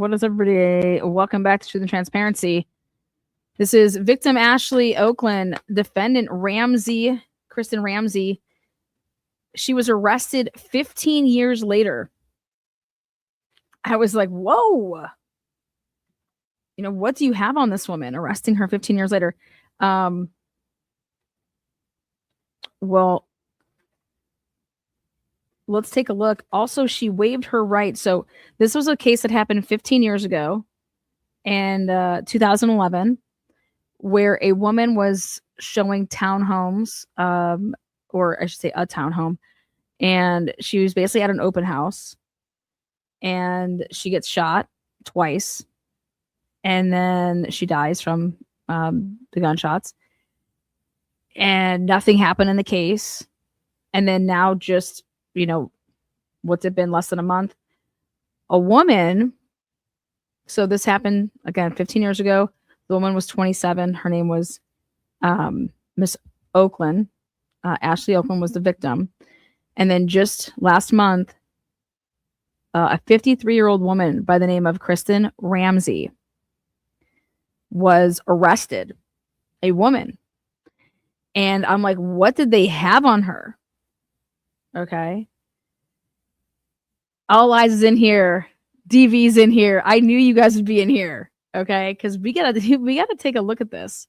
What is everybody? Welcome back to Truth and Transparency. This is victim Ashley Okland, defendant Ramsey, Kristen Ramsey. She was arrested 15 years later. I was like, whoa. You know, what do you have on this woman? Arresting her 15 years later. Well, let's take a look. Also, she waived her right. So this was a case that happened 15 years ago and 2011, where a woman was showing townhomes, or I should say a townhome, and she was basically at an open house, and she gets shot twice, and then she dies from the gunshots, and nothing happened in the case. And then now, just, you know, what's it been, less than a month, a woman, so this happened again 15 years ago. The woman was 27. Her name was Miss Okland. Ashley Okland was the victim. And then just last month, a 53-year-old woman by the name of Kristen Ramsey was arrested. A woman. And I'm like, what did they have on her? Okay. All Eyes is in here. DV's in here. I knew you guys would be in here. Okay. Because we gotta take a look at this.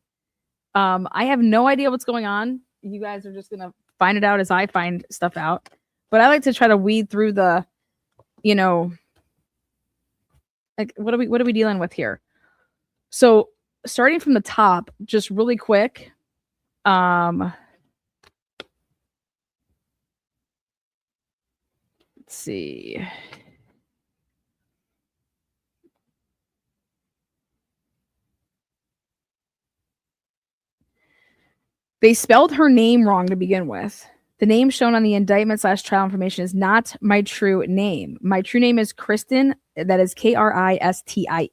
I have no idea what's going on. You guys are just gonna find it out as I find stuff out. But I like to try to weed through the, you know, like what are we dealing with here? So starting from the top, just really quick. Let's see. They spelled her name wrong to begin with. The name shown on the indictment / trial information is not my true name. My true name is Kristen. That is Kristin,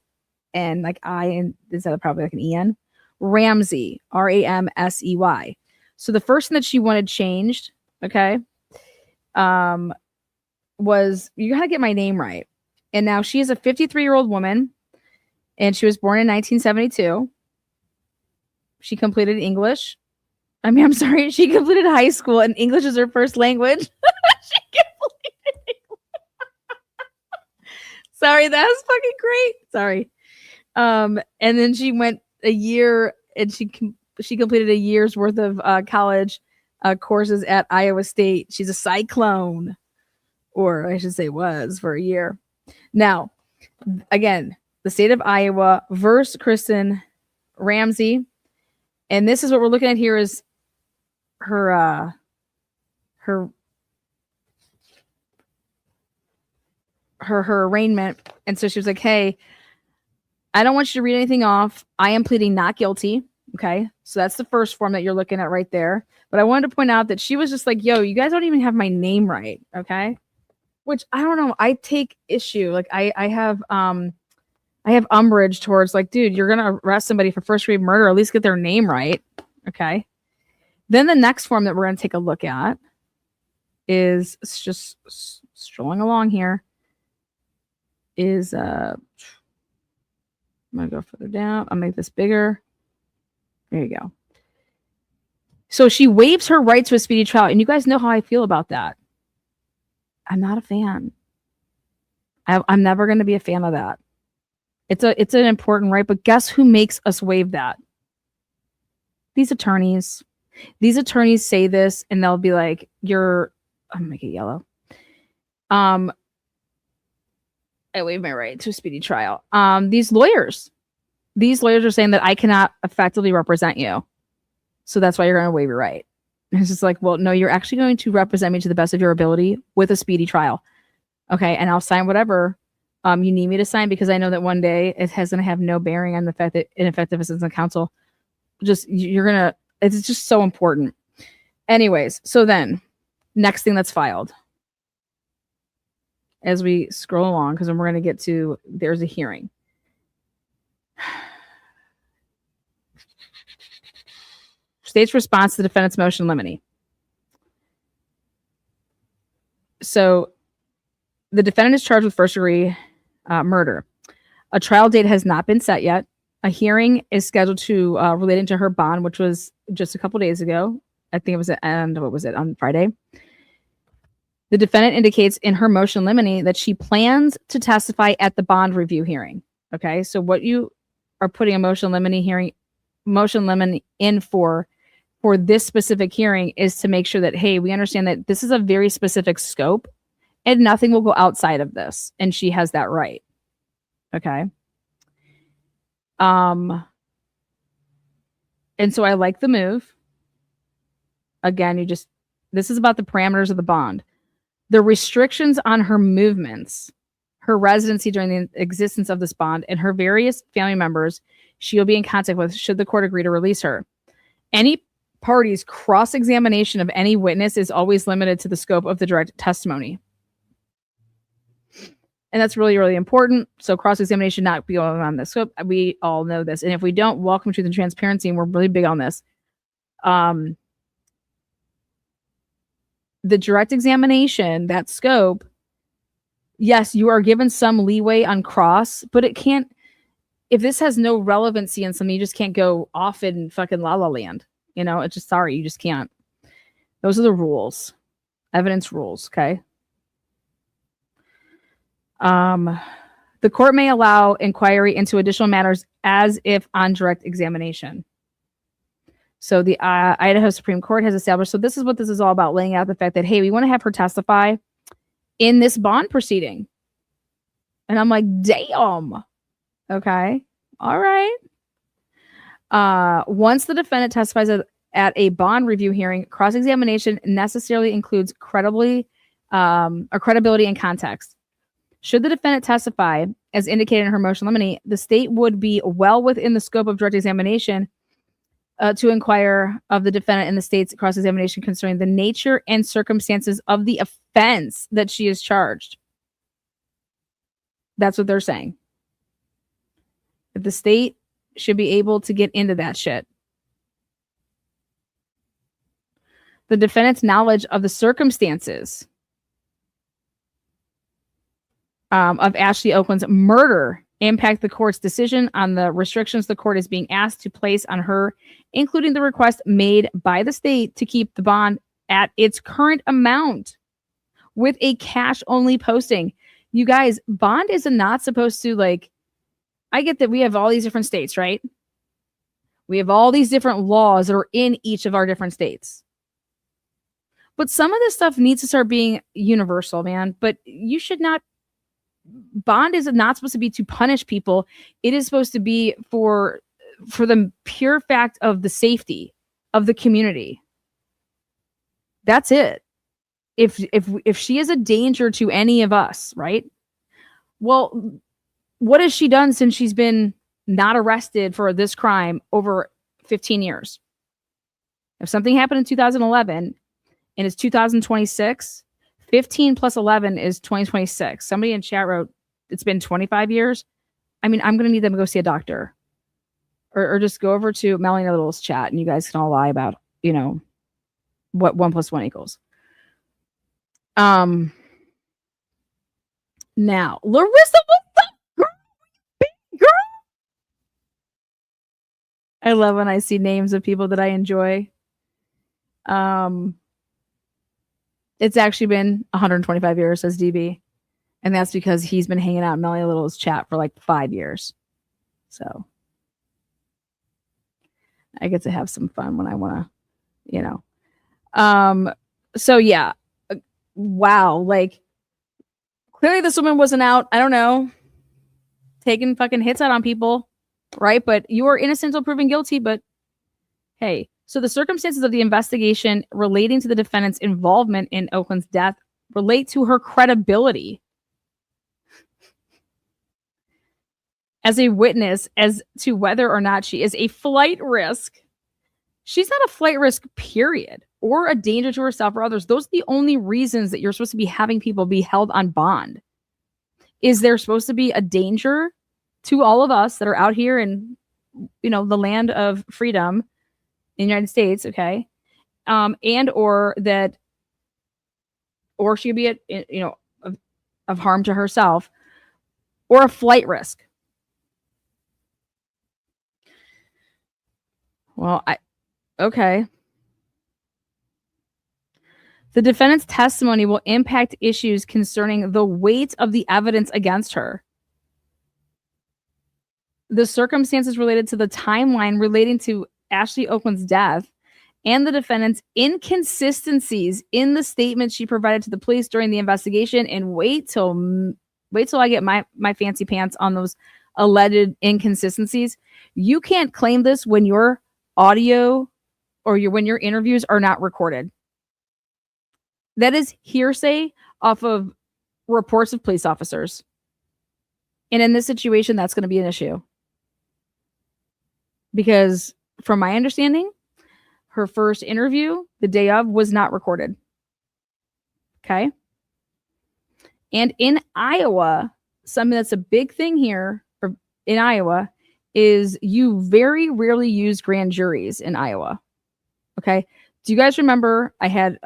like I, and is that probably like an EN? Ramsey, Ramsey. So the first thing that she wanted changed, okay, was you gotta get my name right. And now she is a 53-year-old woman, and she was born in 1972. She completed English. I'm sorry, she completed high school and English is her first language. She completed English. Sorry, that was fucking great. Sorry. And then she went a year and she completed a year's worth of college courses at Iowa State. She's a cyclone, or I should say was, for a year. Now, again, the state of Iowa versus Kristen Ramsey. And this is what we're looking at here is her arraignment. And so she was like, hey, I don't want you to read anything off. I am pleading not guilty. Okay. So that's the first form that you're looking at right there. But I wanted to point out that she was just like, yo, you guys don't even have my name right. Okay. Which I don't know. I take issue. Like I have umbrage towards, like, dude, you're going to arrest somebody for first degree murder. At least get their name right. Okay. Then the next form that we're going to take a look at is, it's just strolling along here, is I'm going to go further down. I'll make this bigger. There you go. So she waives her right to a speedy trial. And you guys know how I feel about that. I'm not a fan. I'm never going to be a fan of that. It's an important right, but guess who makes us waive that? These attorneys. These attorneys say this and they'll be like, I'm gonna make it yellow. I waive my right to a speedy trial. These lawyers are saying that I cannot effectively represent you. So that's why you're gonna waive your right. And it's just like, well, no, you're actually going to represent me to the best of your ability with a speedy trial. Okay, and I'll sign whatever you need me to sign, because I know that one day it has going to have no bearing on the fact that ineffective assistance of counsel, it's just so important. Anyways, so then next thing that's filed as we scroll along, because then we're going to get to, there's a hearing. State's response to the defendant's motion limine. So the defendant is charged with first degree murder. A trial date has not been set yet. A hearing is scheduled to relating to her bond, which was just a couple days ago. I think it was on Friday. The defendant indicates in her motion limine that she plans to testify at the bond review hearing. Okay, so what you are putting a motion limine in for this specific hearing is to make sure that, hey, we understand that this is a very specific scope and nothing will go outside of this, and she has that right. Okay. And so I like the move. Again, this is about the parameters of the bond. The restrictions on her movements, her residency during the existence of this bond, and her various family members she will be in contact with should the court agree to release her. Any party's cross-examination of any witness is always limited to the scope of the direct testimony. And that's really, really important. So cross-examination not be going on the scope. We all know this. And if we don't, welcome to the transparency, and we're really big on this. The direct examination, that scope, yes, you are given some leeway on cross, but it can't, if this has no relevancy in something, you just can't go off in fucking la la land. You know, it's just, sorry, you just can't. Those are the rules. Evidence rules, okay? The court may allow inquiry into additional matters as if on direct examination. So the Idaho Supreme Court has established, so this is what this is all about, laying out the fact that, hey, we want to have her testify in this bond proceeding. And I'm like, damn. Okay. All right. Once the defendant testifies at a bond review hearing, cross-examination necessarily includes credibility and context. Should the defendant testify, as indicated in her motion limine, the state would be well within the scope of direct examination to inquire of the defendant in the state's cross-examination concerning the nature and circumstances of the offense that she is charged. That's what they're saying. That the state should be able to get into that shit. The defendant's knowledge of the circumstances of Ashley Okland's murder impact the court's decision on the restrictions the court is being asked to place on her, including the request made by the state to keep the bond at its current amount with a cash-only posting. You guys, bond is not supposed to, like, I get that we have all these different states, right? We have all these different laws that are in each of our different states. But some of this stuff needs to start being universal, man. But you should not, bond is not supposed to be to punish people. It is supposed to be for the pure fact of the safety of the community. That's it. If she is a danger to any of us, right? Well, what has she done since she's been not arrested for this crime over 15 years? If something happened in 2011 and it's 2026, 15 plus 11 is 2026. Somebody in chat wrote, it's been 25 years. I mean, I'm going to need them to go see a doctor. Or just go over to Melanie Little's chat and you guys can all lie about, you know, what 1 + 1 equals. Now, Larissa, what's up, girl? Big girl. I love when I see names of people that I enjoy. It's actually been 125 years, says DB. And that's because he's been hanging out in Melanie Little's chat for like 5 years. So I get to have some fun when I want to, you know. So yeah. Wow. Like, clearly this woman wasn't out, I don't know, taking fucking hits out on people, right? But you are innocent until proven guilty. But hey, so the circumstances of the investigation relating to the defendant's involvement in Okland's death relate to her credibility as a witness as to whether or not she is a flight risk. She's not a flight risk, period, or a danger to herself or others. Those are the only reasons that you're supposed to be having people be held on bond. Is there supposed to be a danger to all of us that are out here in, you know, the land of freedom in the United States, okay? And or she could be at, you know, of harm to herself, or a flight risk. Well, okay. The defendant's testimony will impact issues concerning the weight of the evidence against her. The circumstances related to the timeline relating to Ashley Okland's death and the defendant's inconsistencies in the statement she provided to the police during the investigation. And wait till I get my fancy pants on those alleged inconsistencies. You can't claim this when your audio or when your interviews are not recorded. That is hearsay off of reports of police officers. And in this situation, that's going to be an issue. Because from my understanding, her first interview the day of was not recorded. Okay. And in Iowa, something that's a big thing here in Iowa is you very rarely use grand juries in Iowa. Okay. Do you guys remember I had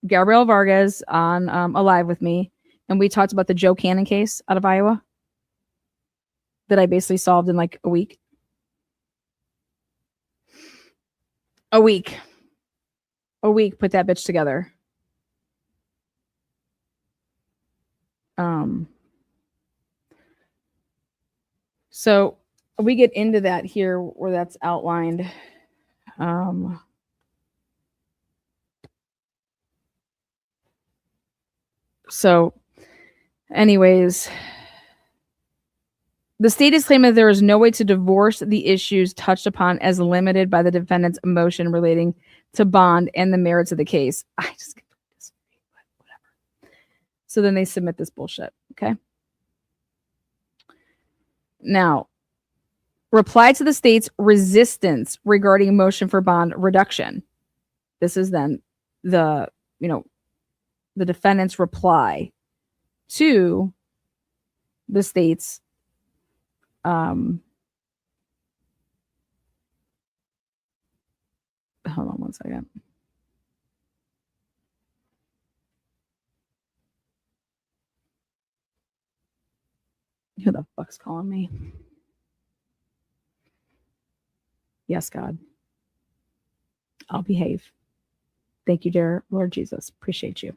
Gabrielle Vargas on Alive with me, and we talked about the Joe Cannon case out of Iowa that I basically solved in like a week. A week, put that bitch together. So we get into that here where that's outlined. So anyways, the state is claiming that there is no way to divorce the issues touched upon as limited by the defendant's motion relating to bond and the merits of the case. I just disagree, but whatever. So then they submit this bullshit. Okay. Now, reply to the state's resistance regarding motion for bond reduction. This is then the defendant's reply to the state's hold on one second. Who the fuck's calling me? Yes, God. I'll behave. Thank you, dear Lord Jesus. Appreciate you.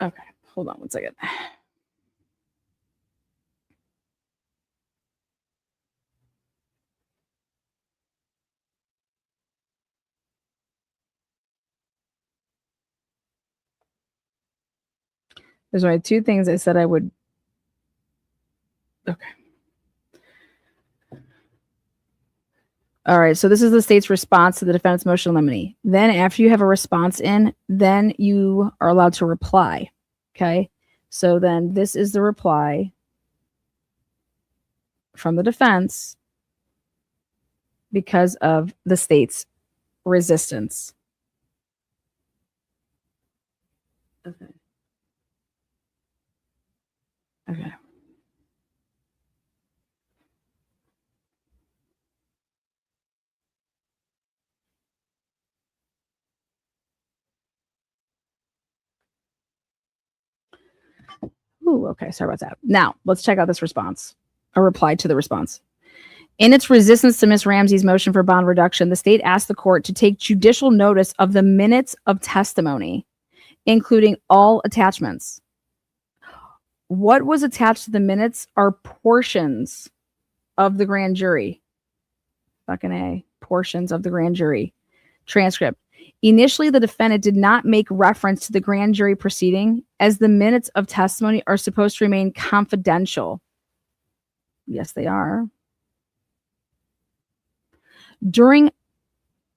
Okay, hold on one second. There's only two things I said I would. Okay. All right. So this is the state's response to the defendant's motion in limine. Then after you have a response in, then you are allowed to reply. Okay. So then this is the reply from the defense because of the state's resistance. Okay. Okay. Ooh, okay. Sorry about that. Now, let's check out this response. A reply to the response. In its resistance to Ms. Ramsey's motion for bond reduction, the state asked the court to take judicial notice of the minutes of testimony, including all attachments. What was attached to the minutes are portions of the grand jury. Fucking A. Portions of the grand jury transcript. Initially, the defendant did not make reference to the grand jury proceeding, as the minutes of testimony are supposed to remain confidential. Yes, they are. During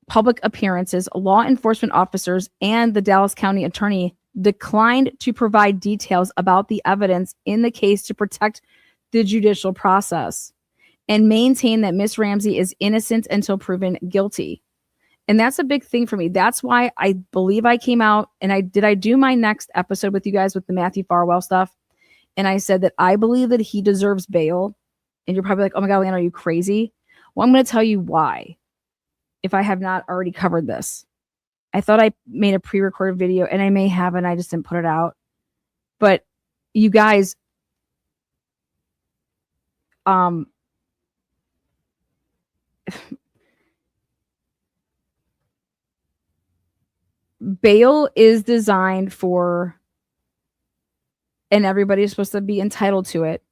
public appearances, law enforcement officers and the Dallas County attorney declined to provide details about the evidence in the case to protect the judicial process and maintain that Ms. Ramsey is innocent until proven guilty. And that's a big thing for me. That's why I believe I came out and I do my next episode with you guys with the Matthew Farwell stuff. And I said that I believe that he deserves bail. And you're probably like, oh my God, Leanne, are you crazy? Well, I'm going to tell you why, if I have not already covered this. I thought I made a pre-recorded video, and I may have, and I just didn't put it out. But you guys, bail is designed for, and everybody is supposed to be entitled to it.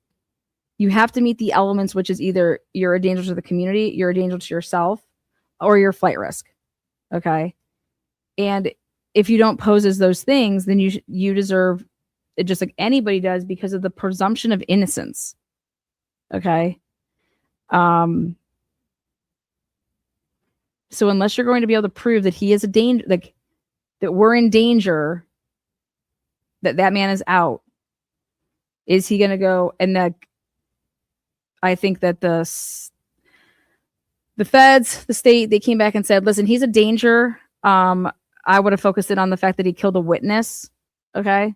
You have to meet the elements, which is either you're a danger to the community, you're a danger to yourself, or you're flight risk. Okay. And if you don't pose as those things, then you deserve it just like anybody does because of the presumption of innocence. Okay. So unless you're going to be able to prove that he is a danger, like that we're in danger, that man is out, is he going to go? And that I think that the feds, the state, they came back and said, listen, he's a danger. I would have focused it on the fact that he killed a witness. Okay.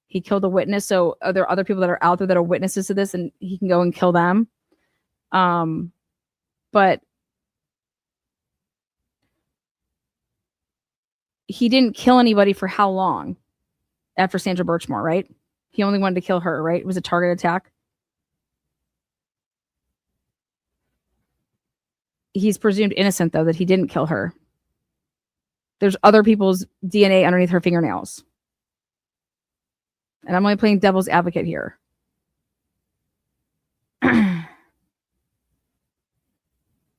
He killed a witness. So are there other people that are out there that are witnesses to this and he can go and kill them? But he didn't kill anybody for how long after Sandra Birchmore, right? He only wanted to kill her, right? It was a target attack. He's presumed innocent, though, that he didn't kill her. There's other people's DNA underneath her fingernails. And I'm only playing devil's advocate here.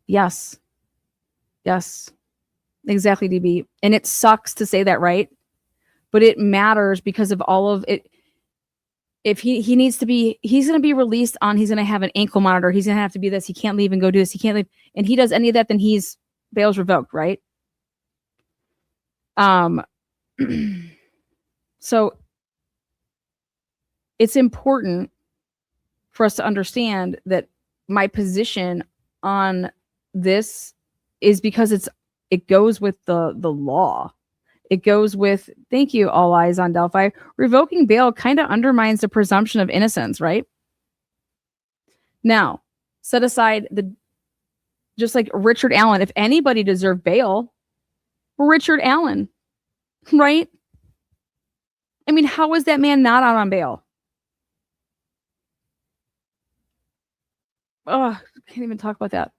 Yes. Yes. Exactly, DB. And it sucks to say that, right? But it matters because of all of it. If he needs to be, he's going to be released on, he's going to have an ankle monitor. He's going to have to be this. He can't leave and go do this. He can't leave. And he does any of that, then bail's revoked, right? So it's important for us to understand that my position on this is because it goes with the law. It goes with, thank you, All Eyes on Delphi. Revoking bail kind of undermines the presumption of innocence, right? Now, set aside just like Richard Allen, if anybody deserved bail, Richard Allen, right? I mean, how is that man not out on bail? Oh, I can't even talk about that.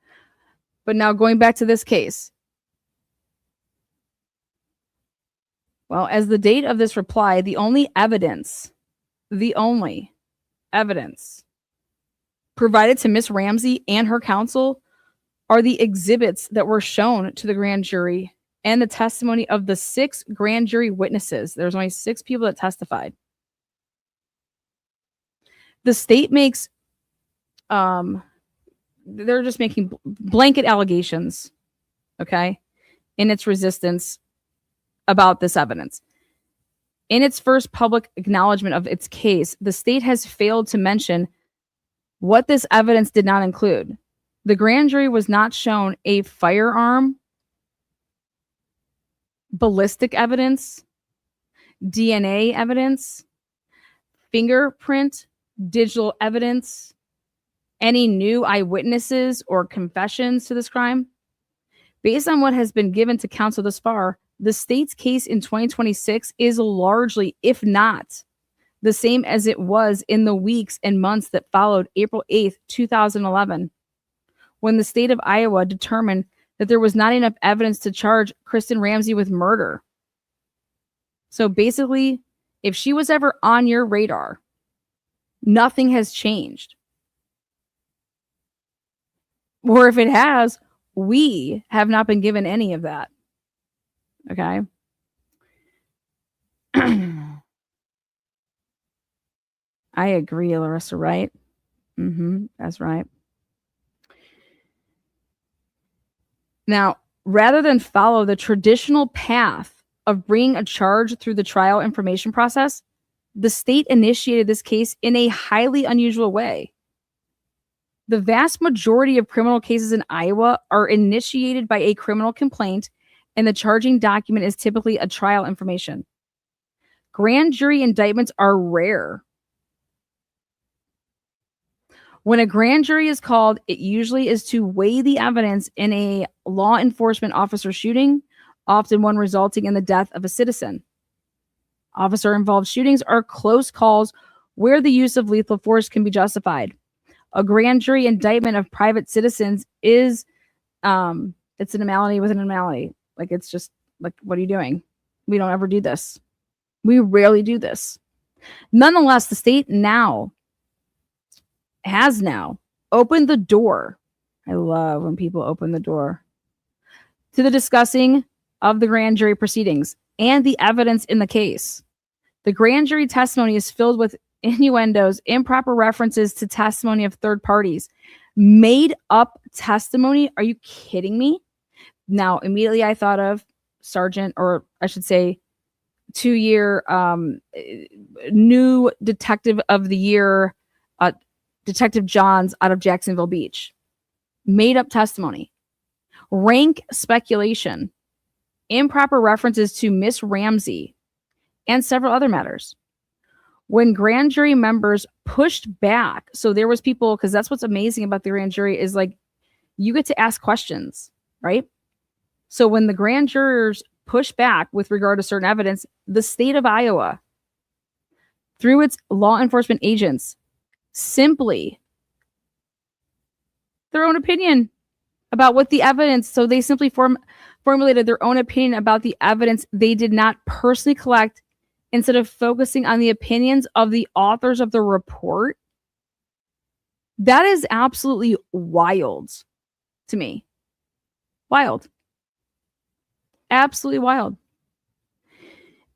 But now going back to this case. Well, as the date of this reply, the only evidence provided to Miss Ramsey and her counsel are the exhibits that were shown to the grand jury and the testimony of the 6 grand jury witnesses. There's only 6 people that testified. The state makes, they're just making blanket allegations, okay, in its resistance about this evidence. In its first public acknowledgement of its case, the state has failed to mention what this evidence did not include. The grand jury was not shown a firearm, ballistic evidence, DNA evidence, fingerprint, digital evidence, any new eyewitnesses or confessions to this crime. Based on what has been given to counsel thus far, the state's case in 2026 is largely, if not the same as it was in the weeks and months that followed April 8th, 2011, when the state of Iowa determined that there was not enough evidence to charge Kristen Ramsey with murder. So basically, if she was ever on your radar, nothing has changed. Or if it has, we have not been given any of that. Okay. I agree, Larissa, right? That's right. Now, rather than follow the traditional path of bringing a charge through the trial information process, the state initiated this case in a highly unusual way. The vast majority of criminal cases in Iowa are initiated by a criminal complaint, and the charging document is typically a trial information. Grand jury indictments are rare. When a grand jury is called, it usually is to weigh the evidence in a law enforcement officer shooting, often one resulting in the death of a citizen. Officer-involved shootings are close calls where the use of lethal force can be justified. A grand jury indictment of private citizens is It's an anomaly with an anomaly. Like, it's just like, what are you doing? We don't ever do this. We rarely do this. Nonetheless, the state has now opened the door. I love when people open the door to the discussing of the grand jury proceedings and the evidence in the case. The grand jury testimony is filled with innuendos, improper references to testimony of third parties, made up testimony. Are you kidding me? Now, immediately I thought of Sergeant, or I should say, 2-year new detective of the year, Detective Johns out of Jacksonville Beach. Made up testimony, rank speculation, improper references to Miss Ramsey, and several other matters. When grand jury members pushed back, so there was people, because that's what's amazing about the grand jury is like you get to ask questions, right? So when the grand jurors push back with regard to certain evidence, the state of Iowa, through its law enforcement agents, simply their own opinion about what the evidence. So they simply formulated their own opinion about the evidence they did not personally collect, instead of focusing on the opinions of the authors of the report. That is absolutely wild to me. Wild. Absolutely wild.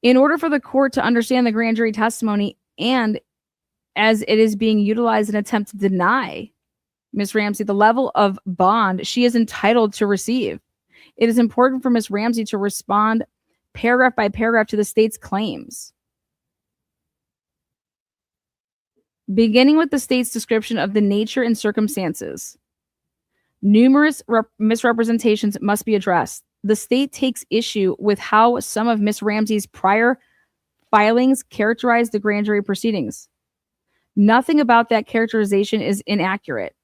In order for the court to understand the grand jury testimony, and as it is being utilized in an attempt to deny Ms. Ramsey the level of bond she is entitled to receive, it is important for Ms. Ramsey to respond paragraph by paragraph to the state's claims. Beginning with the state's description of the nature and circumstances, numerous misrepresentations must be addressed. The state takes issue with how some of Ms. Ramsey's prior filings characterize the grand jury proceedings. Nothing about that characterization is inaccurate.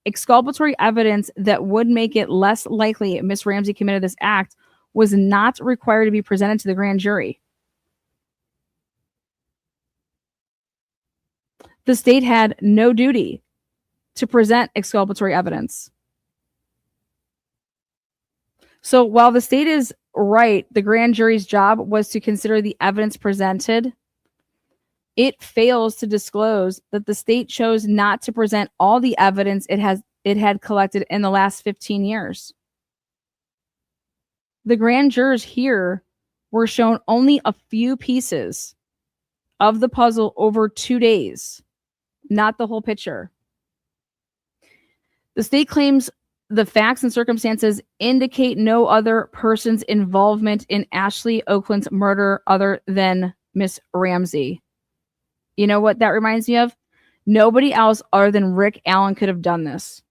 Exculpatory evidence that would make it less likely Ms. Ramsey committed this act was not required to be presented to the grand jury. The state had no duty to present exculpatory evidence. So while the state is right, the grand jury's job was to consider the evidence presented, it fails to disclose that the state chose not to present all the evidence it had collected in the last 15 years. The grand jurors here were shown only a few pieces of the puzzle over 2 days, not the whole picture. The state claims the facts and circumstances indicate no other person's involvement in Ashley Okland's murder other than Miss Ramsey. You know what that reminds me of? Nobody else other than Rick Allen could have done this.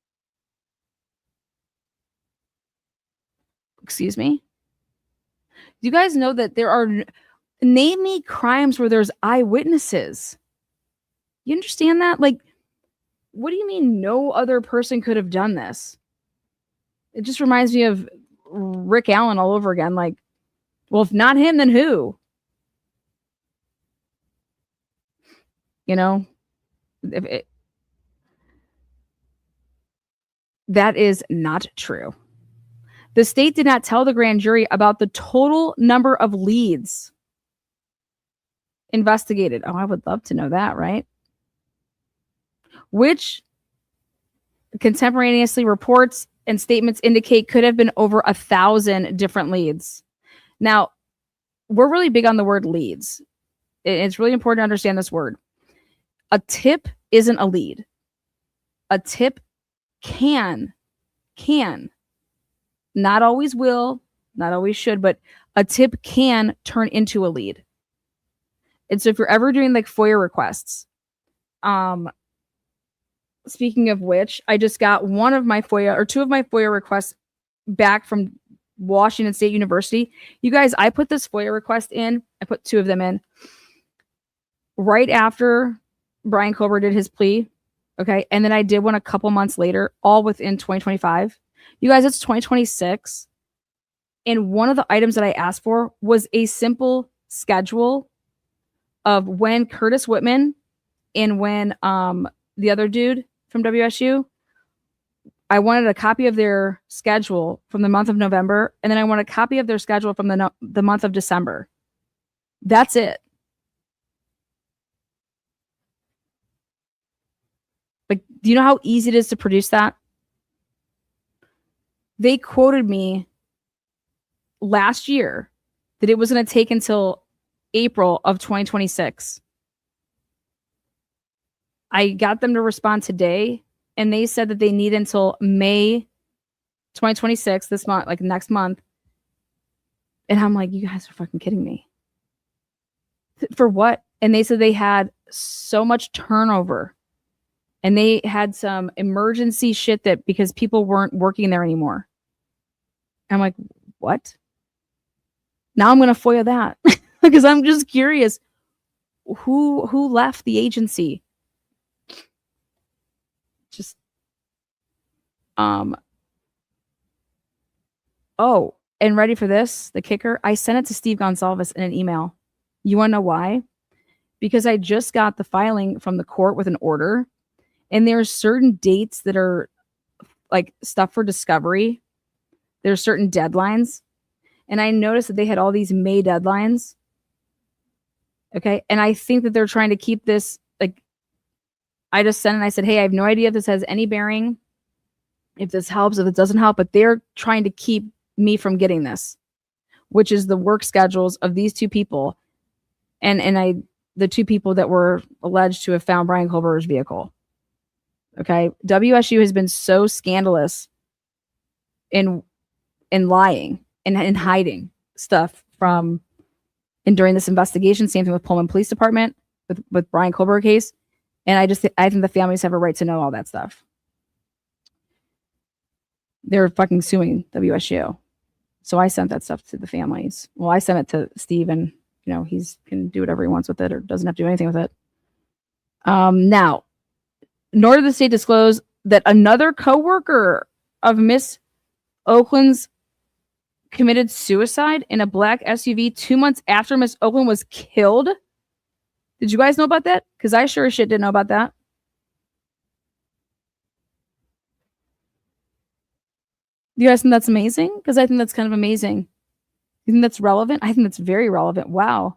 Excuse me? Do you guys know that there are... Name me crimes where there's eyewitnesses. You understand that? Like, what do you mean no other person could have done this? It just reminds me of Rick Allen all over again. Like, well, if not him, then who? You know, that is not true. The state did not tell the grand jury about the total number of leads investigated. Oh, I would love to know that, right? Which contemporaneously reports and statements indicate could have been over 1,000 different leads. Now, we're really big on the word leads. It's really important to understand this word. A tip isn't a lead. A tip can, not always will, not always should, but a tip can turn into a lead. And so if you're ever doing like FOIA requests, speaking of which, I just got one of my FOIA or two of my FOIA requests back from Washington State University. You guys, I put this FOIA request in. I put two of them in right after Brian Kober did his plea. Okay. And then I did one a couple months later, all within 2025. You guys, it's 2026. And one of the items that I asked for was a simple schedule of when Curtis Whitman and when the other dude from WSU, I wanted a copy of their schedule from the month of November, and then I want a copy of their schedule from the month of December. That's it. Like, do you know how easy it is to produce that? They quoted me last year that it was going to take until April of 2026. I got them to respond today, and they said that they need until May 2026, this month, like next month. And I'm like, you guys are fucking kidding me. For what? And they said they had so much turnover, and they had some emergency shit that because people weren't working there anymore. I'm like, what? Now I'm going to FOIA that because I'm just curious who left the agency. Just oh, and ready for this, the kicker, I sent it to Steve Gonsalves in an email. You want to know why? Because I just got the filing from the court with an order, and there's certain dates that are like stuff for discovery. There's certain deadlines, and I noticed that they had all these May deadlines. Okay, and I think that they're trying to keep this, like, I just sent and I said, hey, I have no idea if this has any bearing, if this helps, if it doesn't help, but they're trying to keep me from getting this, which is the work schedules of these two people, and the two people that were alleged to have found Brian Kohlberger's vehicle. Okay, WSU has been so scandalous in lying and in hiding stuff from, and during this investigation, same thing with Pullman Police Department with Brian Kohlberger case. And I think the families have a right to know all that stuff. They're fucking suing WSU. So I sent that stuff to the families. Well, I sent it to Steve, and he can do whatever he wants with it, or doesn't have to do anything with it. Now, nor did the state disclose that another coworker of Miss Okland's committed suicide in a black SUV 2 months after Miss Okland was killed. Did you guys know about that? Because I sure as shit didn't know about that. Do you guys think that's amazing? Because I think that's kind of amazing. You think that's relevant? I think that's very relevant. Wow.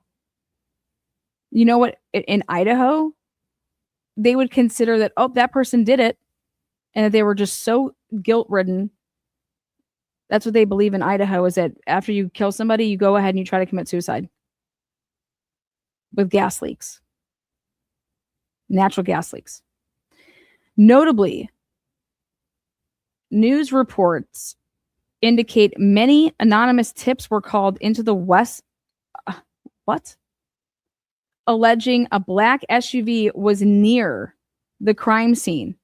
You know what? In Idaho, they would consider that, oh, that person did it, and that they were just so guilt-ridden. That's what they believe in Idaho, is that after you kill somebody, you go ahead and you try to commit suicide with gas leaks, natural gas leaks. Notably, news reports indicate many anonymous tips were called into the West. Alleging a black SUV was near the crime scene.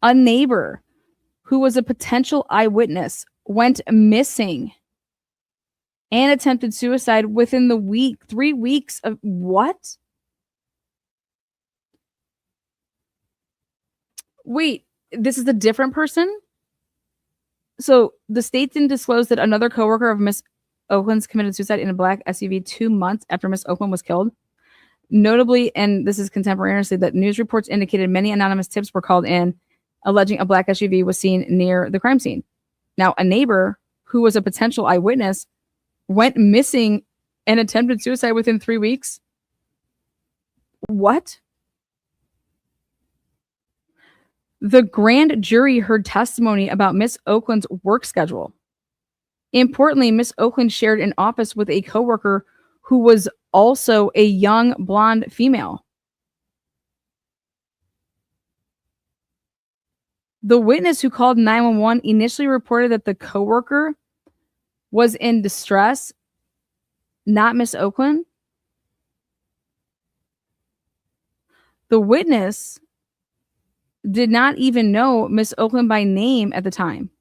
A neighbor who was a potential eyewitness went missing and attempted suicide within the 3 weeks of what? Wait, this is a different person? So the state didn't disclose that another coworker of Miss Okland's committed suicide in a black SUV 2 months after Miss Okland was killed. Notably, and this is contemporaneously, that news reports indicated many anonymous tips were called in alleging a black SUV was seen near the crime scene. Now, a neighbor who was a potential eyewitness went missing and attempted suicide within 3 weeks. What? The grand jury heard testimony about Miss Okland's work schedule. Importantly, Miss Okland shared an office with a coworker who was also a young blonde female. The witness who called 911 initially reported that the coworker was in distress, not Miss Okland. The witness did not even know Miss Okland by name at the time.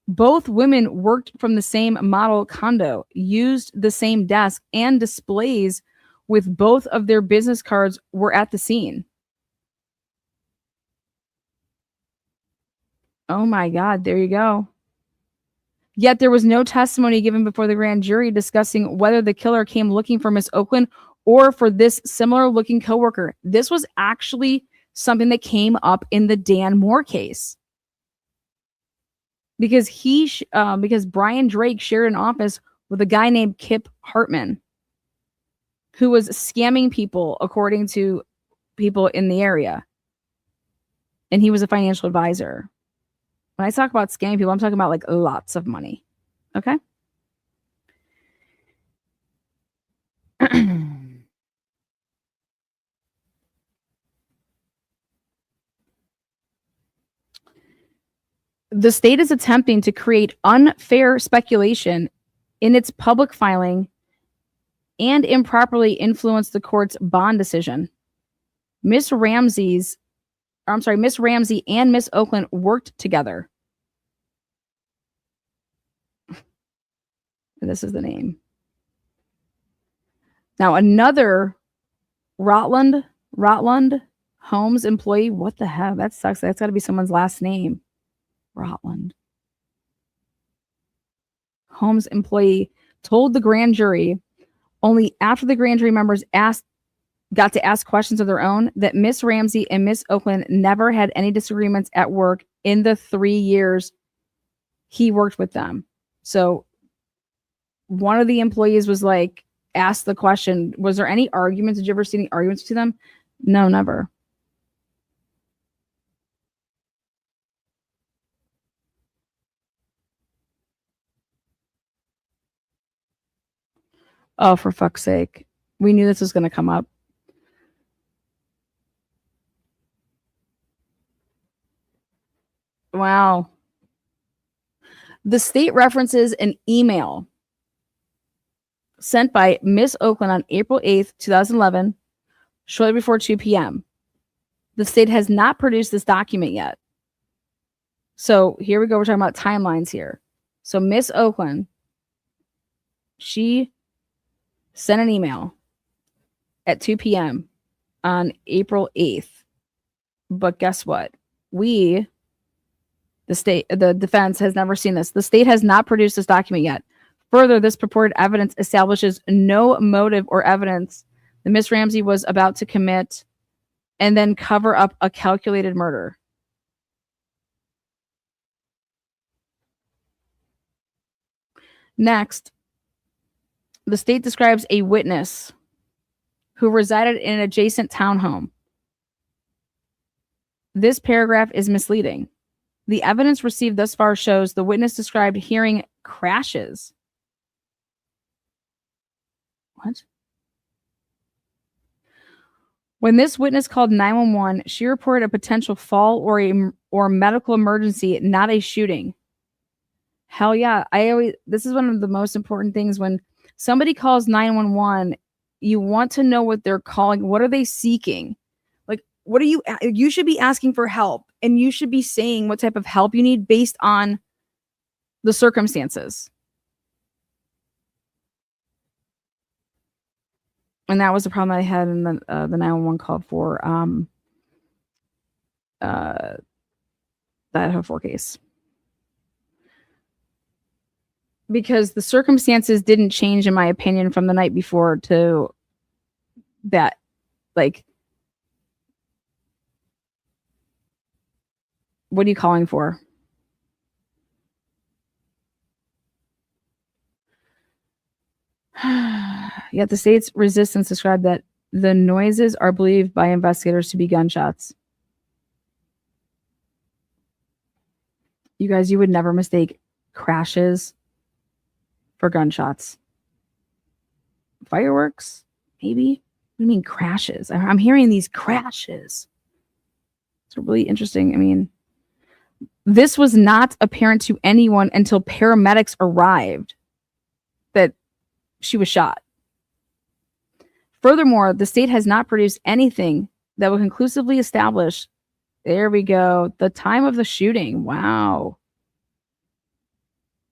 Both women worked from the same model condo, used the same desk, and displays with both of their business cards were at the scene. Oh my God, there you go. Yet there was no testimony given before the grand jury discussing whether the killer came looking for Miss Okland or for this similar looking coworker. This was actually something that came up in the Dan Moore case. Because because Brian Drake shared an office with a guy named Kip Hartman, who was scamming people, according to people in the area. And he was a financial advisor. When I talk about scamming people, I'm talking about like lots of money. Okay? The state is attempting to create unfair speculation in its public filing and improperly influence the court's bond decision. Miss Ramsey and Miss Okland worked together. And this is the name. Now, another Rotland Homes employee. What the hell? That sucks. That's got to be someone's last name. Rotland Homes employee told the grand jury only after the grand jury members got to ask questions of their own that Miss Ramsey and Miss Okland never had any disagreements at work in the 3 years he worked with them. So one of the employees was like, asked the question, was there any arguments? Did you ever see any arguments to them? No, never. Oh, for fuck's sake. We knew this was going to come up. Wow. The state references an email sent by Miss Okland on April 8th, 2011, shortly before 2 p.m. The state has not produced this document yet. So here we go. We're talking about timelines here. So Miss Okland, she sent an email at 2 p.m. on April 8th. But guess what? The defense has never seen this. The state has not produced this document yet. Further, this purported evidence establishes no motive or evidence that Miss Ramsey was about to commit and then cover up a calculated murder. Next, the state describes a witness who resided in an adjacent townhome. This paragraph is misleading. The evidence received thus far shows the witness described hearing crashes. What? When this witness called 911, she reported a potential fall or medical emergency, not a shooting. Hell yeah. This is one of the most important things. When somebody calls 911, you want to know what they're calling. What are they seeking? Like, you should be asking for help, and you should be saying what type of help you need based on the circumstances. And that was the problem I had in the 911 call for that Idaho 4 case. Because the circumstances didn't change, in my opinion, from the night before to that. Like, what are you calling for? Yet the state's resistance described that the noises are believed by investigators to be gunshots. You guys, you would never mistake crashes for gunshots. Fireworks, maybe. What do you mean crashes? I'm hearing these crashes. It's really interesting. I mean, this was not apparent to anyone until paramedics arrived that she was shot. Furthermore, the state has not produced anything that will conclusively establish, there we go, the time of the shooting. Wow.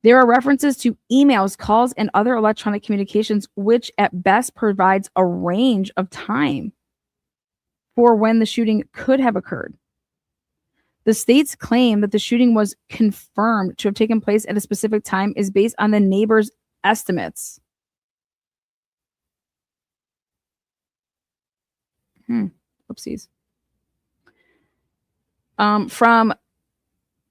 There are references to emails, calls, and other electronic communications, which at best provides a range of time for when the shooting could have occurred. The state's claim that the shooting was confirmed to have taken place at a specific time is based on the neighbors' estimates. Oopsies. From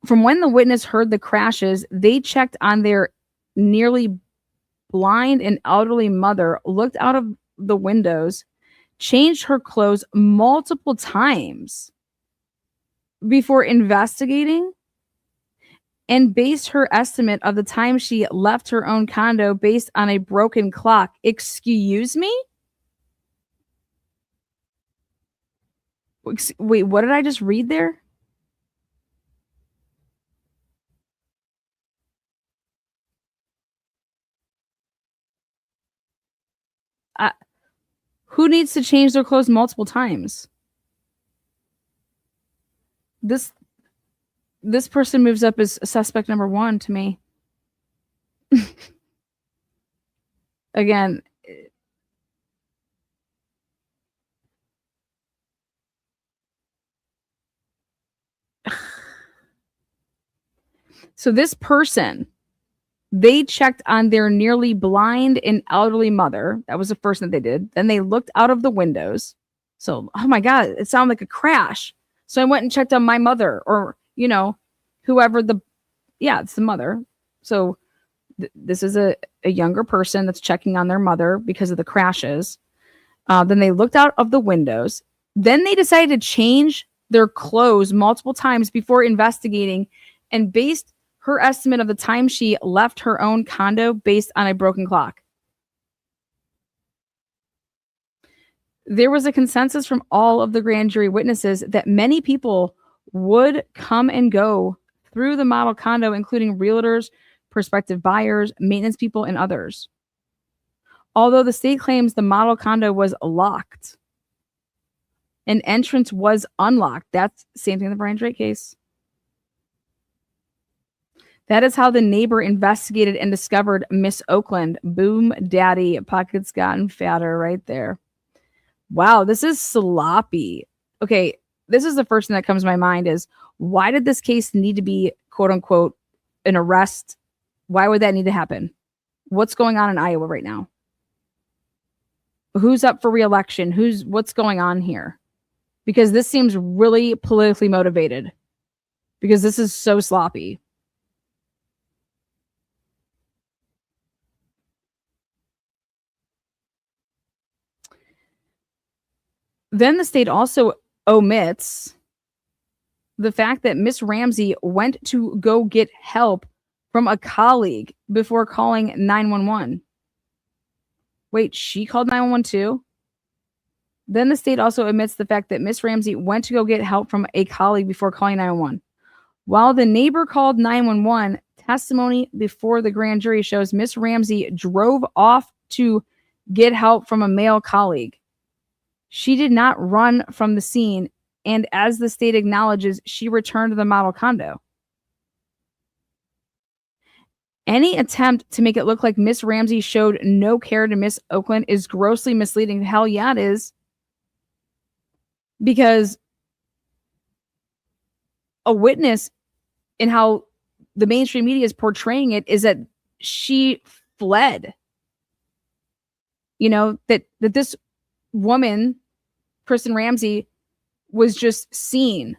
when the witness heard the crashes, they checked on their nearly blind and elderly mother, looked out of the windows, changed her clothes multiple times before investigating, and based her estimate of the time she left her own condo based on a broken clock. Excuse me? Wait, what did I just read there? Uh, who needs to change their clothes multiple times? This this person moves up as suspect number 1 to me. Again, so this person, they checked on their nearly blind and elderly mother. That was the first thing they did. Then they looked out of the windows. So, oh my God, it sounded like a crash. So I went and checked on my mother, or, whoever it's the mother. So this is a younger person that's checking on their mother because of the crashes. Then they looked out of the windows. Then they decided to change their clothes multiple times before investigating, and based her estimate of the time she left her own condo based on a broken clock. There was a consensus from all of the grand jury witnesses that many people would come and go through the model condo, including realtors, prospective buyers, maintenance people, and others. Although the state claims the model condo was locked, an entrance was unlocked. That's the same thing in the Brian Drake case. That is how the neighbor investigated and discovered Miss Okland. Boom, daddy, pockets gotten fatter right there. Wow, this is sloppy. Okay, this is the first thing that comes to my mind is, why did this case need to be, quote unquote, an arrest? Why would that need to happen? What's going on in Iowa right now? Who's up for re-election? What's going on here? Because this seems really politically motivated, because this is so sloppy. Then the state also omits the fact that Miss Ramsey went to go get help from a colleague before calling 911. Wait, she called 911 too? Then the state also admits the fact that Miss Ramsey went to go get help from a colleague before calling 911. While the neighbor called 911, testimony before the grand jury shows Miss Ramsey drove off to get help from a male colleague. She did not run from the scene, and as the state acknowledges, she returned to the model condo. Any attempt to make it look like Miss Ramsey showed no care to Miss Okland is grossly misleading. Hell yeah, it is. Because a witness in how the mainstream media is portraying it is that she fled. That this woman, Kristen Ramsey, was just seen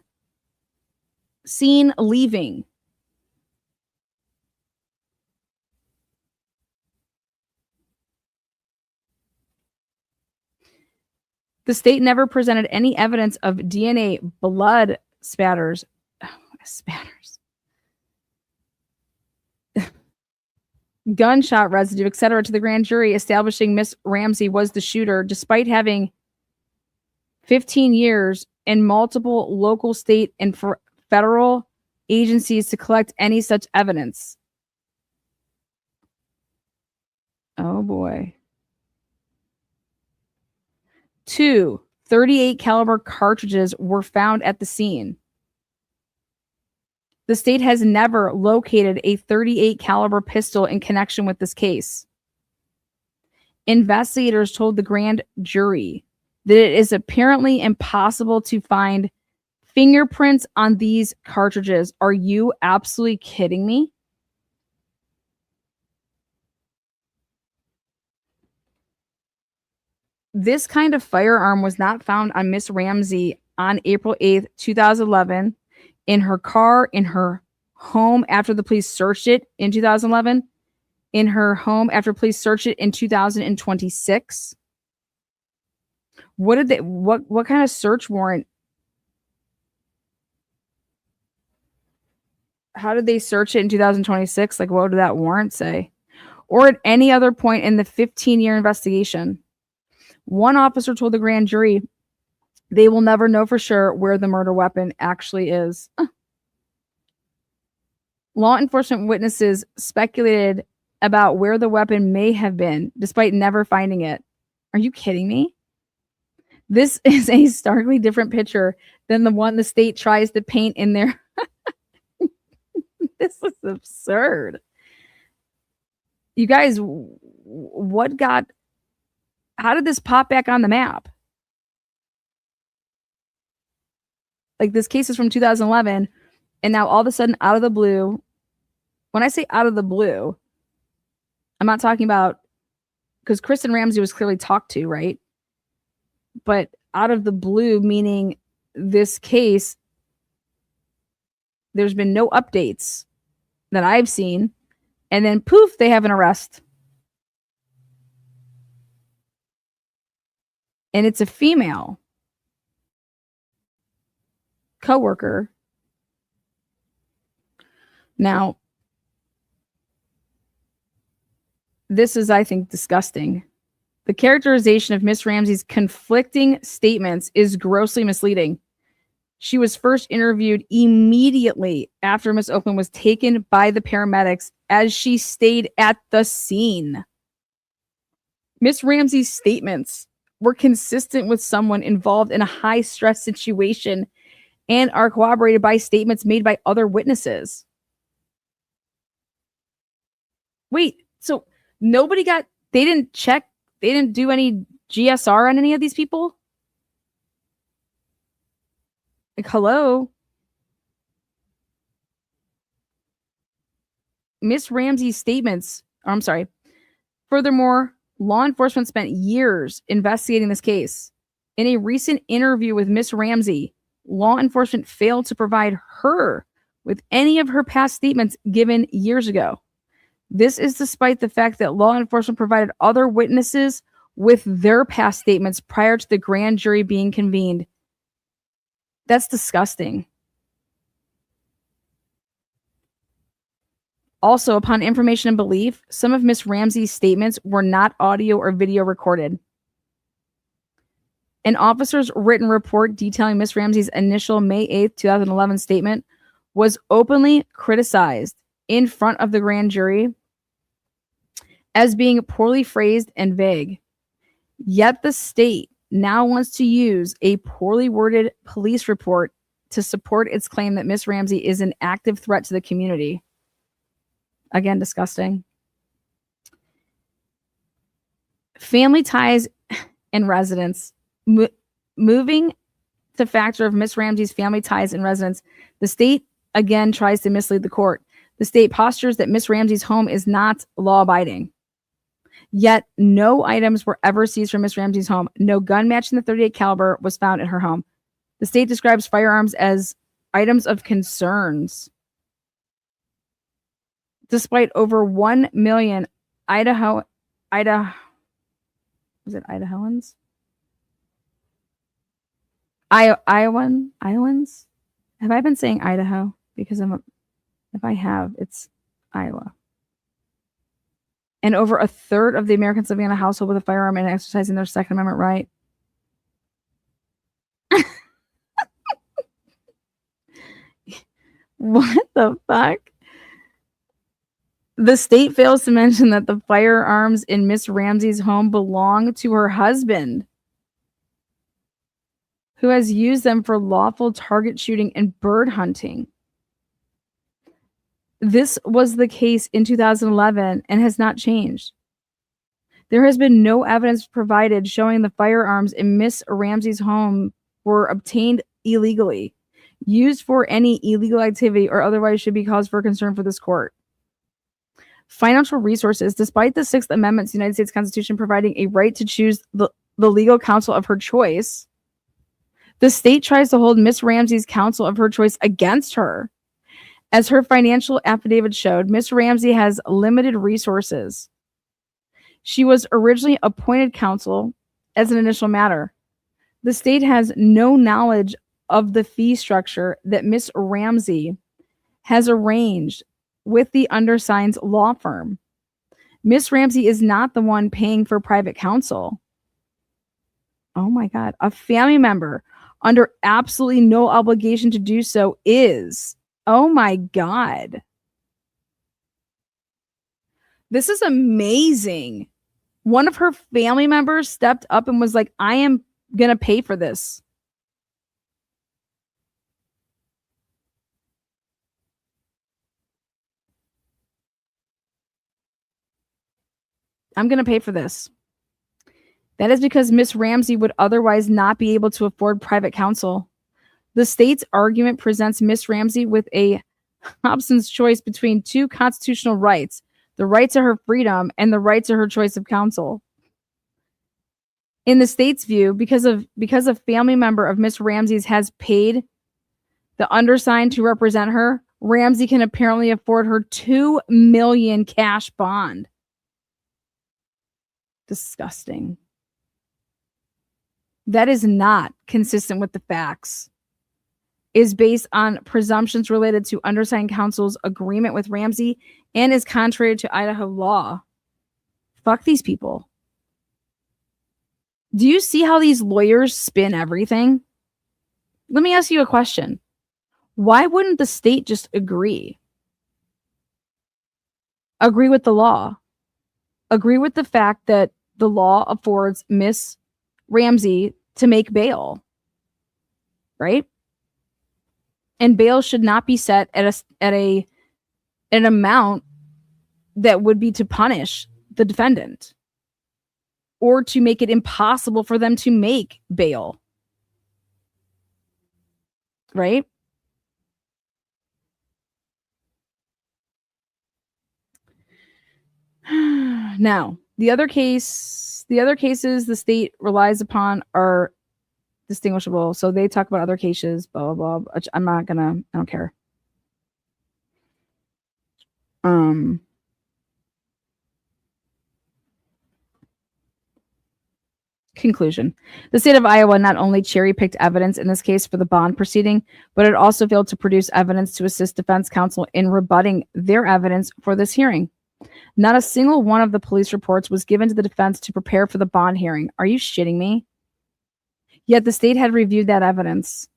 leaving. The state never presented any evidence of DNA, blood spatters, gunshot residue, etc., to the grand jury, establishing Miss Ramsey was the shooter, despite having 15 years in multiple local, state, and federal agencies to collect any such evidence. Oh boy. 2 .38 caliber cartridges were found at the scene. The state has never located a .38 caliber pistol in connection with this case. Investigators told the grand jury that it is apparently impossible to find fingerprints on these cartridges. Are you absolutely kidding me? This kind of firearm was not found on Miss Ramsey on April 8th, 2011. in her car, in her home after the police searched it in 2011, in her home after police searched it in 2026. What kind of search warrant? How did they search it in 2026? Like, what did that warrant say? Or at any other point in the 15-year investigation? One officer told the grand jury they will never know for sure where the murder weapon actually is. Law enforcement witnesses speculated about where the weapon may have been, despite never finding it. Are you kidding me? This is a starkly different picture than the one the state tries to paint in their... This is absurd. You guys, how did this pop back on the map? Like, this case is from 2011, and now all of a sudden, out of the blue, when I say out of the blue, I'm not talking about, because Kristen Ramsey was clearly talked to, right? But out of the blue, meaning this case, there's been no updates that I've seen. And then poof, they have an arrest. And it's a female coworker. Now, this is, I think, disgusting. The characterization of Miss Ramsey's conflicting statements is grossly misleading. She was first interviewed immediately after Miss Okland was taken by the paramedics as she stayed at the scene. Miss Ramsey's statements were consistent with someone involved in a high-stress situation and are corroborated by statements made by other witnesses. Wait, so they didn't check, they didn't do any GSR on any of these people? Like, hello? Miss Ramsey's statements, I'm sorry. Furthermore, law enforcement spent years investigating this case. In a recent interview with Miss Ramsey, law enforcement failed to provide her with any of her past statements given years ago. This is despite the fact that law enforcement provided other witnesses with their past statements prior to the grand jury being convened. That's disgusting. Also, upon information and belief, some of Miss Ramsey's statements were not audio or video recorded. An officer's written report detailing Miss Ramsey's initial May 8th, 2011 statement was openly criticized in front of the grand jury as being poorly phrased and vague. Yet the state now wants to use a poorly worded police report to support its claim that Miss Ramsey is an active threat to the community. Again, disgusting. Family ties and residence. Moving to factor of Miss Ramsey's family ties and residence, the state again tries to mislead the court. The state postures that Miss Ramsey's home is not law-abiding. Yet no items were ever seized from Miss Ramsey's home. No gun matching the .38 caliber was found at her home. The state describes firearms as items of concerns. Despite over 1 million Idahoans? Iowans? Have I been saying Idaho? Because if I have, it's Iowa. And over a third of the Americans living in a household with a firearm and exercising their Second Amendment right. What the fuck? The state fails to mention that the firearms in Miss Ramsey's home belong to her husband, who has used them for lawful target shooting and bird hunting. This was the case in 2011 and has not changed. There has been no evidence provided showing the firearms in Miss Ramsey's home were obtained illegally, used for any illegal activity, or otherwise should be cause for concern for this court. Financial resources. Despite the Sixth Amendment to the United States Constitution providing a right to choose the legal counsel of her choice, The state tries to hold Miss Ramsey's counsel of her choice against her. As her financial affidavit showed, Miss Ramsey has limited resources. She was originally appointed counsel as an initial matter. The state has no knowledge of the fee structure that Miss Ramsey has arranged with the undersigned's law firm. Miss Ramsey is not the one paying for private counsel. Oh my God. A family member under absolutely no obligation to do so is. Oh my God. This is amazing. One of her family members stepped up and was like, I am going to pay for this. I'm going to pay for this. That is because Miss Ramsey would otherwise not be able to afford private counsel. The state's argument presents Miss Ramsey with a Hobson's choice between two constitutional rights, the right to her freedom and the right to her choice of counsel. In the state's view, because a family member of Miss Ramsey's has paid the undersigned to represent her, Ramsey can apparently afford her $2 million cash bond. Disgusting. That is not consistent with the facts. Is based on presumptions related to undersigned counsel's agreement with Ramsey and is contrary to Idaho law. Fuck these people. Do you see how these lawyers spin everything? Let me ask you a question. Why wouldn't the state just agree? Agree with the law. Agree with the fact that the law affords Miss Ramsey to make bail. Right? And bail should not be set at an amount that would be to punish the defendant or to make it impossible for them to make bail. Right? Now, the other cases the state relies upon are distinguishable. So they talk about other cases, blah, blah, blah. I don't care. Conclusion. The state of Iowa not only cherry-picked evidence in this case for the bond proceeding, but it also failed to produce evidence to assist defense counsel in rebutting their evidence for this hearing. Not a single one of the police reports was given to the defense to prepare for the bond hearing. Are you shitting me? Yet the state had reviewed that evidence.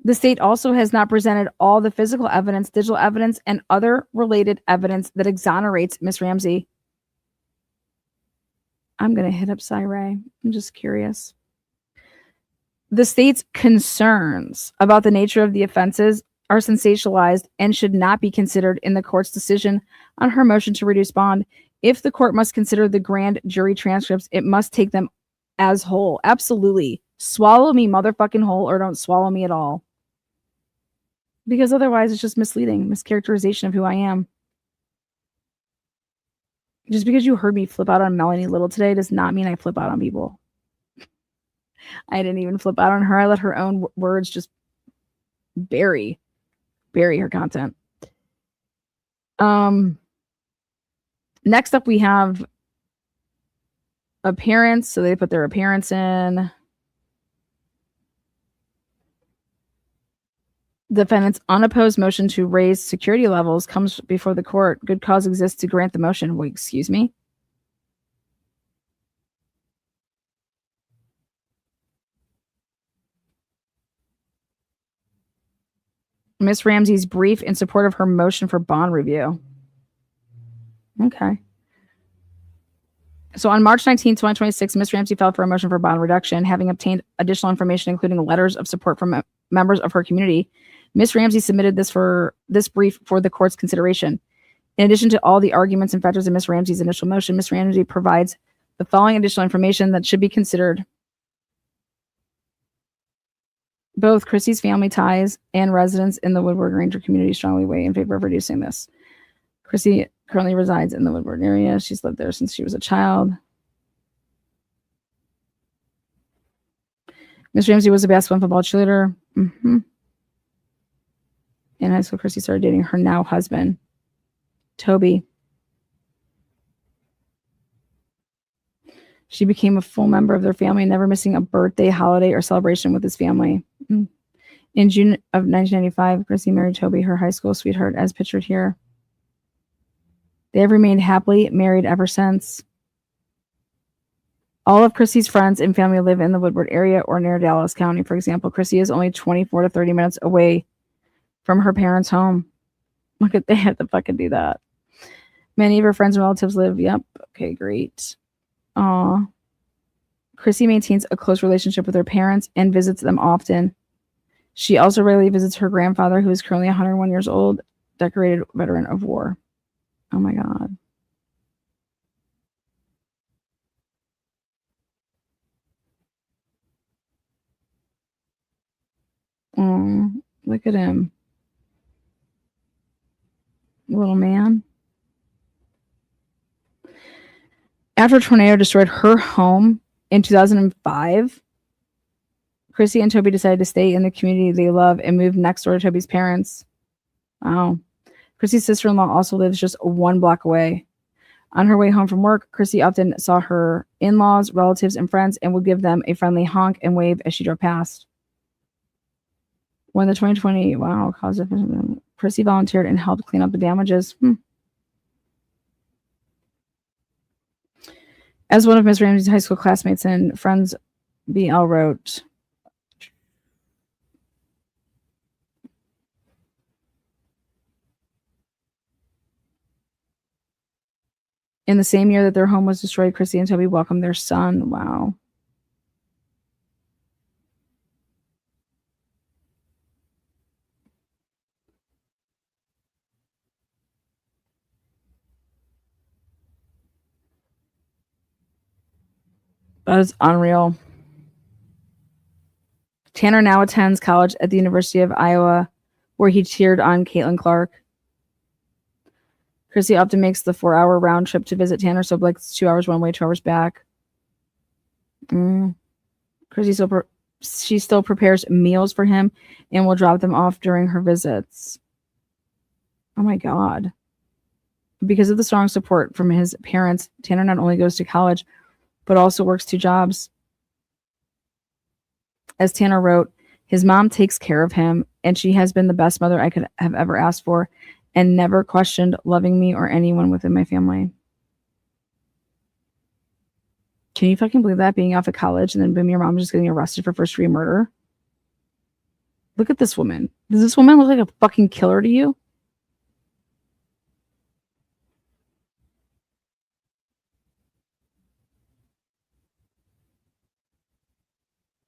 The state also has not presented all the physical evidence, digital evidence, and other related evidence that exonerates Miss Ramsey. I'm going to hit up Ray. I'm just curious. The state's concerns about the nature of the offenses are sensationalized and should not be considered in the court's decision on her motion to reduce bond. If the court must consider the grand jury transcripts, it must take them as whole. Absolutely. Swallow me motherfucking whole or don't swallow me at all. Because otherwise it's just misleading, mischaracterization of who I am. Just because you heard me flip out on Melanie Little today does not mean I flip out on people. I didn't even flip out on her. I let her own words just bury her content. Next up, we have appearance. So they put their appearance in. Defendant's unopposed motion to raise security levels comes before the court. Good cause exists to grant the motion. Wait, excuse me? Miss Ramsey's brief in support of her motion for bond review. Okay. So on March 19, 2026, Miss Ramsey filed for a motion for bond reduction, having obtained additional information, including letters of support from members of her community. Miss Ramsey submitted this brief for the court's consideration. In addition to all the arguments and factors in Miss Ramsey's initial motion, Miss Ramsey provides the following additional information that should be considered. Both Chrissy's family ties and residents in the Woodward Ranger community strongly weigh in favor of reducing this. Chrissy currently resides in the Woodward area. She's lived there since she was a child. Miss Ramsey was a basketball and football cheerleader. In high school, Chrissy started dating her now husband, Toby. She became a full member of their family, never missing a birthday, holiday, or celebration with his family. In June of 1995, Chrissy married Toby, her high school sweetheart, as pictured here. They have remained happily married ever since. All of Chrissy's friends and family live in the Woodward area or near Dallas County. For example, Chrissy is only 24 to 30 minutes away from her parents' home. Look at, they had to fucking do that. Many of her friends and relatives live. Yep. Okay, great. Chrissy maintains a close relationship with her parents and visits them often. She also regularly visits her grandfather, who is currently 101 years old, decorated veteran of war. Oh my God. Oh, look at him. Little man. After a tornado destroyed her home in 2005, Chrissy and Toby decided to stay in the community they love and moved next door to Toby's parents. Wow. Chrissy's sister-in-law also lives just 1 block away. On her way home from work, Chrissy often saw her in-laws, relatives, and friends and would give them a friendly honk and wave as she drove past. When the 2020 caused it, Chrissy volunteered and helped clean up the damages. As one of Miss Ramsey's high school classmates and friends, BL wrote, in the same year that their home was destroyed, Chrissy and Toby welcomed their son. Wow. That is unreal. Tanner now attends college at the University of Iowa, where he cheered on Caitlin Clark. Chrissy often makes the 4-hour round trip to visit Tanner, so like it's 2 hours one way, 2 hours back. Chrissy she still prepares meals for him and will drop them off during her visits. Oh my God. Because of the strong support from his parents, Tanner not only goes to college, but also works 2 jobs. As Tanner wrote, his mom takes care of him, and she has been the best mother I could have ever asked for and never questioned loving me or anyone within my family. Can you fucking believe that? Being off at college and then boom, your mom just getting arrested for first-degree murder? Look at this woman. Does this woman look like a fucking killer to you?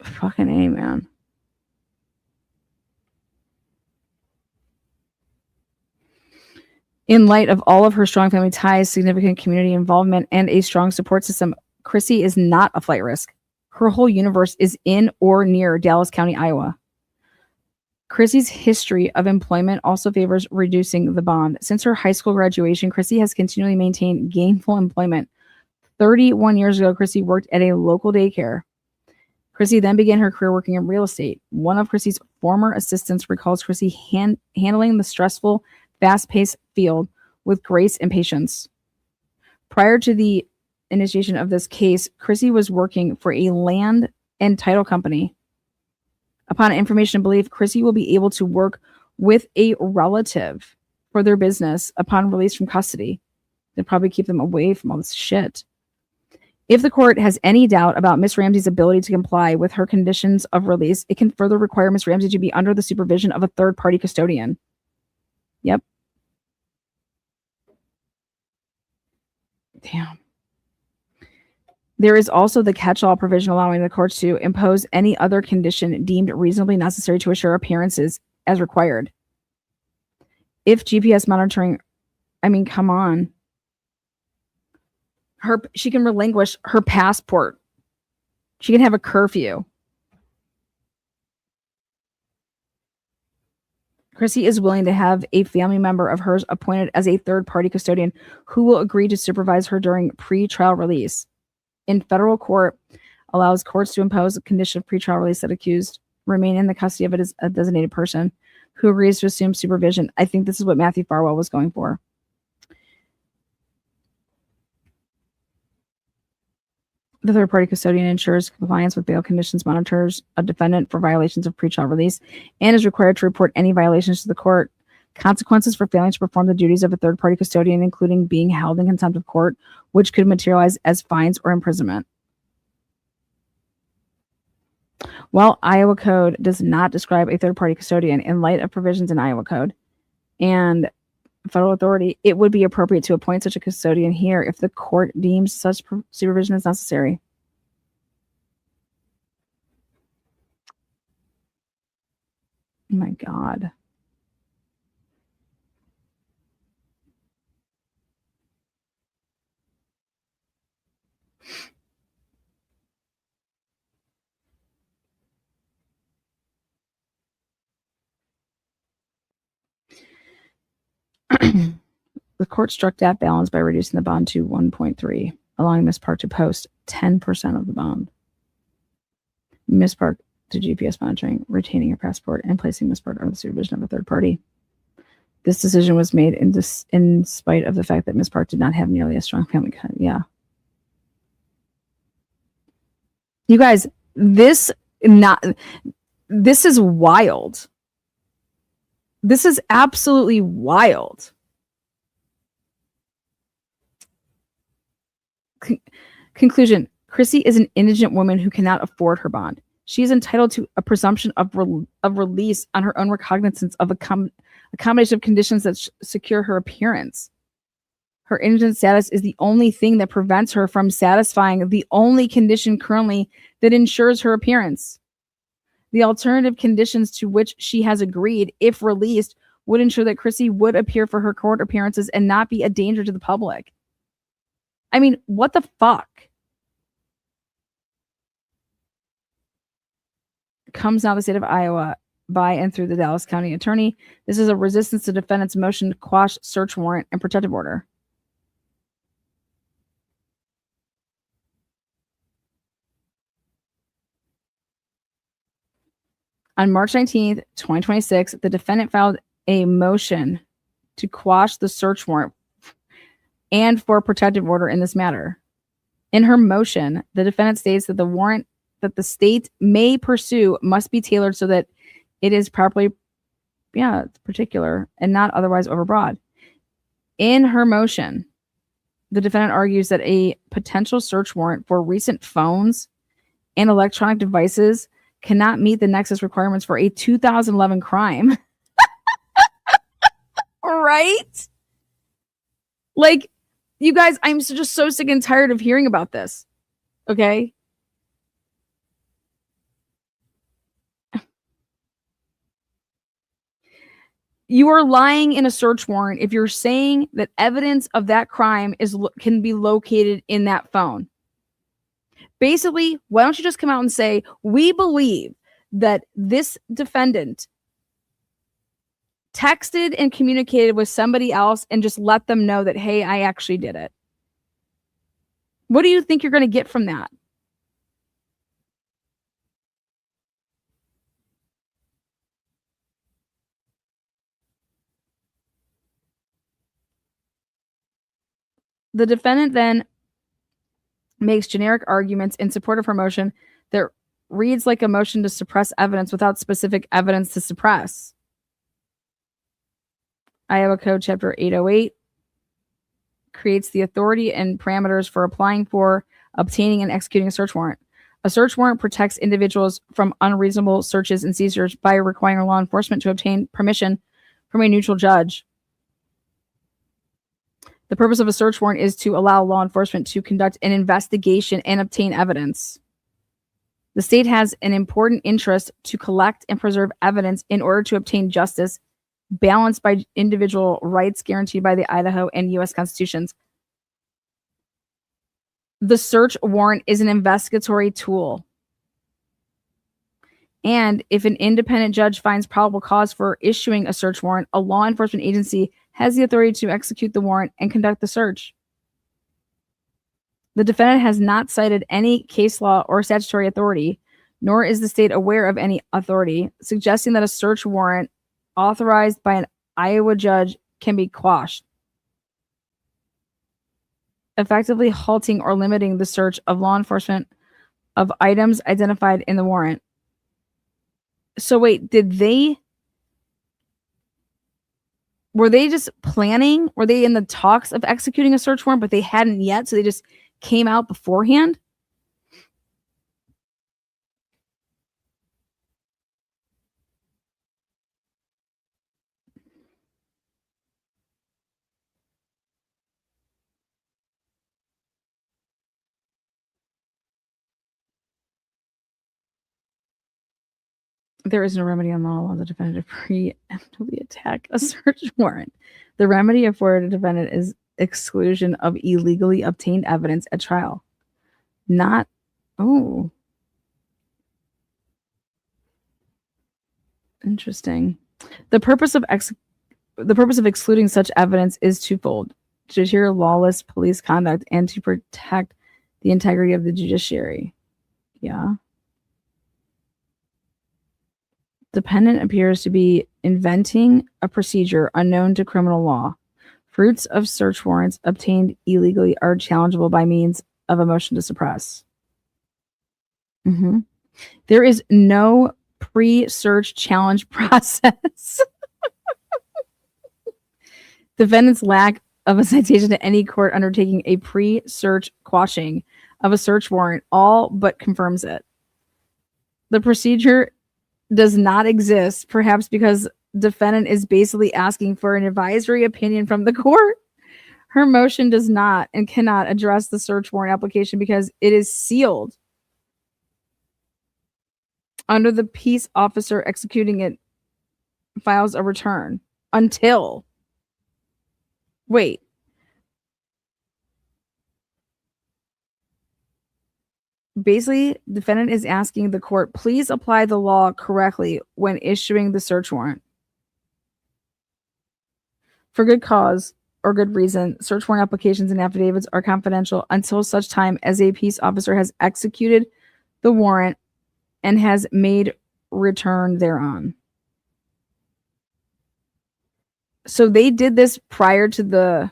Fucking A, man. In light of all of her strong family ties, significant community involvement, and a strong support system, Chrissy is not a flight risk. Her whole universe is in or near Dallas County, Iowa. Chrissy's history of employment also favors reducing the bond. Since her high school graduation, Chrissy has continually maintained gainful employment. 31 years ago, Chrissy worked at a local daycare. Chrissy then began her career working in real estate. One of Chrissy's former assistants recalls Chrissy handling the stressful, fast-paced field with grace and patience. Prior to the initiation of this case, Chrissy was working for a land and title company. Upon information and belief, Chrissy will be able to work with a relative for their business upon release from custody. They'll probably keep them away from all this shit. If the court has any doubt about Miss Ramsey's ability to comply with her conditions of release, it can further require Miss Ramsey to be under the supervision of a third-party custodian. Yep. Damn. There is also the catch-all provision allowing the courts to impose any other condition deemed reasonably necessary to assure appearances as required. If GPS monitoring, I mean, come on. She can relinquish her passport. She can have a curfew. Chrissy is willing to have a family member of hers appointed as a third-party custodian who will agree to supervise her during pre-trial release. In federal court, allows courts to impose a condition of pretrial release that accused remain in the custody of a designated person who agrees to assume supervision. I think this is what Matthew Farwell was going for. The third-party custodian ensures compliance with bail conditions, monitors a defendant for violations of pretrial release, and is required to report any violations to the court. Consequences for failing to perform the duties of a third-party custodian, including being held in contempt of court, which could materialize as fines or imprisonment. While Iowa Code does not describe a third-party custodian, in light of provisions in Iowa Code and federal authority, it would be appropriate to appoint such a custodian here if the court deems such supervision is necessary. Oh my God. The court struck that balance by reducing the bond to 1.3, allowing Ms. Park to post 10% of the bond. Ms. Park to GPS monitoring, retaining her passport, and placing Ms. Park under the supervision of a third party. This decision was made in spite of the fact that Ms. Park did not have nearly a strong family. Yeah. You guys, this is wild. This is absolutely wild. Conclusion. Chrissy is an indigent woman who cannot afford her bond. She is entitled to a presumption of release on her own recognizance of a combination of conditions that secure her appearance. Her indigent status is the only thing that prevents her from satisfying the only condition currently that ensures her appearance. The alternative conditions to which she has agreed, if released, would ensure that Chrissy would appear for her court appearances and not be a danger to the public. I mean, what the fuck? Comes now the state of Iowa by and through the Dallas County Attorney. This is a resistance to defendant's motion to quash search warrant and protective order. On March 19th, 2026, the defendant filed a motion to quash the search warrant and for protective order in this matter. In her motion, the defendant states that the warrant that the state may pursue must be tailored so that it is properly, particular and not otherwise overbroad. In her motion, the defendant argues that a potential search warrant for recent phones and electronic devices cannot meet the nexus requirements for a 2011 crime. Right? Like, you guys, I'm just so sick and tired of hearing about this. Okay? You are lying in a search warrant if you're saying that evidence of that crime can be located in that phone. Basically, why don't you just come out and say, we believe that this defendant texted and communicated with somebody else and just let them know that, hey, I actually did it. What do you think you're going to get from that? The defendant then makes generic arguments in support of her motion that reads like a motion to suppress evidence without specific evidence to suppress. Iowa Code Chapter 808 creates the authority and parameters for applying for, obtaining, and executing a search warrant. A search warrant protects individuals from unreasonable searches and seizures by requiring law enforcement to obtain permission from a neutral judge. The purpose of a search warrant is to allow law enforcement to conduct an investigation and obtain evidence. The state has an important interest to collect and preserve evidence in order to obtain justice, balanced by individual rights guaranteed by the Idaho and U.S. constitutions. The search warrant is an investigatory tool. And if an independent judge finds probable cause for issuing a search warrant, a law enforcement agency has the authority to execute the warrant and conduct the search. The defendant has not cited any case law or statutory authority, nor is the state aware of any authority suggesting that a search warrant authorized by an Iowa judge can be quashed, effectively halting or limiting the search of law enforcement of items identified in the warrant. So wait, were they just planning? Were they in the talks of executing a search warrant, but they hadn't yet, so they just came out beforehand? There is no remedy on law while the defendant preemptively attack a search warrant. The remedy afforded a defendant is exclusion of illegally obtained evidence at trial. Not, oh, interesting. The purpose of excluding such evidence is twofold: to deter lawless police conduct and to protect the integrity of the judiciary. Yeah. Defendant appears to be inventing a procedure unknown to criminal law. Fruits of search warrants obtained illegally are challengeable by means of a motion to suppress. There is no pre-search challenge process. Defendant's lack of a citation to any court undertaking a pre-search quashing of a search warrant all but confirms it. The procedure does not exist, perhaps because defendant is basically asking for an advisory opinion from the court. Her motion does not and cannot address the search warrant application because it is sealed under the peace officer executing it files a return until wait. Basically, defendant is asking the court, please apply the law correctly when issuing the search warrant. For good cause or good reason, search warrant applications and affidavits are confidential until such time as a peace officer has executed the warrant and has made return thereon. So they did this prior to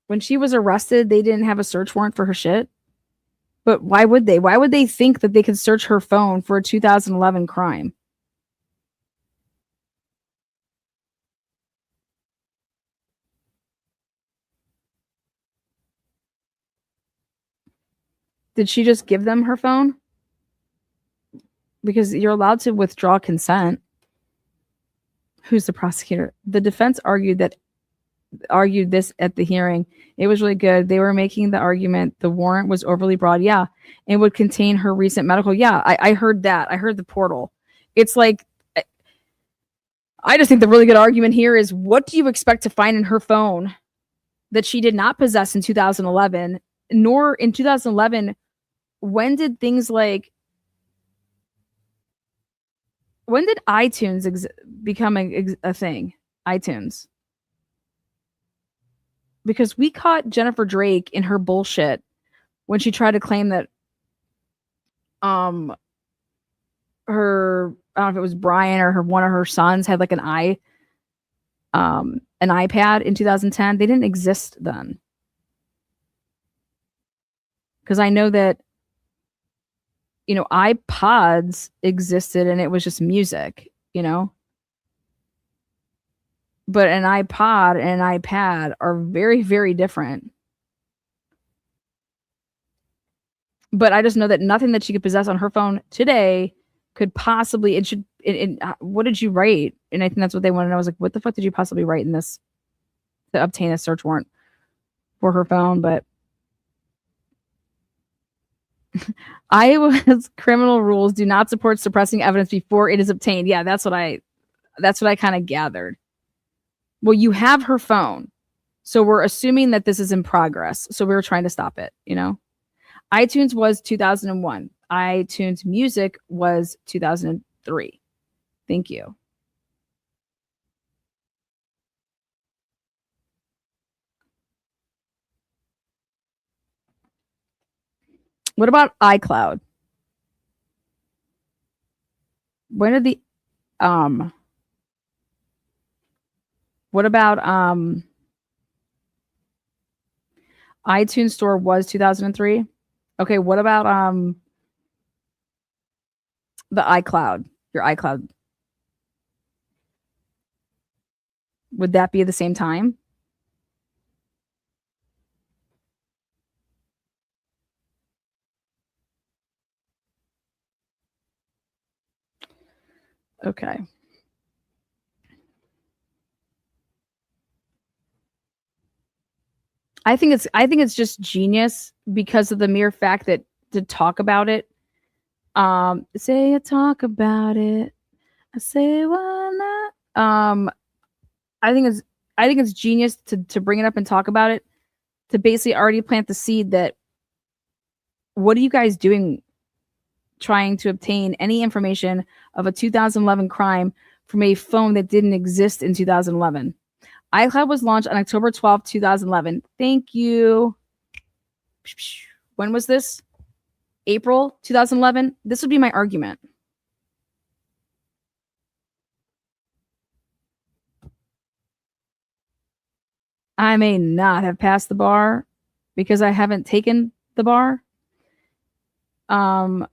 when she was arrested, they didn't have a search warrant for her shit. But why would they? Why would they think that they could search her phone for a 2011 crime? Did she just give them her phone? Because you're allowed to withdraw consent. Who's the prosecutor? The defense argued this at the hearing. It was really good. They were making the argument the warrant was overly broad. Yeah. And would contain her recent medical. Yeah, I heard that. I heard the portal. It's like, I just think the really good argument here is, what do you expect to find in her phone that she did not possess in 2011, nor in 2011, when did iTunes become a thing? iTunes. Because we caught Jennifer Drake in her bullshit when she tried to claim that her, I don't know if it was Brian or one of her sons had like an iPad in 2010. They didn't exist then. Because I know that, iPods existed and it was just music, But an iPod and an iPad are very, very different. But I just know that nothing that she could possess on her phone today could possibly, what did you write? And I think that's what they want to know. I was like, what the fuck did you possibly write in this to obtain a search warrant for her phone? But Iowa's criminal rules do not support suppressing evidence before it is obtained. Yeah, that's what I kind of gathered. Well, you have her phone. So we're assuming that this is in progress. So we were trying to stop it, iTunes was 2001. iTunes Music was 2003. Thank you. What about iCloud? When did the um what about iTunes Store was 2003? Okay, what about the iCloud? Your iCloud. Would that be at the same time? Okay. I think it's just genius because of the mere fact that to talk about it. Say I talk about it. I say why not? I think it's I think it's genius to bring it up and talk about it to basically already plant the seed that what are you guys doing trying to obtain any information of a 2011 crime from a phone that didn't exist in 2011? iCloud was launched on October 12th, 2011. Thank you. When was this? April 2011? This would be my argument. I may not have passed the bar because I haven't taken the bar. Um,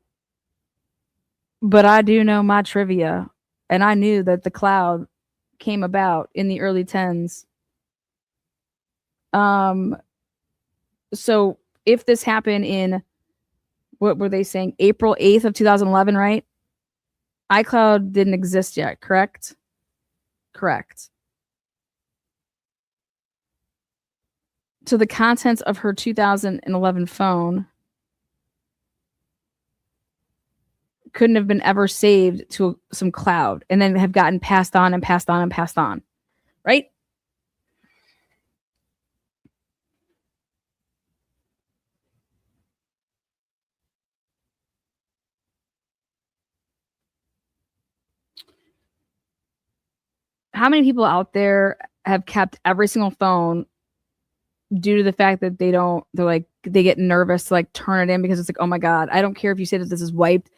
but I do know my trivia, and I knew that the cloud came about in the early tens. Um, so if this happened in what were they saying? April 8th of 2011, right? iCloud didn't exist yet, correct? Correct. So the contents of her 2011 phone couldn't have been ever saved to some cloud and then have gotten passed on and passed on and passed on, right? How many people out there have kept every single phone due to the fact that they're like, they get nervous to like turn it in because it's like, oh my God, I don't care if you say that this is wiped.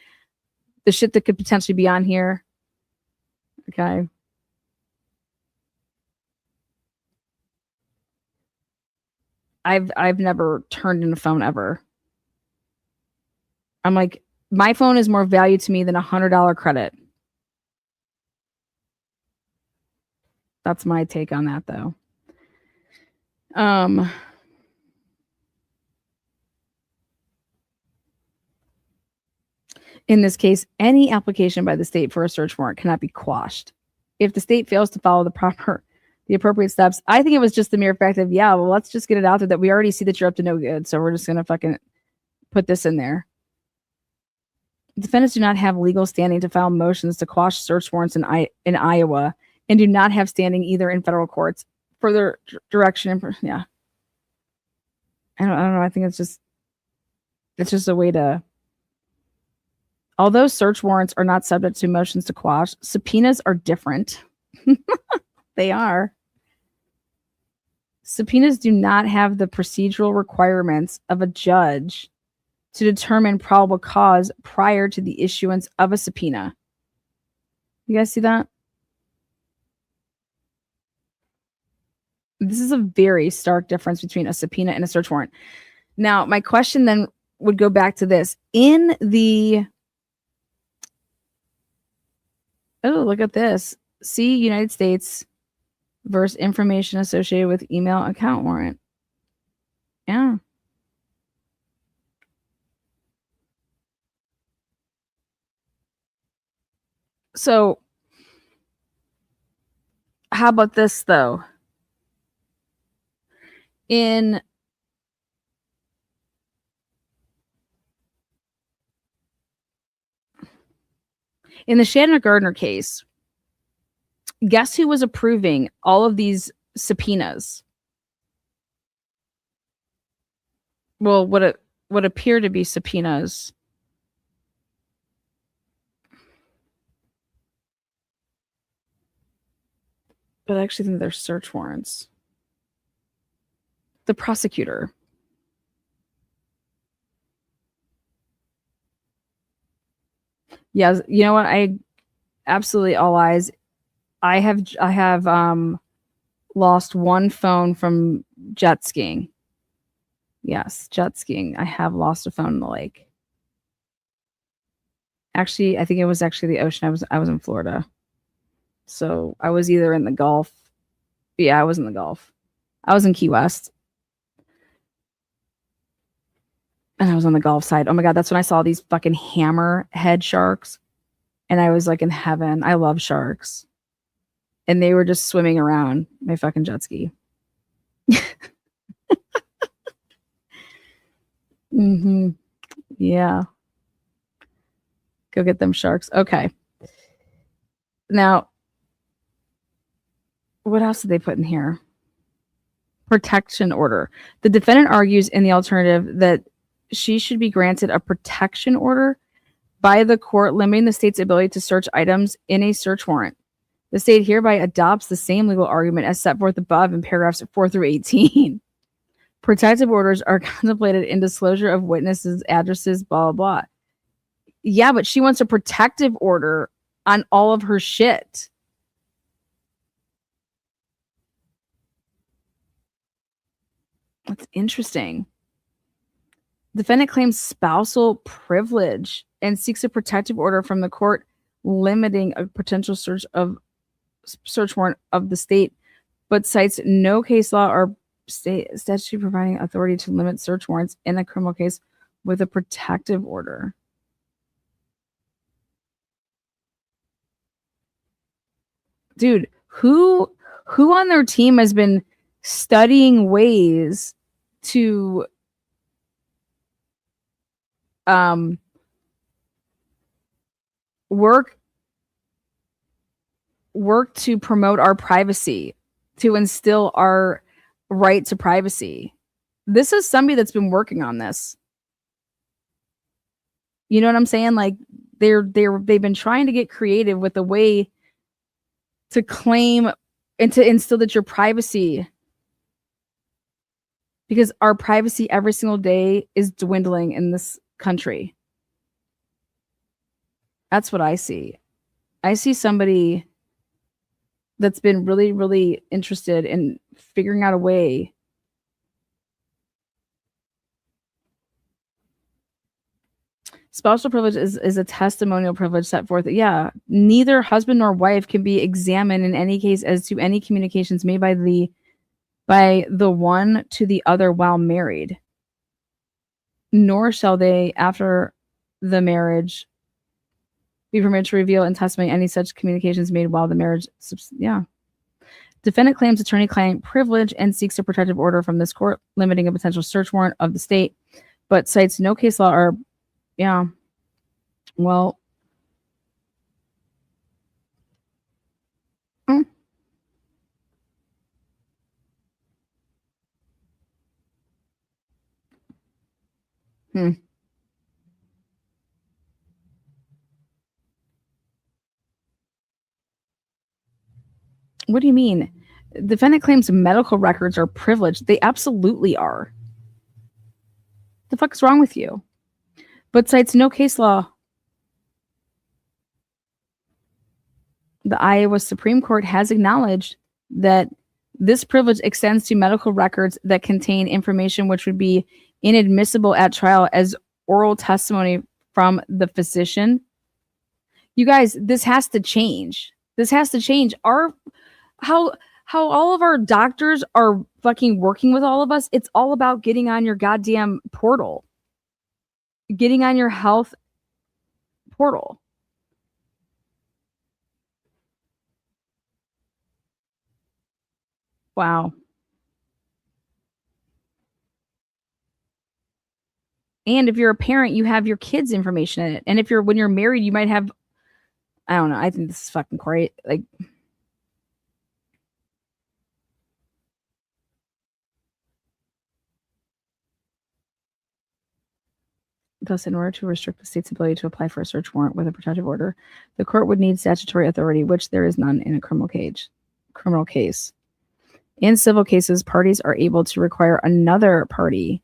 The shit that could potentially be on here. Okay. I've never turned in a phone ever. I'm like, my phone is more value to me than $100 credit. That's my take on that though. Um In this case, any application by the state for a search warrant cannot be quashed. If the state fails to follow the appropriate steps, I think it was just the mere fact of, yeah, well, let's just get it out there that we already see that you're up to no good. So we're just going to fucking put this in there. Defendants do not have legal standing to file motions to quash search warrants in Iowa and do not have standing either in federal courts. Further direction. Yeah. I don't know. I think it's just a way to. Although search warrants are not subject to motions to quash, subpoenas are different. They are. Subpoenas do not have the procedural requirements of a judge to determine probable cause prior to the issuance of a subpoena. You guys see that? This is a very stark difference between a subpoena and a search warrant. Now, my question then would go back to this. In the Oh, look at this. See United States versus information associated with email account warrant. Yeah. So, how about this though? In the Shannon Gardner case, guess who was approving all of these subpoenas? Well, what appear to be subpoenas. But I actually think they're search warrants. The prosecutor. Yes, you know what? I absolutely all eyes. I have lost one phone from jet skiing. Yes, jet skiing. I have lost a phone in the lake. Actually, I think it was actually the ocean. I was in Florida. So I was either in the Gulf. Yeah, I was in the Gulf. I was in Key West and I was on the Gulf side. Oh my god, that's when I saw these fucking hammerhead sharks and I was like in heaven. I love sharks. And they were just swimming around my fucking jet ski. Mhm. Yeah. Go get them sharks. Okay. Now, what else did they put in here? Protection order. The defendant argues in the alternative that she should be granted a protection order by the court limiting the state's ability to search items in a search warrant. The state hereby adopts the same legal argument as set forth above in paragraphs 4 through 18. Protective orders are contemplated in disclosure of witnesses, addresses, blah, blah, blah. Yeah, but she wants a protective order on all of her shit. That's interesting. Defendant claims spousal privilege and seeks a protective order from the court limiting a potential search warrant of the state, but cites no case law or state statute providing authority to limit search warrants in a criminal case with a protective order. Dude, who on their team has been studying ways to work to promote our privacy, to instill our right to privacy? This is somebody that's been working on this. You know what I'm saying? Like they've been trying to get creative with a way to claim and to instill that your privacy, because our privacy every single day is dwindling in this country. That's what I see. I see somebody that's been really, really interested in figuring out a way spousal privilege is a testimonial privilege set forth. Yeah, neither husband nor wife can be examined in any case as to any communications made by the one to the other while married, nor shall they after the marriage be permitted to reveal in testimony any such communications made while the marriage. Yeah. Defendant claims attorney-client privilege and seeks a protective order from this court limiting a potential search warrant of the state, but cites no case law or, yeah. Well, mm. Hmm. What do you mean? Defendant claims medical records are privileged. They absolutely are. The fuck is wrong with you? But cites no case law. The Iowa Supreme Court has acknowledged that this privilege extends to medical records that contain information which would be inadmissible at trial as oral testimony from the physician. You guys, this has to change. This has to change. How all of our doctors are fucking working with all of us. It's all about getting on your goddamn portal. Getting on your health portal. Wow. And if you're a parent, you have your kids' information in it. And if when you're married, you might have, I don't know. I think this is fucking great. Like, thus, in order to restrict the state's ability to apply for a search warrant with a protective order, the court would need statutory authority, which there is none in a criminal case. In civil cases, parties are able to require another party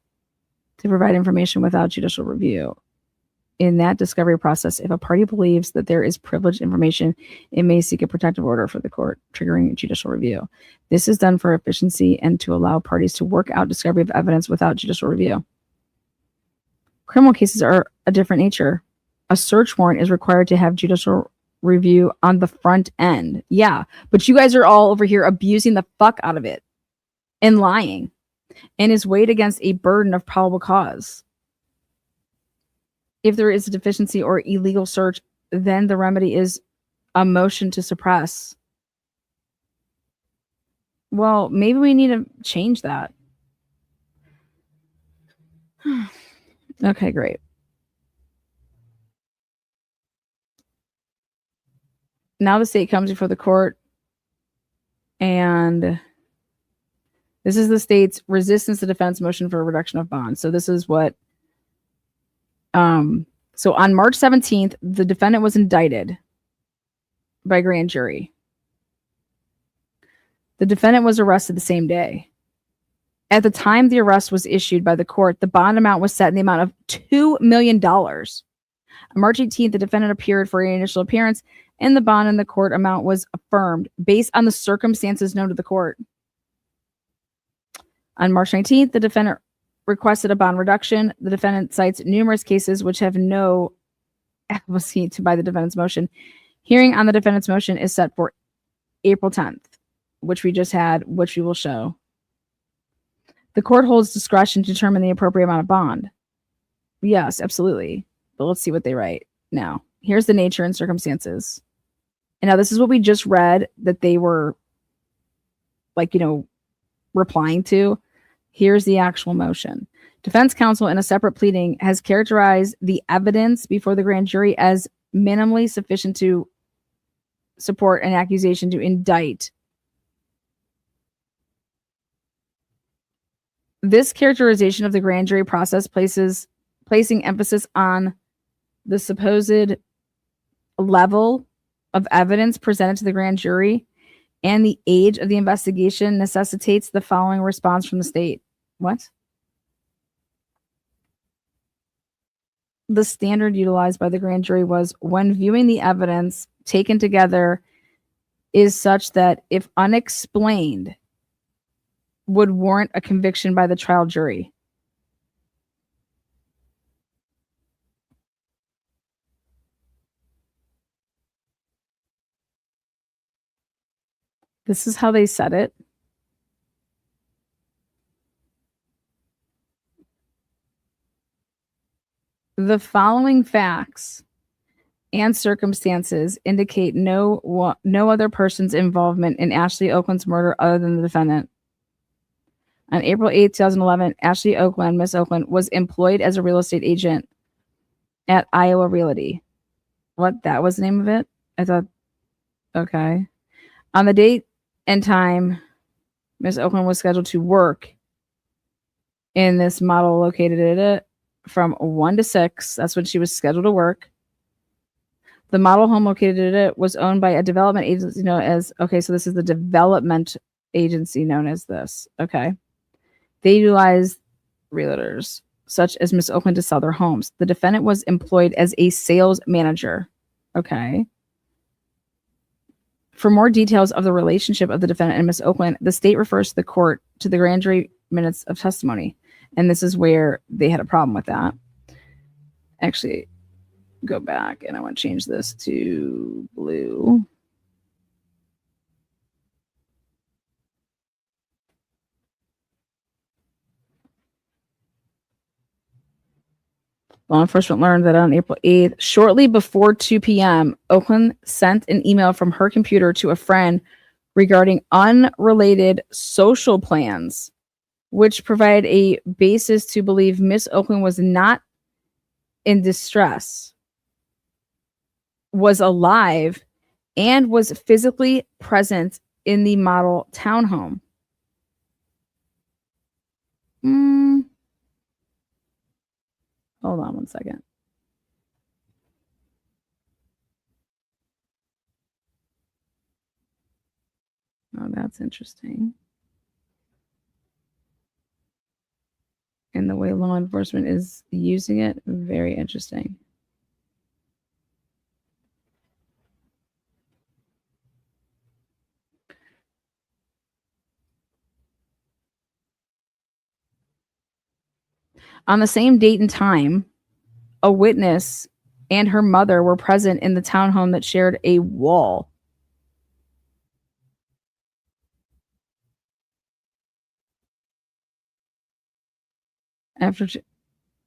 to provide information without judicial review. In that discovery process, if a party believes that there is privileged information, it may seek a protective order for the court, triggering judicial review. This is done for efficiency and to allow parties to work out discovery of evidence without judicial review. Criminal cases are a different nature. A search warrant is required to have judicial review on the front end. Yeah, but you guys are all over here abusing the fuck out of it and lying, and is weighed against a burden of probable cause. If there is a deficiency or illegal search, then the remedy is a motion to suppress. Well, maybe we need to change that. Okay, great. Now the state comes before the court, and this is the state's resistance to defense motion for a reduction of bond. So this is what so on March 17th, the defendant was indicted by grand jury. The defendant was arrested the same day. At the time the arrest was issued by the court, the bond amount was set in the amount of $2 million. On March 18th, the defendant appeared for an initial appearance, and the bond in the court amount was affirmed based on the circumstances known to the court. On March 19th, the defendant requested a bond reduction. The defendant cites numerous cases which have no advocacy by the defendant's motion. Hearing on the defendant's motion is set for April 10th, which we just had, which we will show. The court holds discretion to determine the appropriate amount of bond. Yes, absolutely. But let's see what they write now. Here's the nature and circumstances. And now this is what we just read that they were replying to. Here's the actual motion. Defense counsel in a separate pleading has characterized the evidence before the grand jury as minimally sufficient to support an accusation to indict. This characterization of the grand jury process placing emphasis on the supposed level of evidence presented to the grand jury and the age of the investigation necessitates the following response from the state. What? The standard utilized by the grand jury was when viewing the evidence taken together is such that if unexplained would warrant a conviction by the trial jury. This is how they said it. The following facts and circumstances indicate no other person's involvement in Ashley Okland's murder other than the defendant. On April 8, 2011, Ashley Okland, Miss Okland, was employed as a real estate agent at Iowa Realty. What? That was the name of it? I thought, okay. On the date and time, Miss Okland was scheduled to work in this model located at it from 1 to 6. That's when she was scheduled to work. The model home located at it was owned by a development agency known as, okay, so this is the development agency known as this. Okay. They utilized realtors such as Miss Okland to sell their homes. The defendant was employed as a sales manager. Okay. For more details of the relationship of the defendant and Miss Okland, the state refers to the court to the grand jury minutes of testimony. And this is where they had a problem with that. Actually, go back and I want to change this to blue. Law enforcement learned that on April 8th, shortly before 2 p.m., Okland sent an email from her computer to a friend regarding unrelated social plans, which provided a basis to believe Miss Okland was not in distress, was alive, and was physically present in the model townhome. Hold on one second. Oh, that's interesting. And the way law enforcement is using it, very interesting. On the same date and time, a witness and her mother were present in the townhome that shared a wall.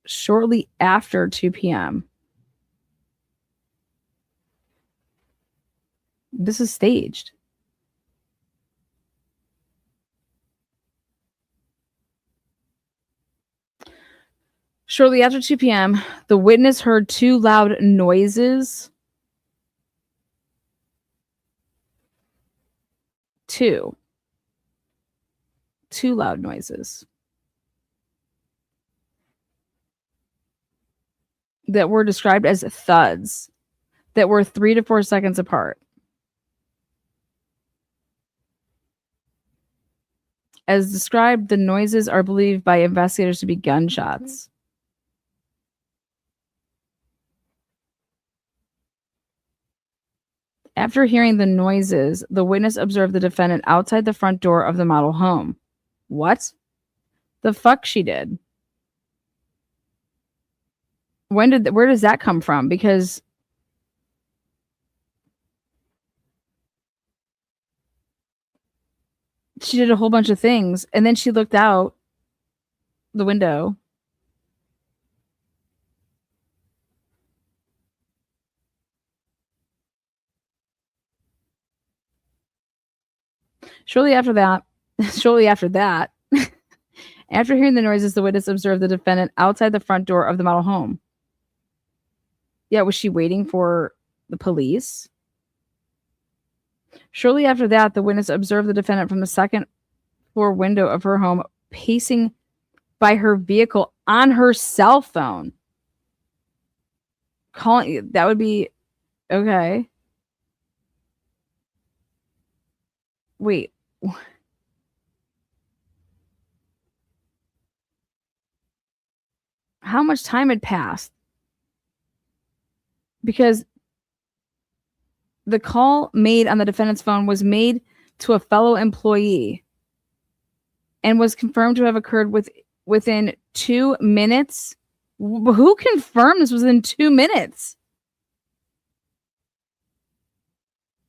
Shortly after 2 p.m. This is staged. Shortly after 2 p.m., the witness heard two loud noises. Two loud noises that were described as thuds that were 3 to 4 seconds apart. As described, the noises are believed by investigators to be gunshots. After hearing the noises, the witness observed the defendant outside the front door of the model home. What the fuck she did? Where does that come from? Because she did a whole bunch of things and then she looked out the window. Shortly after that, after hearing the noises, the witness observed the defendant outside the front door of the model home. Yeah, was she waiting for the police? Shortly after that, the witness observed the defendant from the second floor window of her home, pacing by her vehicle on her cell phone. Calling, that would be okay. Wait. How much time had passed? Because the call made on the defendant's phone was made to a fellow employee and was confirmed to have occurred within 2 minutes. Who confirmed this was within 2 minutes?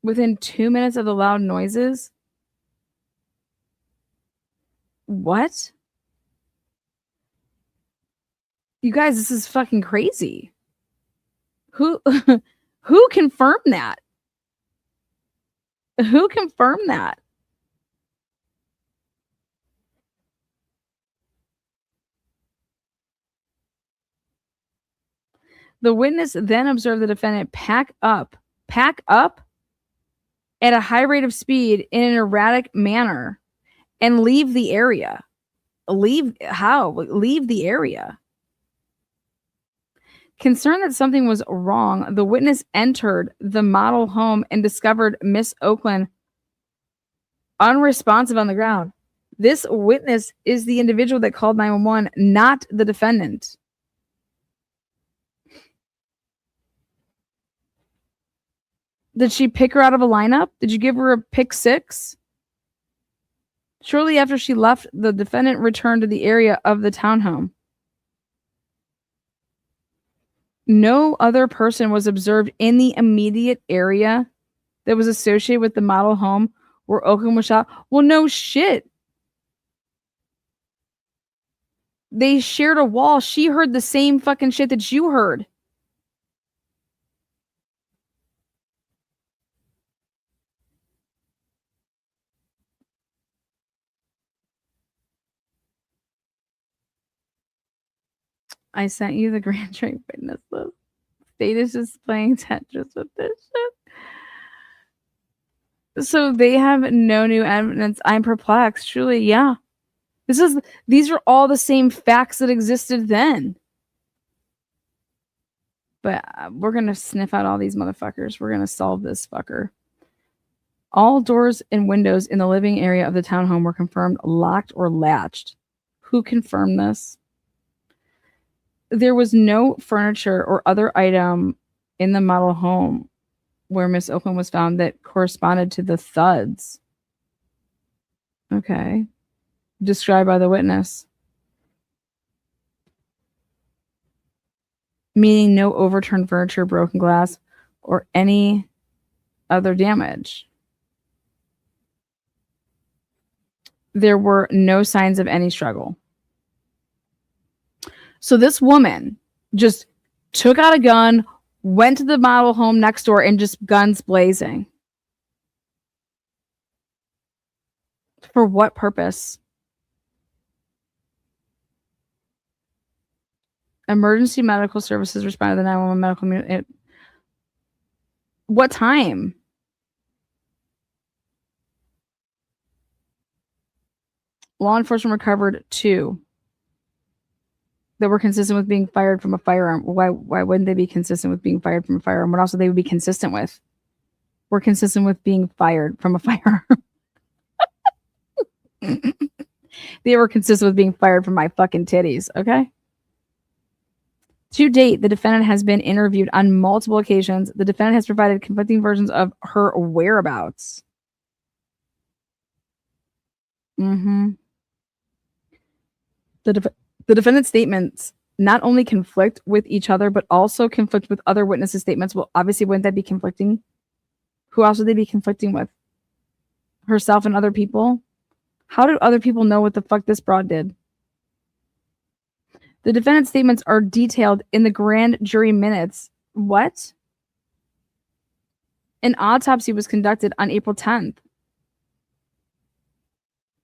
Within 2 minutes of the loud noises? What? You guys, this is fucking crazy. Who confirmed that? Who confirmed that? The witness then observed the defendant pack up at a high rate of speed in an erratic manner and leave the area. Leave the area. Concerned that something was wrong, the witness entered the model home and discovered Miss Okland unresponsive on the ground. This witness is the individual that called 911, not the defendant. Did she pick her out of a lineup? Did you give her a pick six? Shortly after she left, the defendant returned to the area of the townhome. No other person was observed in the immediate area that was associated with the model home where Okland was shot. Well, no shit. They shared a wall. She heard the same fucking shit that you heard. I sent you the grand jury witness list. State is just playing Tetris with this shit. So they have no new evidence. I'm perplexed. Truly, yeah. These are all the same facts that existed then. But we're going to sniff out all these motherfuckers. We're going to solve this fucker. All doors and windows in the living area of the townhome were confirmed locked or latched. Who confirmed this? There was no furniture or other item in the model home where Miss Okland was found that corresponded to the thuds. Okay. Described by the witness. meaning no overturned furniture, broken glass, or any other damage. There were no signs of any struggle. So this woman just took out a gun, went to the model home next door, and just guns blazing. For what purpose? Emergency medical services responded to the 911 medical. What time? Law enforcement recovered 2 that were consistent with being fired from a firearm. Why wouldn't they be consistent with being fired from a firearm? What else would they be consistent with? We're consistent with being fired from a firearm. They were consistent with being fired from my fucking titties, okay? To date, the defendant has been interviewed on multiple occasions. The defendant has provided conflicting versions of her whereabouts. The defendant's statements not only conflict with each other, but also conflict with other witnesses' statements. Well, obviously, wouldn't that be conflicting? Who else would they be conflicting with? Herself and other people? How do other people know what the fuck this broad did? The defendant's statements are detailed in the grand jury minutes. What? An autopsy was conducted on April 10th.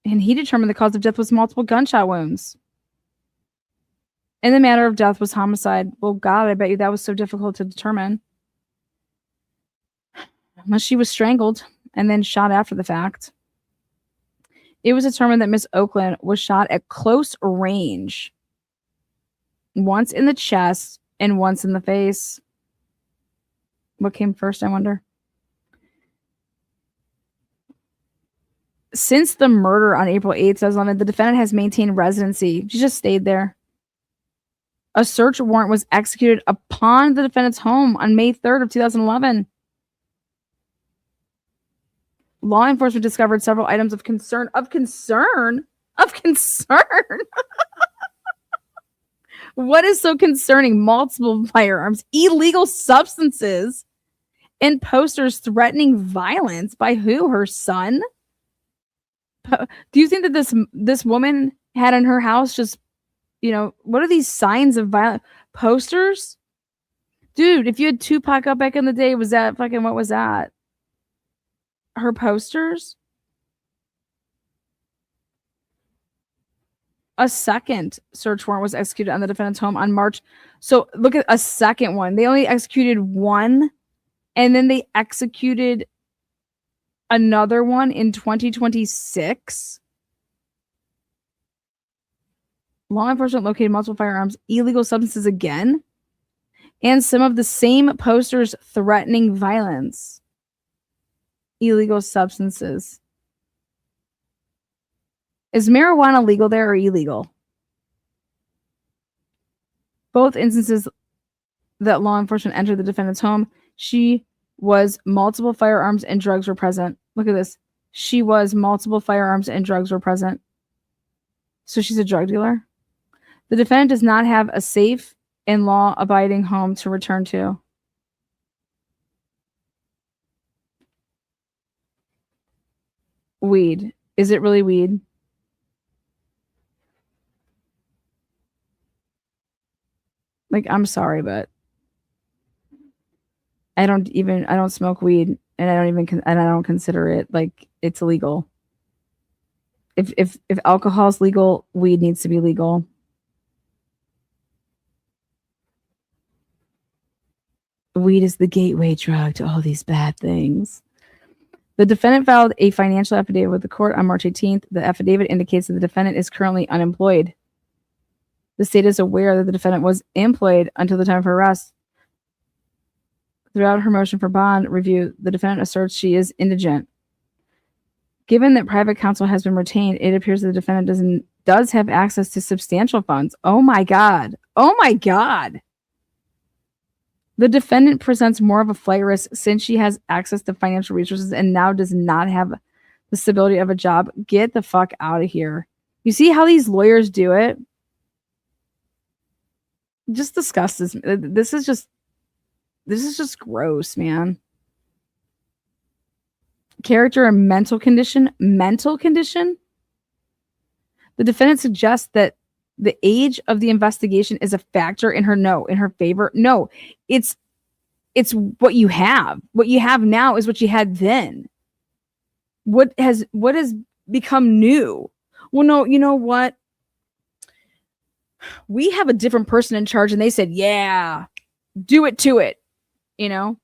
And he determined the cause of death was multiple gunshot wounds. And the manner of death was homicide. Well, God, I bet you that was so difficult to determine. Unless she was strangled and then shot after the fact. It was determined that Miss Okland was shot at close range. Once in the chest and once in the face. What came first, I wonder? Since the murder on April 8th, 2011, the defendant has maintained residency. She just stayed there. A search warrant was executed upon the defendant's home on May 3rd of 2011. Law enforcement discovered several items of concern. What is so concerning? Multiple firearms, illegal substances, and posters threatening violence by who? Her son? Do you think that this woman had in her house just, what are these signs of violence? Posters? Dude, if you had Tupac up back in the day, was that fucking, what was that? Her posters? A second search warrant was executed on the defendant's home on March. So look at a second one. They only executed one, and then they executed another one in 2026. Law enforcement located multiple firearms, illegal substances again, and some of the same posters threatening violence. Illegal substances. Is marijuana legal there or illegal? Both instances that law enforcement entered the defendant's home, she was multiple firearms and drugs were present. Look at this. She was multiple firearms and drugs were present. So she's a drug dealer. The defendant does not have a safe and law-abiding home to return to. Weed. Is it really weed? Like, I'm sorry, but I don't smoke weed, and I don't consider it like it's illegal. If alcohol is legal, weed needs to be legal. Weed is the gateway drug to all these bad things. The defendant filed a financial affidavit with the court on March 18th. The affidavit indicates that the defendant is currently unemployed. The state is aware that the defendant was employed until the time of her arrest. Throughout her motion for bond review, the defendant asserts she is indigent. Given that private counsel has been retained, it appears that the defendant does have access to substantial funds. Oh my God. Oh my God. The defendant presents more of a flight risk since she has access to financial resources and now does not have the stability of a job. Get the fuck out of here. You see how these lawyers do it? just disgust this. This is just gross, man. Character and mental condition. Mental condition. The defendant suggests that the age of the investigation is a factor in her favor. No, it's what you have. What you have now is what you had then. What has become new? Well, no, you know what? We have a different person in charge, and they said, yeah, do it to it. You know?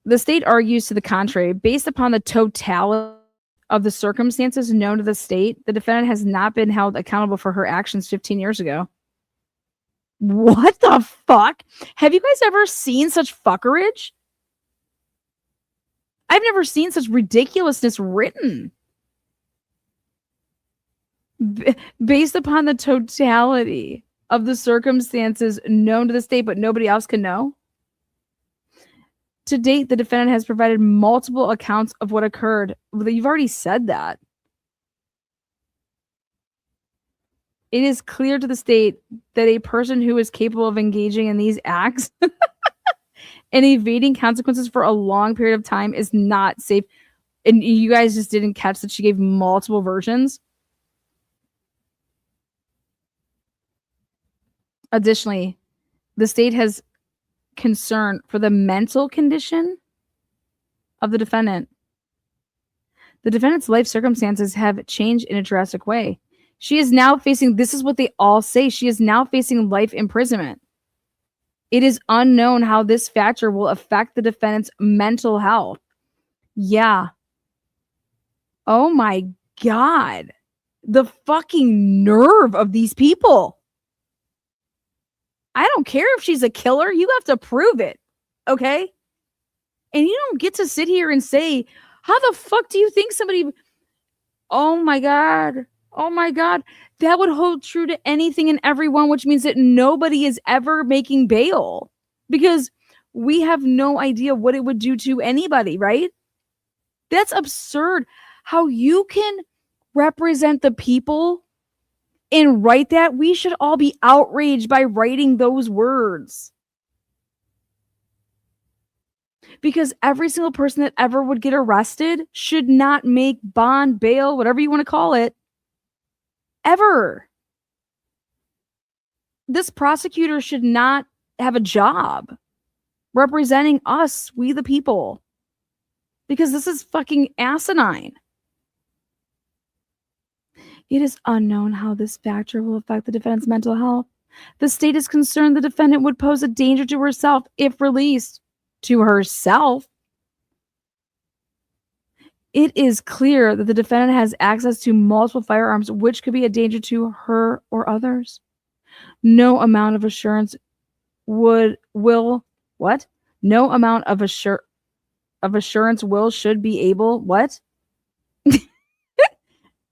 The state argues to the contrary. Based upon the totality of the circumstances known to the state, the defendant has not been held accountable for her actions 15 years ago. What the fuck? Have you guys ever seen such fuckerage? I've never seen such ridiculousness written. Based upon the totality of the circumstances known to the state, but nobody else can know. To date, the defendant has provided multiple accounts of what occurred. You've already said that. It is clear to the state that a person who is capable of engaging in these acts and evading consequences for a long period of time is not safe. And you guys just didn't catch that she gave multiple versions. Additionally, the state has concern for the mental condition of the defendant. The defendant's life circumstances have changed in a drastic way. She is now facing, this is what they all say, she is now facing life imprisonment. It is unknown how this factor will affect the defendant's mental health. Yeah. Oh my God. The fucking nerve of these people. I don't care if she's a killer. You have to prove it. Okay? And you don't get to sit here and say, how the fuck do you think somebody... Oh my God. Oh my God. That would hold true to anything and everyone, which means that nobody is ever making bail because we have no idea what it would do to anybody, right? That's absurd. How you can represent the people and write that, we should all be outraged by writing those words. Because every single person that ever would get arrested should not make bond, bail, whatever you want to call it, ever. This prosecutor should not have a job representing us, we the people. Because this is fucking asinine. It is unknown how this factor will affect the defendant's mental health. The state is concerned the defendant would pose a danger to herself if released. To herself? It is clear that the defendant has access to multiple firearms, which could be a danger to her or others. No amount of assurance should be able, what?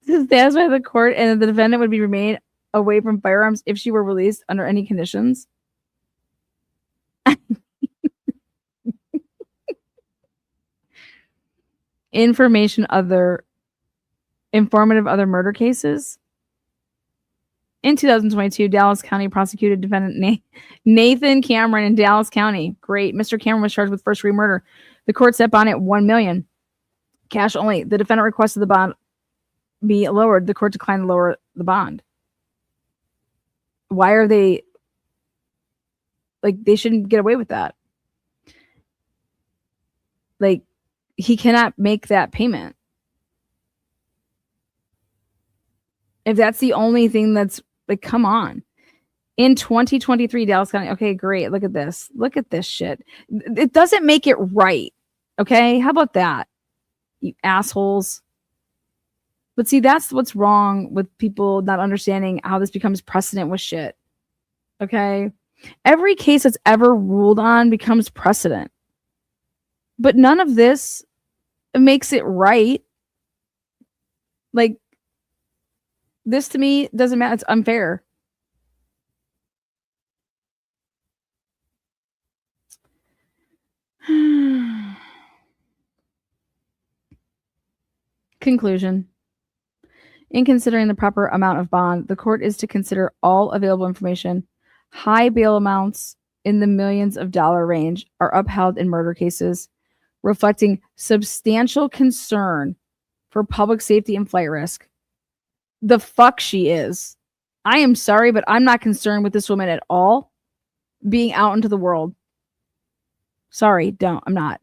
To satisfy the court and the defendant would be remain away from firearms if she were released under any conditions. Informative other murder cases. In 2022, Dallas County prosecuted defendant Nathan Cameron in Dallas County. Great. Mr. Cameron was charged with first-degree murder. The court set bond at $1 million. Cash only. The defendant requested the bond be lowered. The court declined to lower the bond. Why are they like, they shouldn't get away with that? Like, he cannot make that payment. If that's the only thing that's like, come on. In 2023, Dallas County. Okay, great. Look at this. Look at this shit. It doesn't make it right. Okay, how about that? You assholes. But see, that's what's wrong with people not understanding how this becomes precedent with shit. Okay? Every case that's ever ruled on becomes precedent. But none of this makes it right. Like, this to me doesn't matter. It's unfair. Conclusion. In considering the proper amount of bond, the court is to consider all available information High bail amounts in the millions of dollar range are upheld in murder cases, reflecting substantial concern for public safety and flight risk. The fuck she is. I am sorry, but I'm not concerned with this woman at all being out into the world. Sorry, I'm not.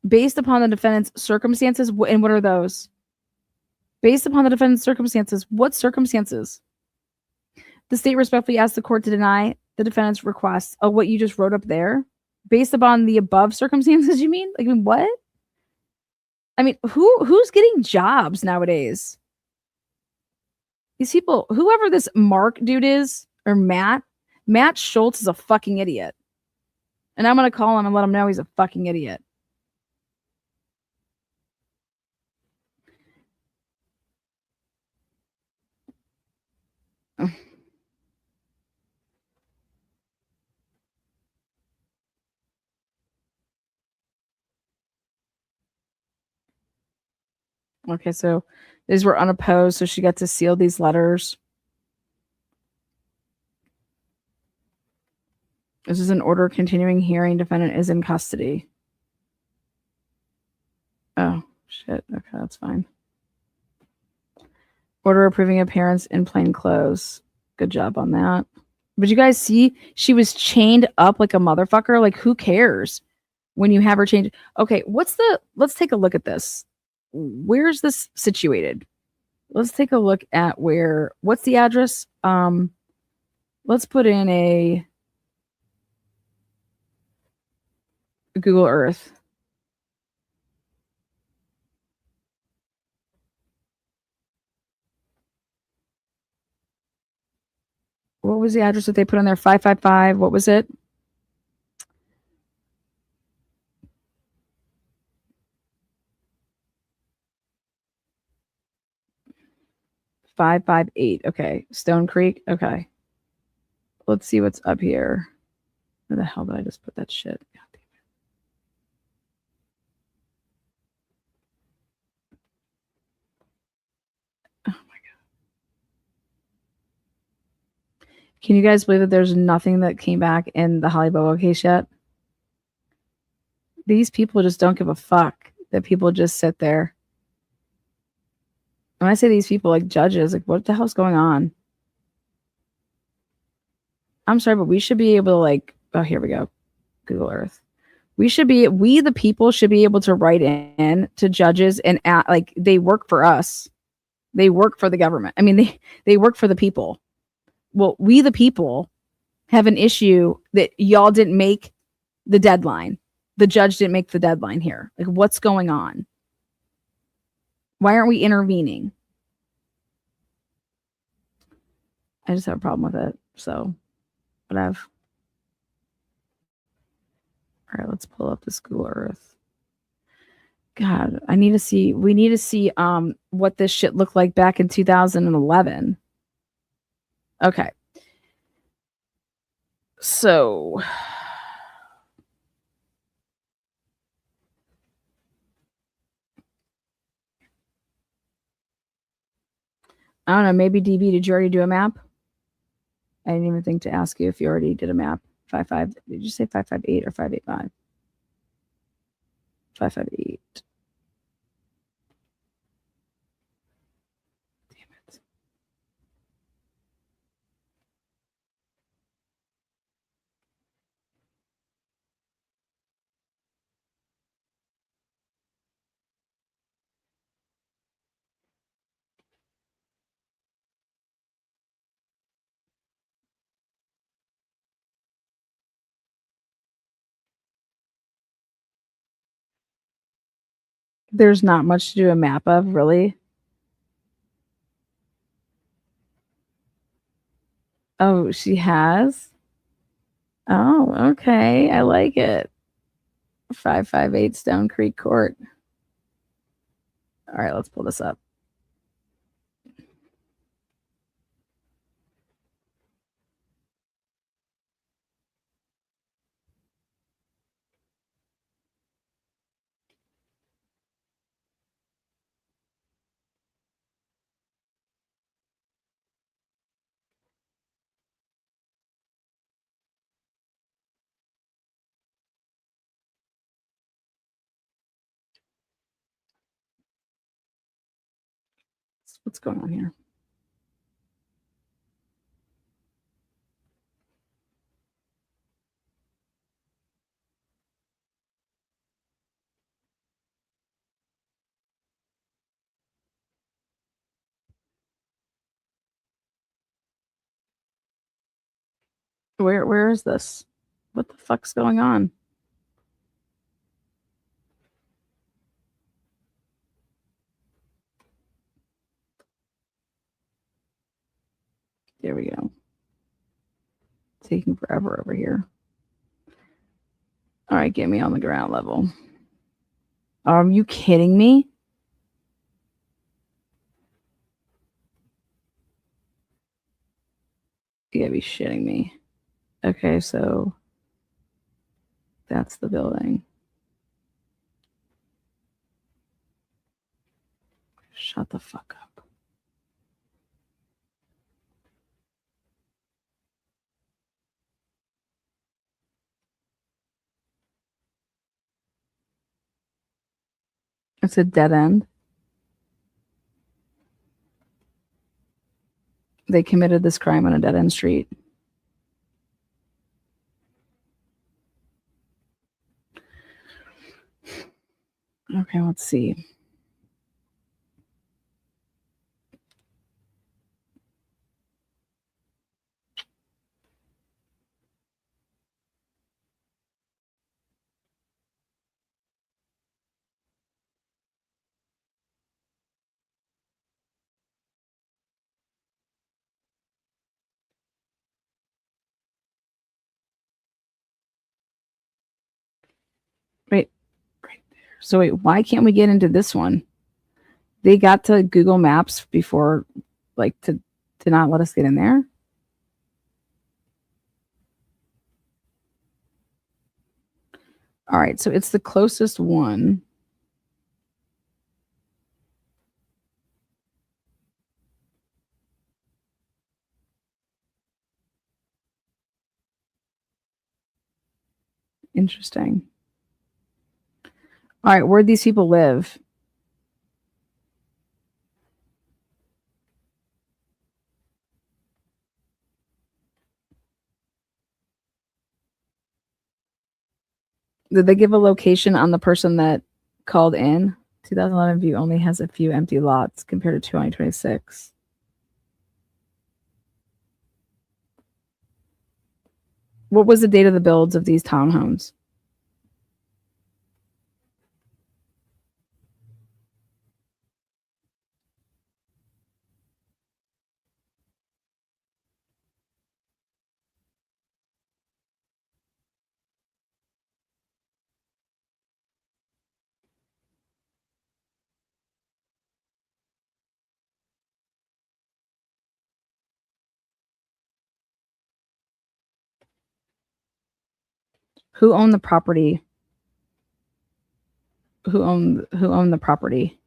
Based upon the defendant's circumstances, and what are those? Based upon the defendant's circumstances, what circumstances? The state respectfully asks the court to deny the defendant's request. Oh, what you just wrote up there? Based upon the above circumstances, you mean? Like, what? I mean, who's getting jobs nowadays? These people, whoever this Mark dude is, or Matt Schultz is a fucking idiot. And I'm going to call him and let him know he's a fucking idiot. Okay, so these were unopposed, so she got to seal these letters. This is an order continuing hearing. Defendant is in custody. Oh, shit. Okay, that's fine. Order approving appearance in plain clothes. Good job on that. But you guys see, she was chained up like a motherfucker. Like, who cares when you have her chained? Okay, let's take a look at this. Where's this situated? Let's take a look at what's the address? Let's put in a Google Earth. What was the address that they put on there? 555. What was it? $558. Okay. Stone Creek. Okay. Let's see what's up here. Where the hell did I just put that shit? God damn it. Oh my God. Can you guys believe that there's nothing that came back in the Holly Boa case yet? These people just don't give a fuck that people just sit there. When I say these people, like judges, like what the hell's going on? I'm sorry, but we should be able to oh, here we go. Google Earth. We the people should be able to write in to judges and like they work for us. They work for the government. I mean, they work for the people. Well, we the people have an issue that y'all didn't make the deadline. The judge didn't make the deadline here. Like, what's going on? Why aren't we intervening? I just have a problem with it. So, whatever. All right, let's pull up this Google Earth. God, we need to see what this shit looked like back in 2011. Okay. So I don't know, maybe DB, did you already do a map? I didn't even think to ask you if you already did a map. 55, did you say 558 or 585? 558. Damn it. There's not much to do a map of, really. Oh, she has? Oh, okay. I like it. 558 Stone Creek Court. All right, let's pull this up. What's going on here? Where is this? What the fuck's going on? There we go. Taking forever over here. All right, get me on the ground level. Are you kidding me? You gotta be shitting me. Okay, so that's the building. Shut the fuck up. It's a dead end. They committed this crime on a dead end street. Okay, let's see. Right there. So wait, why can't we get into this one? They got to Google Maps before, like, to not let us get in there. All right, so it's the closest one. Interesting. All right, where'd these people live? Did they give a location on the person that called in? 2011 View only has a few empty lots compared to 2026. What was the date of the builds of these townhomes? Who owned the property? Who owned the property?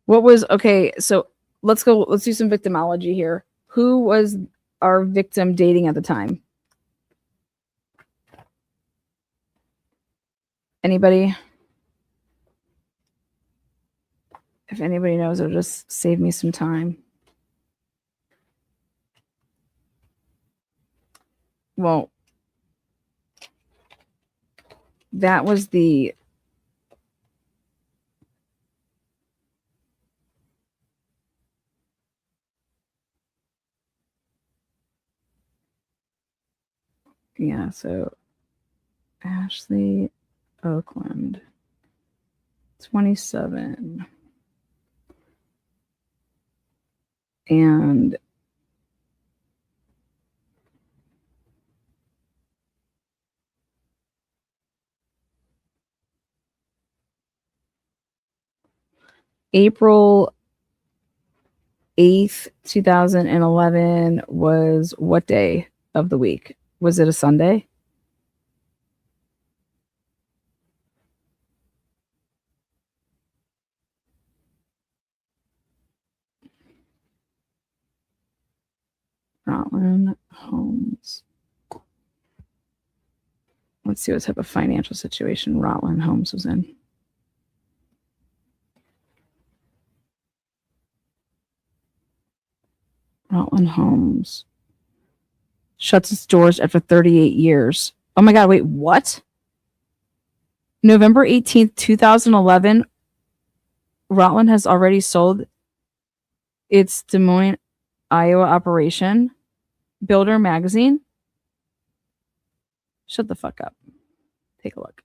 What was okay, so let's do some victimology here. Who was our victim dating at the time? Anybody? If anybody knows, it'll just save me some time. Well, that was the so Ashley Okland, 27. And April 8th, 2011 was what day of the week? Was it a Sunday? Rutland Homes. Let's see what type of financial situation Rutland Homes was in. Rutland Homes shuts its doors after 38 years. Oh my God, wait, what? November 18th, 2011, Rutland has already sold its Des Moines, Iowa operation. Builder Magazine. Shut the fuck up. Take a look.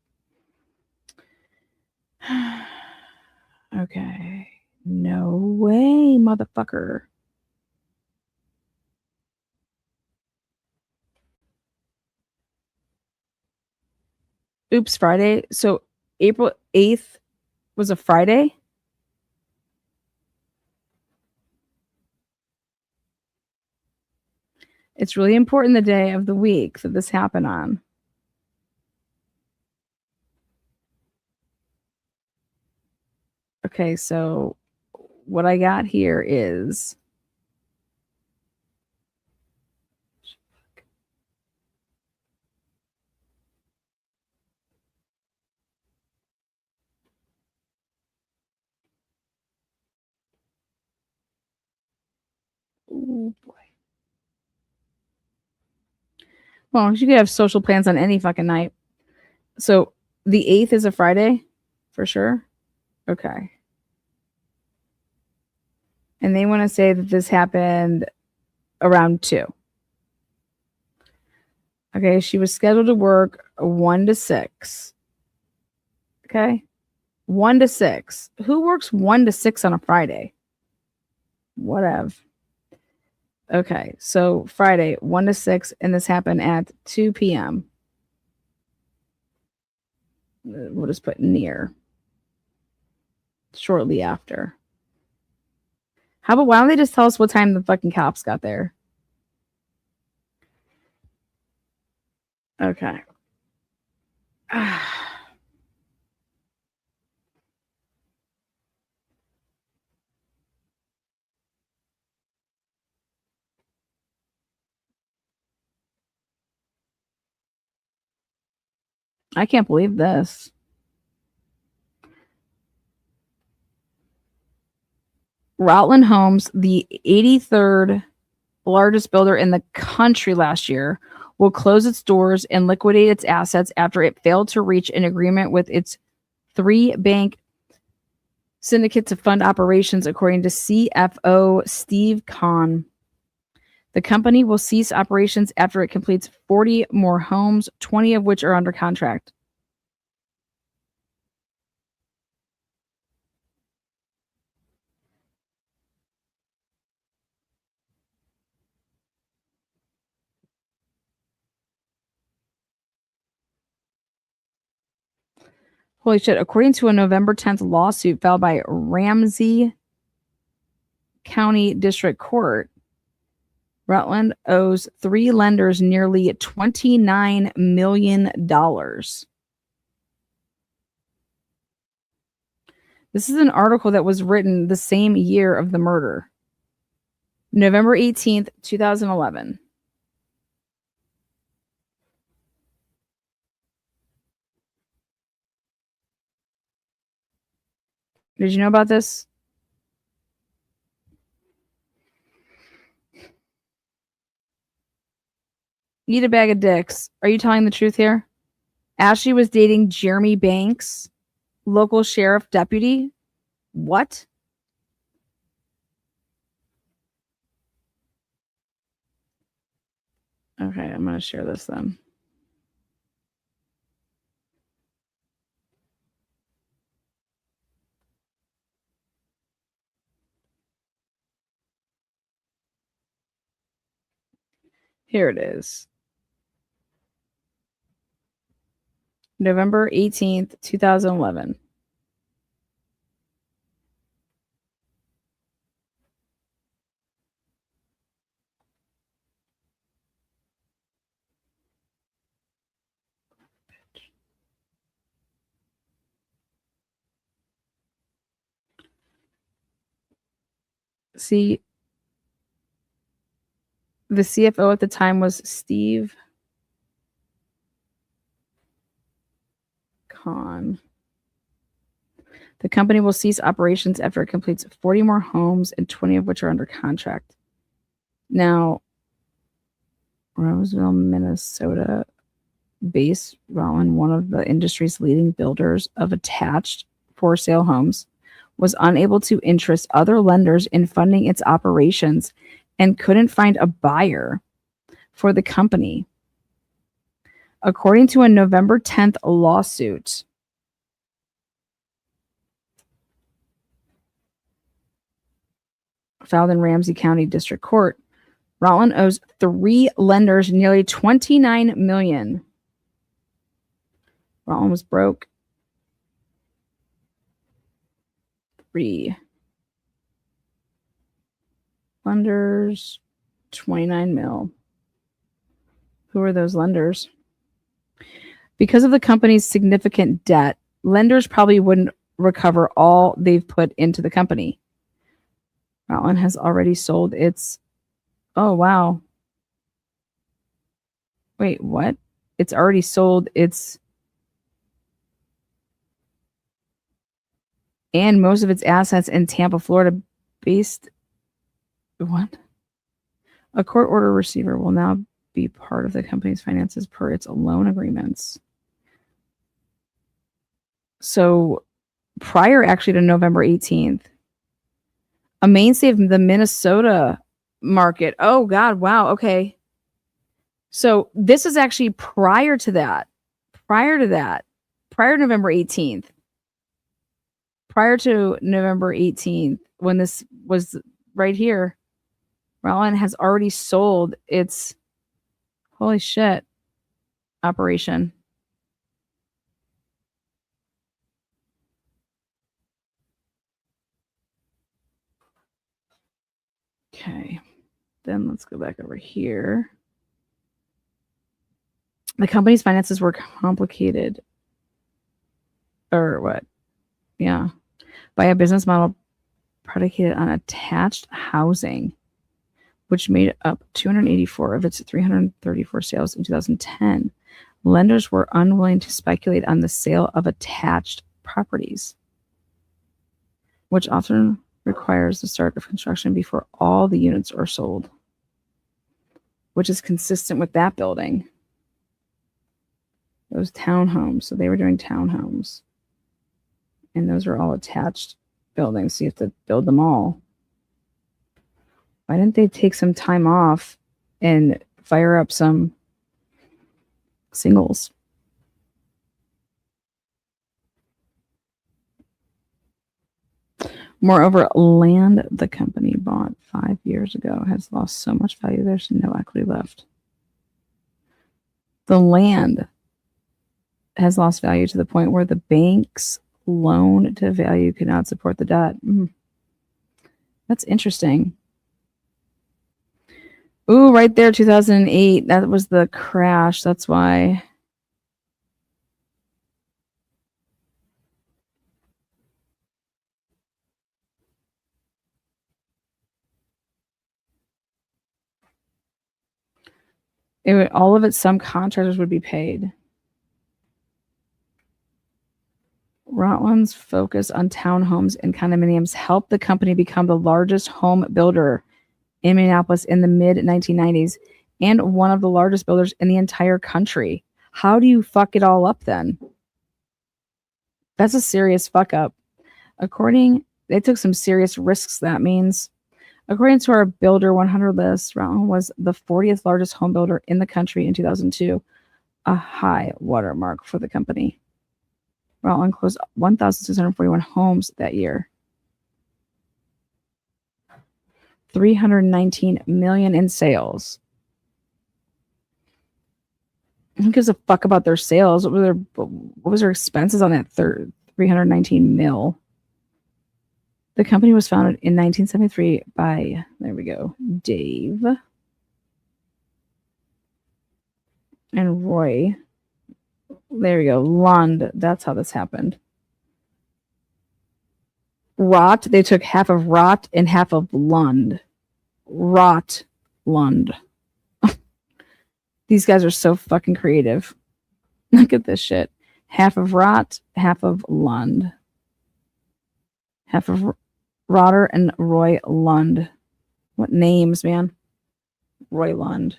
Okay. No way, motherfucker. Oops, Friday. So April 8th was a Friday? It's really important the day of the week that this happened on. Okay, so what I got here is oh boy. Well, you could have social plans on any fucking night. So the 8th is a Friday for sure. Okay. And they want to say that this happened around 2. Okay. She was scheduled to work 1 to 6. Okay. 1 to 6. Who works 1 to 6 on a Friday? Whatever. Okay. So Friday, 1 to 6. And this happened at 2 p.m. We'll just put near. Shortly after. How about why don't they just tell us what time the fucking cops got there? Okay. I can't believe this. Rutland Homes, the 83rd largest builder in the country last year, will close its doors and liquidate its assets after it failed to reach an agreement with its 3-bank syndicate to fund operations, according to CFO Steve Kahn. The company will cease operations after it completes 40 more homes, 20 of which are under contract. Holy shit. According to a November 10th lawsuit filed by Ramsey County District Court, Rutland owes 3 lenders nearly $29 million. This is an article that was written the same year of the murder. November 18th, 2011. Did you know about this? Eat a bag of dicks. Are you telling the truth here? Ashley was dating Jeremy Banks, local sheriff deputy. What? Okay, I'm going to share this then. Here it is. November 18th, 2011. See, the CFO at the time was Steve Kahn. The company will cease operations after it completes 40 more homes and 20 of which are under contract. Now, Roseville, Minnesota based Rollin, one of the industry's leading builders of attached for sale homes, was unable to interest other lenders in funding its operations and couldn't find a buyer for the company. According to a November 10th lawsuit, filed in Ramsey County District Court, Rollin owes 3 lenders nearly $29 million. Rollin was broke. 3 lenders, 29 mil. Who are those lenders? Because of the company's significant debt, lenders probably wouldn't recover all they've put into the company. Rollin has already sold its... Oh, wow. Wait, what? It's already sold its... and most of its assets in Tampa, Florida, based... What? A court order receiver will now be part of the company's finances per its loan agreements. So prior actually to November 18th, a mainstay of the Minnesota market. Oh God, wow, okay. So this is actually prior to November 18th. Prior to November 18th, when this was right here, Rollin has already sold its holy shit operation. Okay, then let's go back over here. The company's finances were complicated. Or what? Yeah. By a business model predicated on attached housing, which made up 284 of its 334 sales in 2010. Lenders were unwilling to speculate on the sale of attached properties, which often requires the start of construction before all the units are sold, which is consistent with that building. Those townhomes. So they were doing townhomes. And those are all attached buildings. So you have to build them all. Why didn't they take some time off and fire up some singles? Moreover, land the company bought 5 years ago has lost so much value, there's no equity left. The land has lost value to the point where the bank's loan to value could not support the debt. That's interesting. Ooh, right there, 2008. That was the crash. That's why. All of its subcontractors would be paid. Rotland's focus on townhomes and condominiums helped the company become the largest home builder in Minneapolis in the mid-1990s and one of the largest builders in the entire country. How do you fuck it all up then? That's a serious fuck up. They took some serious risks, that means. According to our Builder 100 list, Rutland was the 40th largest home builder in the country in 2002, a high watermark for the company. Rutland closed 1,641 homes that year. $319 million in sales. Who gives a fuck about their sales? What was their expenses on that $319 million? The company was founded in 1973 by, there we go, Dave and Roy. There we go, Lund. That's how this happened. Rot. They took half of Rot and half of Lund. Rot, Lund. These guys are so fucking creative. Look at this shit. Half of Rot, half of Lund. Half of Rotter and Roy Lund. What names, man. Roy Lund.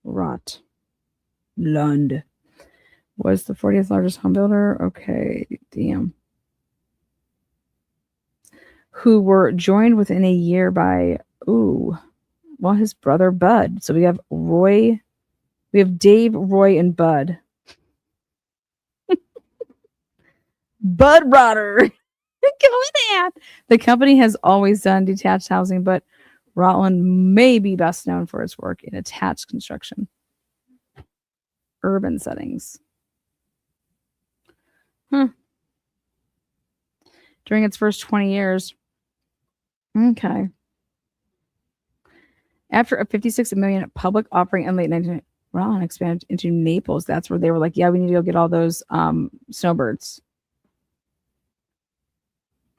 Rot. Lund was the 40th largest home builder. Okay, damn. Who were joined within a year by his brother Bud. So we have Roy, we have Dave, Roy, and Bud. Bud Rotter. The company has always done detached housing, but Rutland may be best known for its work in attached construction. Urban settings. During its first 20 years. Okay. After a $56 million public offering in late 1990, Rutland expanded into Naples. That's where they were like, yeah, we need to go get all those snowbirds.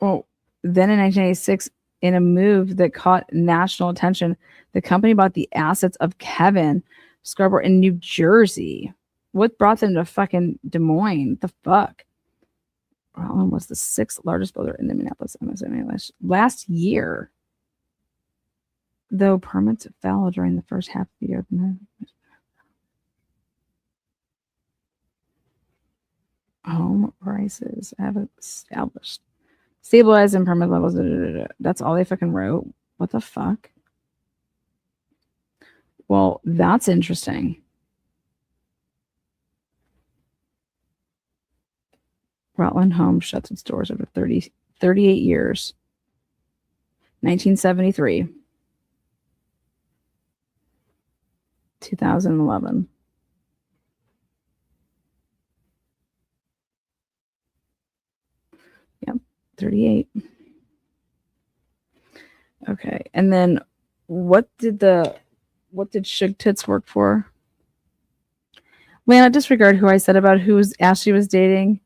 Well, then in 1986, in a move that caught national attention, the company bought the assets of Kevin Scarborough in New Jersey. What brought them to fucking Des Moines? The fuck? Rutland was the 6th largest builder in the Minneapolis MSA last year. Though permits fell during the first half of the year. Home prices have established. Stabilized and permit levels. That's all they fucking wrote. What the fuck? Well, that's interesting. Rutland Home shuts its doors after 38 years. 1973. 2011. Yep, 38. Okay, and then what did Suge Tits work for? Lana, disregard who I said about who Ashley was dating.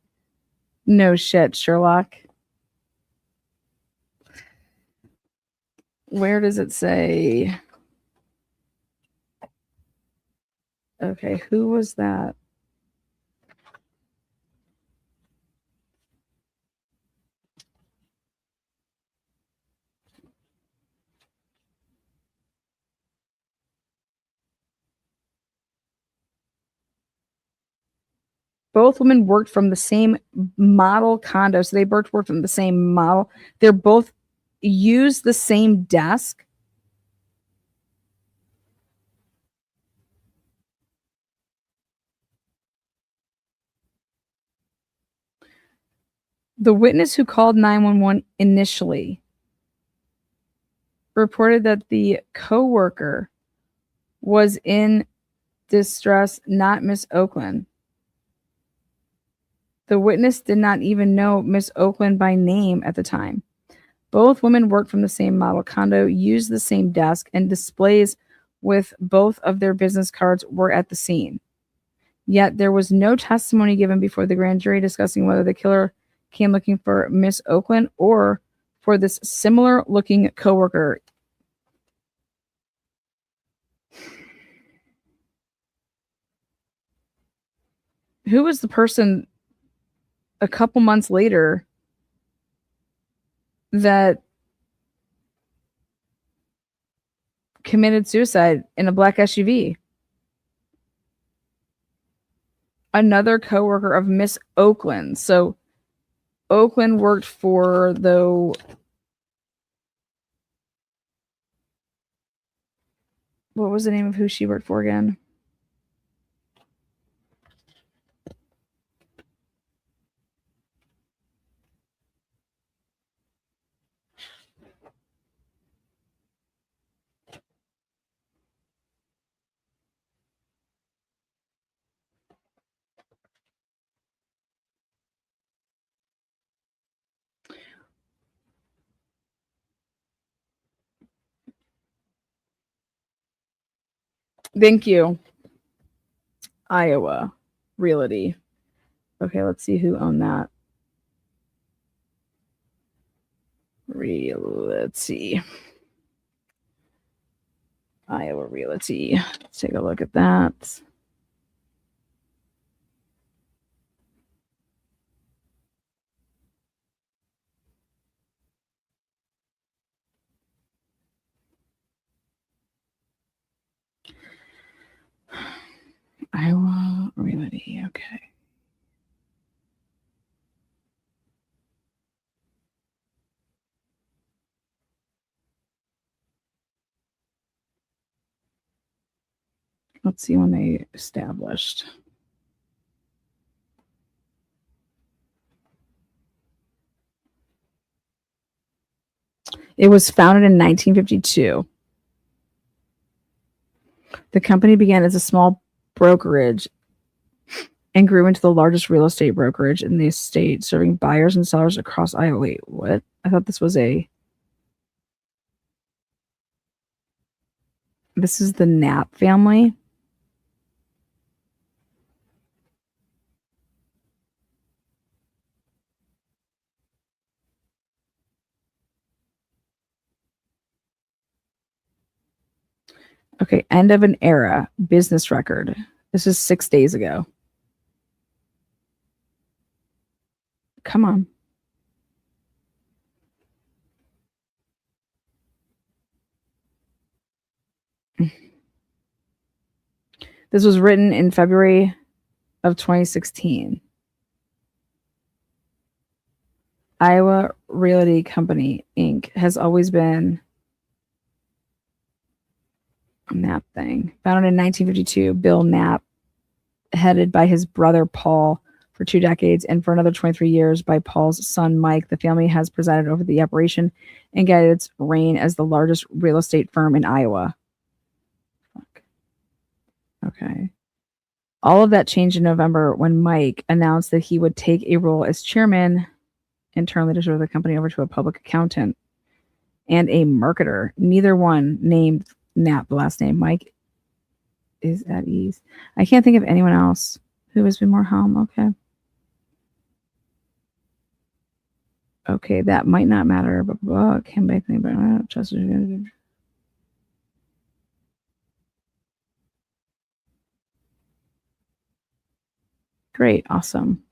No shit, Sherlock. Where does it say? Okay, who was that? Both women worked from the same model condo. So they both worked from the same model. They're both used the same desk. The witness who called 911 initially reported that the coworker was in distress, not Miss Okland. The witness did not even know Miss Okland by name at the time. Both women worked from the same model condo, used the same desk, and displays with both of their business cards were at the scene. Yet there was no testimony given before the grand jury discussing whether the killer came looking for Miss Okland or for this similar-looking coworker. Who was the person a couple months later that committed suicide in a black SUV? Another coworker of Miss Okland. So Okland worked for what was the name of who she worked for again? Thank you. Iowa Realty. Okay, let's see who owned that. Let's see. Iowa Realty. Let's take a look at that. Iowa Realty. Okay. Let's see when they established. It was founded in 1952. The company began as a small brokerage and grew into the largest real estate brokerage in the state, serving buyers and sellers across Iowa. Wait, what? I thought this was a. This is the Knapp family. Okay, end of an era. Business record. This is 6 days ago. Come on. This was written in February of 2016. Iowa Realty Company, Inc. has always been a Knapp thing. Founded in 1952, Bill Knapp, headed by his brother Paul for 2 decades, and for another 23 years by Paul's son Mike. The family has presided over the operation and guided its reign as the largest real estate firm in Iowa. Fuck. Okay. All of that changed in November when Mike announced that he would take a role as chairman and turn leadership of the company over to a public accountant and a marketer. Neither one named Knapp the last name. Mike is at ease. I can't think of anyone else who has been more home. Okay. Okay, that might not matter, but can make me but just great, awesome.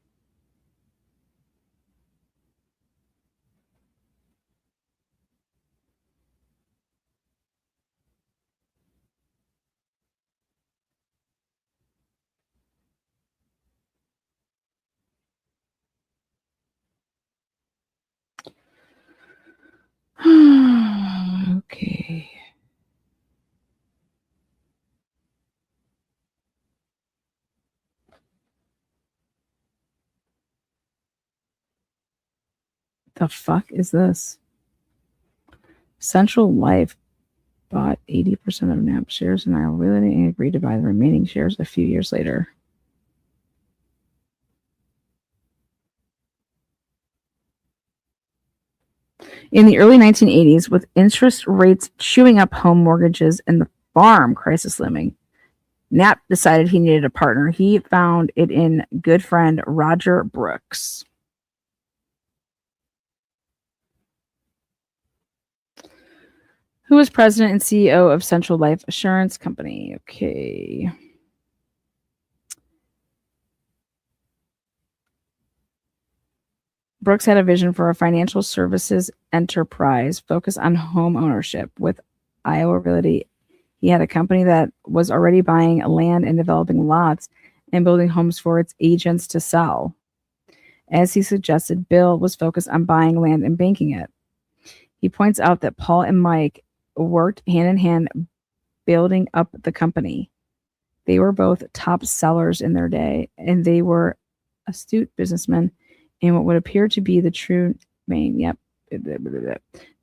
Okay. The fuck is this? Central Life bought 80% of Knapp shares in Iowa Realty and agreed to buy the remaining shares a few years later. In the early 1980s, with interest rates chewing up home mortgages and the farm crisis looming, Knapp decided he needed a partner. He found it in good friend Roger Brooks. Who was president and CEO of Central Life Assurance Company. Okay. Brooks had a vision for a financial services enterprise focused on home ownership. With Iowa Realty, he had a company that was already buying land and developing lots and building homes for its agents to sell. As he suggested, Bill was focused on buying land and banking it. He points out that Paul and Mike worked hand in hand building up the company. They were both top sellers in their day, and they were astute businessmen in what would appear to be the true vein. Yep.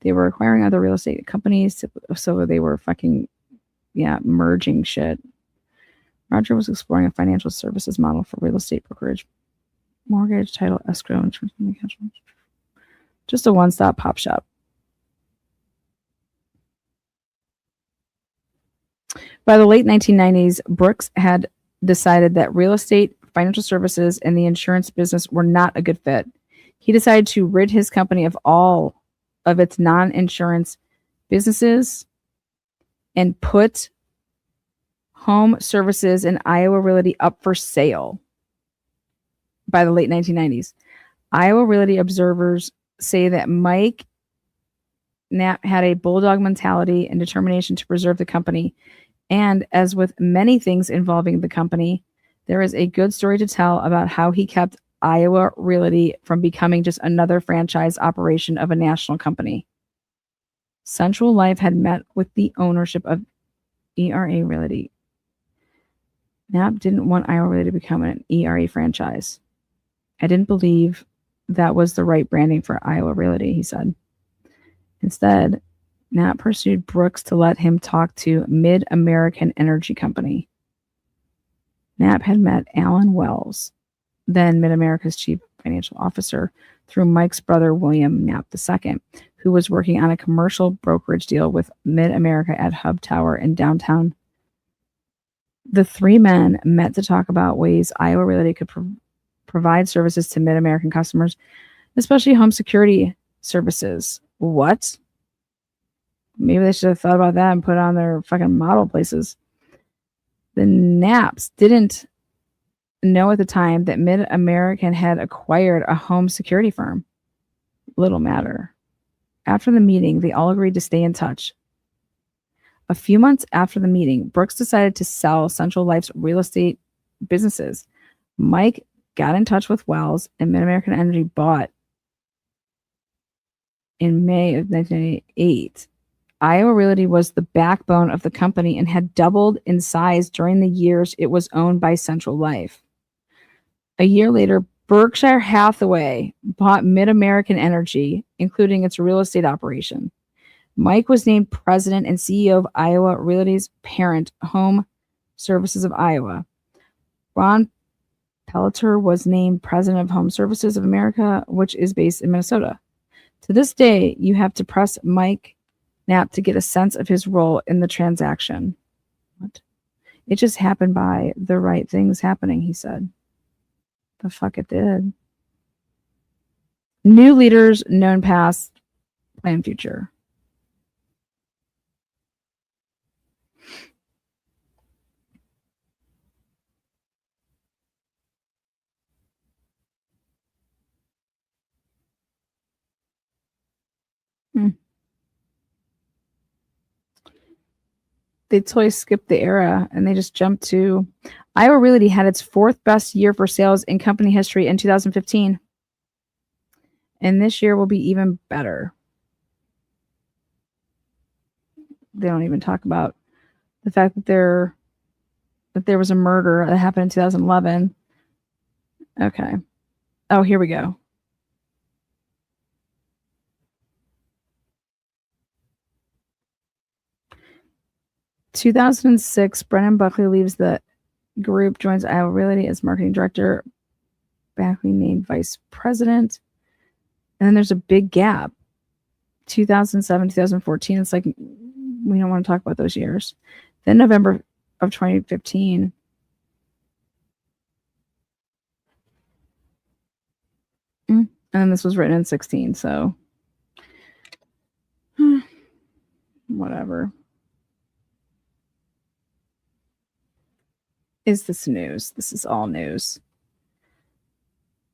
They were acquiring other real estate companies, so they were fucking, merging shit. Roger was exploring a financial services model for real estate brokerage, mortgage, title, escrow, insurance, just a one-stop pop shop. By the late 1990s, Brooks had decided that real estate, financial services, and the insurance business were not a good fit. He decided to rid his company of all of its non-insurance businesses and put home services in Iowa Realty up for sale by the late 1990s. Iowa Realty observers say that Mike Knapp had a bulldog mentality and determination to preserve the company. And as with many things involving the company, there is a good story to tell about how he kept Iowa Realty from becoming just another franchise operation of a national company. Central Life had met with the ownership of ERA Realty. Knapp didn't want Iowa Realty to become an ERA franchise. I didn't believe that was the right branding for Iowa Realty, he said. Instead, Knapp pursued Brooks to let him talk to Mid-American Energy Company. Knapp had met Alan Wells, then Mid-America's chief financial officer, through Mike's brother William Knapp II, who was working on a commercial brokerage deal with Mid-America at Hub Tower in downtown. The three men met to talk about ways Iowa Realty could provide services to Mid-American customers, especially home security services. What? Maybe they should have thought about that and put it on their fucking model places. The Knapps didn't know at the time that Mid-American had acquired a home security firm. Little matter. After the meeting, they all agreed to stay in touch. A few months after the meeting, Brooks decided to sell Central Life's real estate businesses. Mike got in touch with Wells, and Mid-American Energy bought in May of 1998. Iowa Realty was the backbone of the company and had doubled in size during the years it was owned by Central Life. A year later, Berkshire Hathaway bought Mid-American Energy, including its real estate operation. Mike was named president and CEO of Iowa Realty's parent, Home Services of Iowa. Ron Pelletier was named president of Home Services of America, which is based in Minnesota. To this day, you have to press Mike Knapp to get a sense of his role in the transaction. What? It just happened by the right things happening, he said. The fuck it did. New leaders, known past, plan future. They totally skipped the era and they just jumped to Iowa Realty had its fourth best year for sales in company history in 2015. And this year will be even better. They don't even talk about the fact that there was a murder that happened in 2011. Okay. Oh, here we go. In 2006, Brennan Buckley leaves the group, joins Iowa Realty as marketing director, Buckley named vice president. And then there's a big gap. 2007, 2014. It's like, we don't want to talk about those years. Then November of 2015. And then this was written in 16, so whatever. Is this news? This is all news.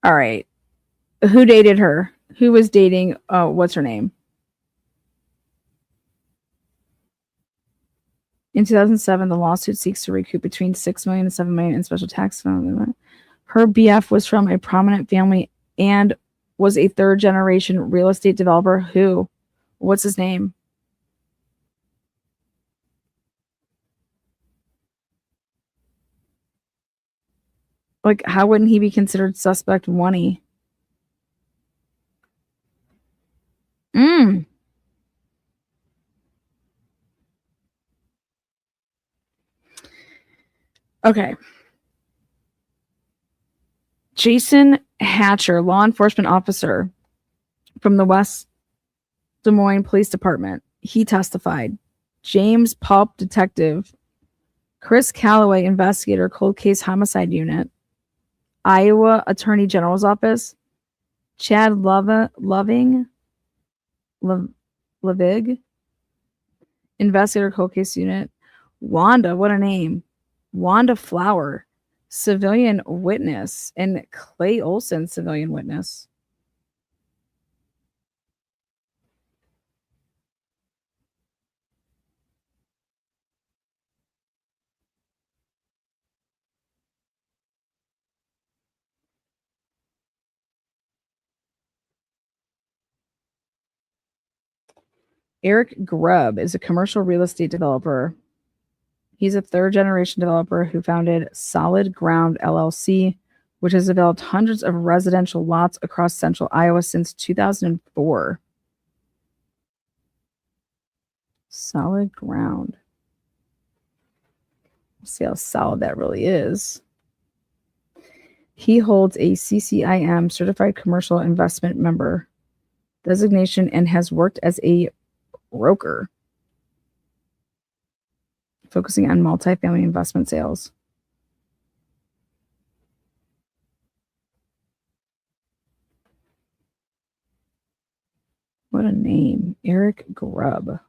All right. Who dated her? Who was dating? What's her name? In 2007, the lawsuit seeks to recoup between $6 million and $7 million in special tax. Her BF was from a prominent family and was a third-generation real estate developer. Who? What's his name? Like, how wouldn't he be considered suspect 1-y? Okay. Jason Hatcher, law enforcement officer from the West Des Moines Police Department. He testified. James Pulp, detective. Chris Calloway, investigator, cold case homicide unit. Iowa Attorney General's office. Chad Levig. Investigator Cold Case Unit. Wanda, what a name. Wanda Flower, civilian witness, and Clay Olson, civilian witness. Eric Grubb is a commercial real estate developer. He's a third generation developer who founded Solid Ground LLC, which has developed hundreds of residential lots across central Iowa since 2004. Solid Ground. We'll see how solid that really is. He holds a CCIM, Certified Commercial Investment Member designation, and has worked as a broker, focusing on multifamily investment sales. What a name. Eric Grubb.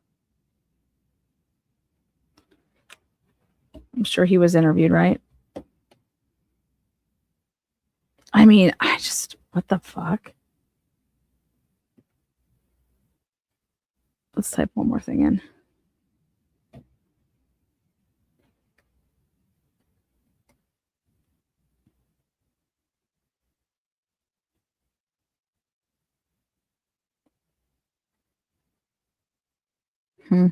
I'm sure he was interviewed, right? I mean, what the fuck? Let's type one more thing in. Hmm.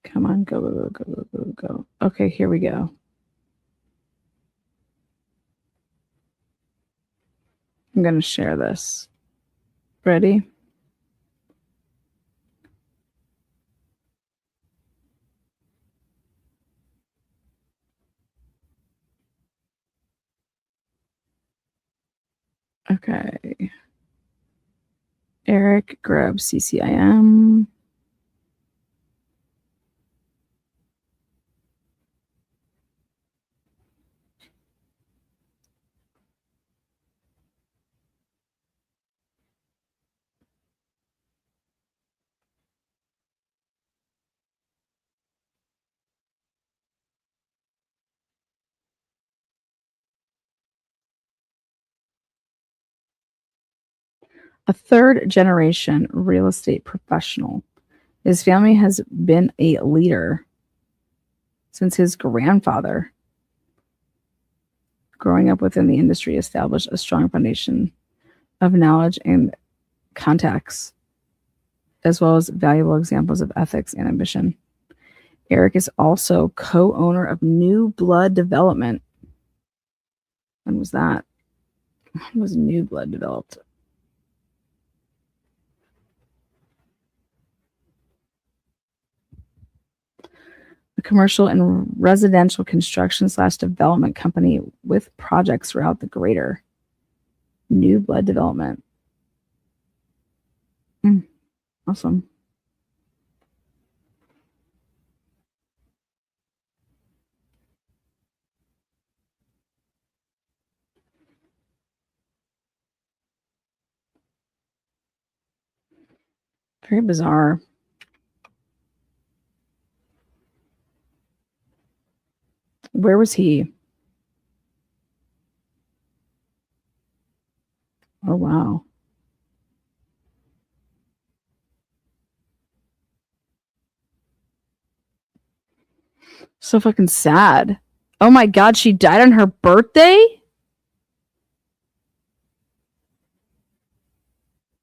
Come on, go, go, go, go, go, go, go. Okay, here we go. I'm going to share this. Ready? Okay. Eric Grubb, CCIM. A third generation real estate professional. His family has been a leader since his grandfather. Growing up within the industry established a strong foundation of knowledge and contacts, as well as valuable examples of ethics and ambition. Eric is also co-owner of New Blood Development. When was that? When was New Blood developed? A commercial and residential construction / development company with projects throughout the greater New Blood Development. Awesome. Very bizarre. Where was he? Oh, wow. So fucking sad. Oh my God, she died on her birthday?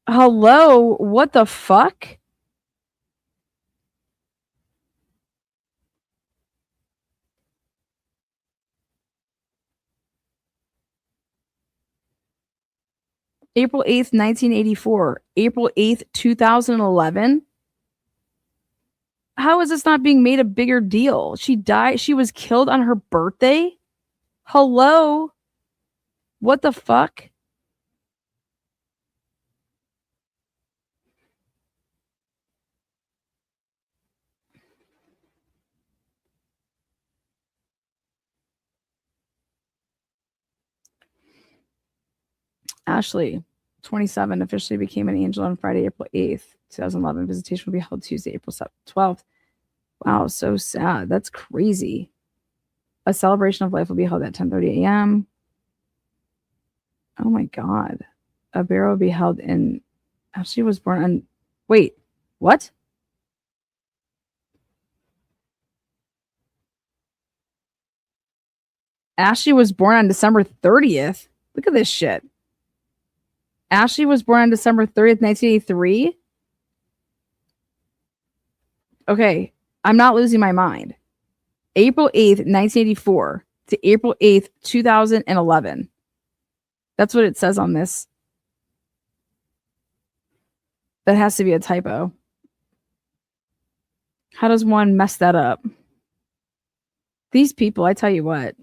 Hello? What the fuck? April 8th, 1984. April 8th, 2011. How is this not being made a bigger deal? She died. She was killed on her birthday. Hello? What the fuck? Ashley, 27, officially became an angel on Friday, April 8th, 2011. Visitation will be held Tuesday, April 12th. Wow, so sad. That's crazy. A celebration of life will be held at 10:30 a.m. Oh my God. A burial will be held in. Ashley was born on. Wait, what? Ashley was born on December 30th. Look at this shit. Ashley was born on December 30th, 1983. Okay, I'm not losing my mind. April 8th, 1984 to April 8th, 2011. That's what it says on this. That has to be a typo. How does one mess that up? These people, I tell you what.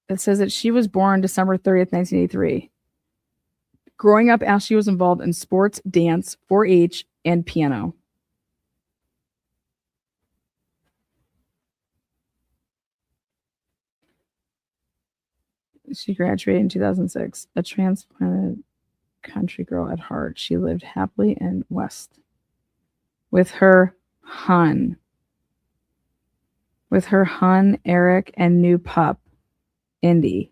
It says that she was born December 30th, 1983. Growing up, Ashley was involved in sports, dance, 4-H, and piano. She graduated in 2006. A transplanted country girl at heart, she lived happily in West with her hun, Eric, and new pup, Indy.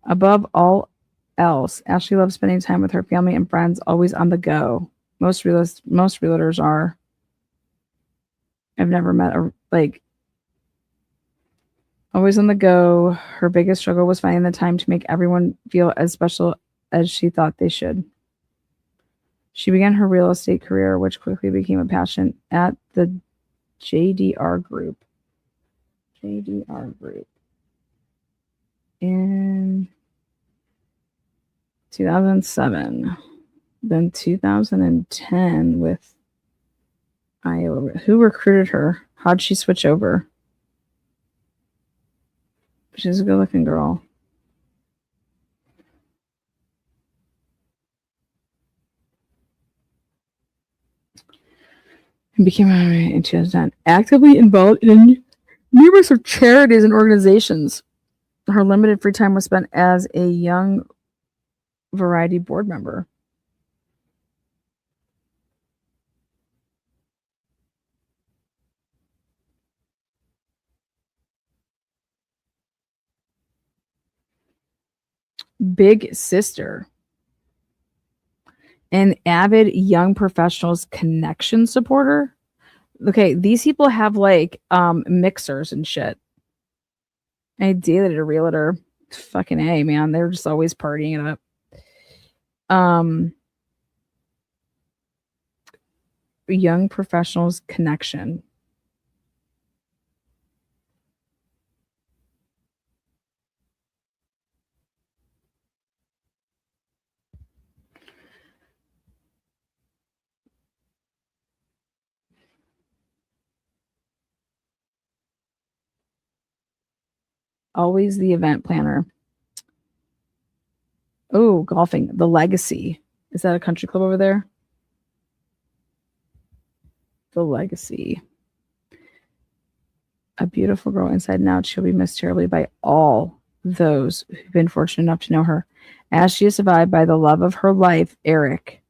Above all else, Ashley loves spending time with her family and friends, always on the go. Most realtors are. I've never met a always on the go. Her biggest struggle was finding the time to make everyone feel as special as she thought they should. She began her real estate career, which quickly became a passion, at the JDR Group. In 2007. Then 2010 with Iowa. Who recruited her? How'd she switch over? She's a good-looking girl. And became in 2010. Actively involved in numerous of charities and organizations. Her limited free time was spent as a young Variety board member. Big sister. An avid young professionals connection supporter. Okay, these people have mixers and shit. I dated a realtor. Fucking A, man. They're just always partying it up. Young professionals connection. Always the event planner. Oh, golfing. The Legacy. Is that a country club over there? The Legacy. A beautiful girl inside and out. She'll be missed terribly by all those who've been fortunate enough to know her, as she is survived by the love of her life, Eric.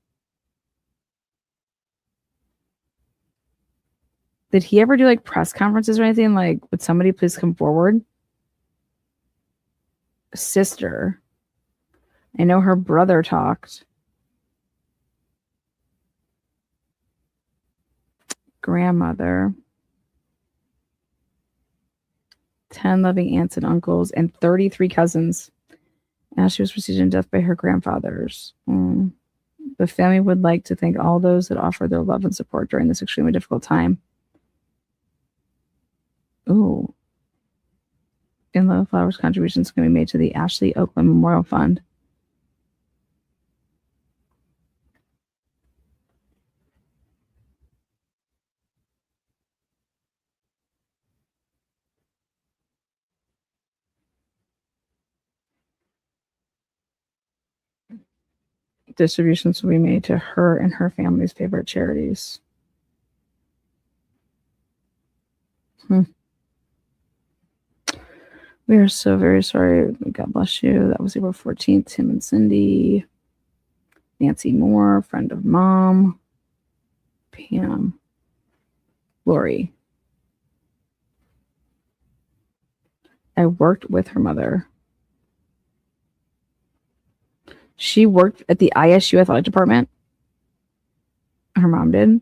Did he ever do press conferences or anything? Would somebody please come forward? Sister. I know her brother talked. Grandmother. 10 loving aunts and uncles, and 33 cousins. Ashley was preceded in death by her grandfathers. The family would like to thank all those that offered their love and support during this extremely difficult time. Ooh. In Love Flowers, contributions can be made to the Ashley Okland Memorial Fund. Distributions will be made to her and her family's favorite charities. We are so very sorry. God bless you. That was April 14th. Tim and Cindy. Nancy Moore, friend of mom. Pam. Lori. I worked with her mother. She worked at the ISU athletic department. Her mom did.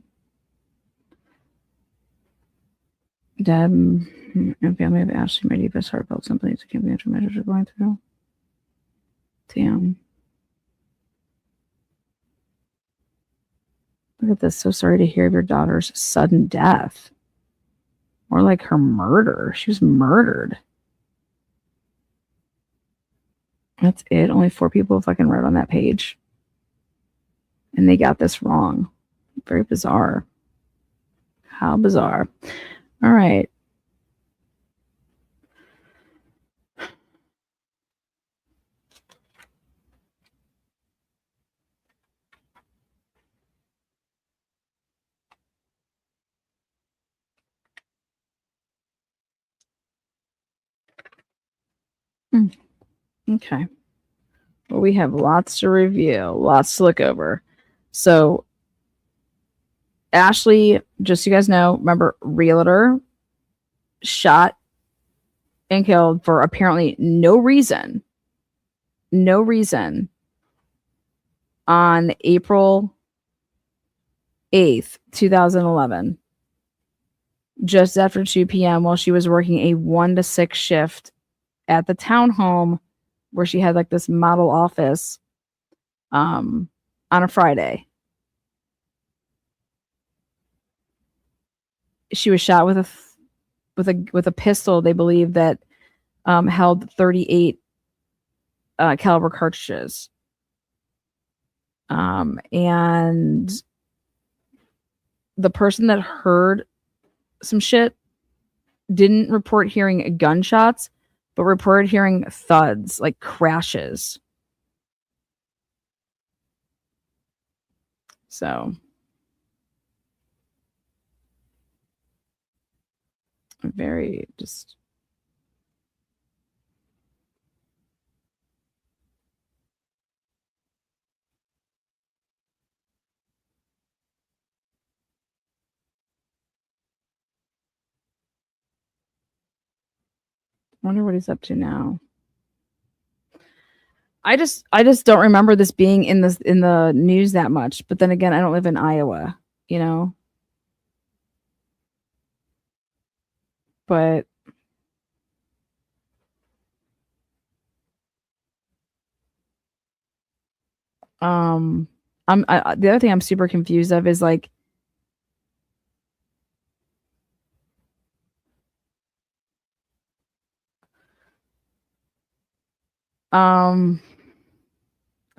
Deb and family of Ashley, my deepest heartfelt sympathy to the measures are going through. Damn. Look at this. So sorry to hear of your daughter's sudden death. More like her murder. She was murdered. That's it. Only 4 people fucking wrote on that page. And they got this wrong. Very bizarre. How bizarre. All right. Okay. Well, we have lots to review, lots to look over. So, Ashley, just so you guys know, remember, realtor, shot and killed for apparently no reason. No reason. On April 8th, 2011. Just after 2 p.m. while she was working a 1 to 6 shift at the townhome where she had like this model office on a Friday. She was shot with a pistol, they believe, that held 38 caliber cartridges. And the person that heard some shit didn't report hearing gunshots, but reported hearing thuds, like crashes. So very just wonder what he's up to now. I just don't remember this being in the news that much. But then again, I don't live in Iowa, you know. But the other thing I'm super confused of is like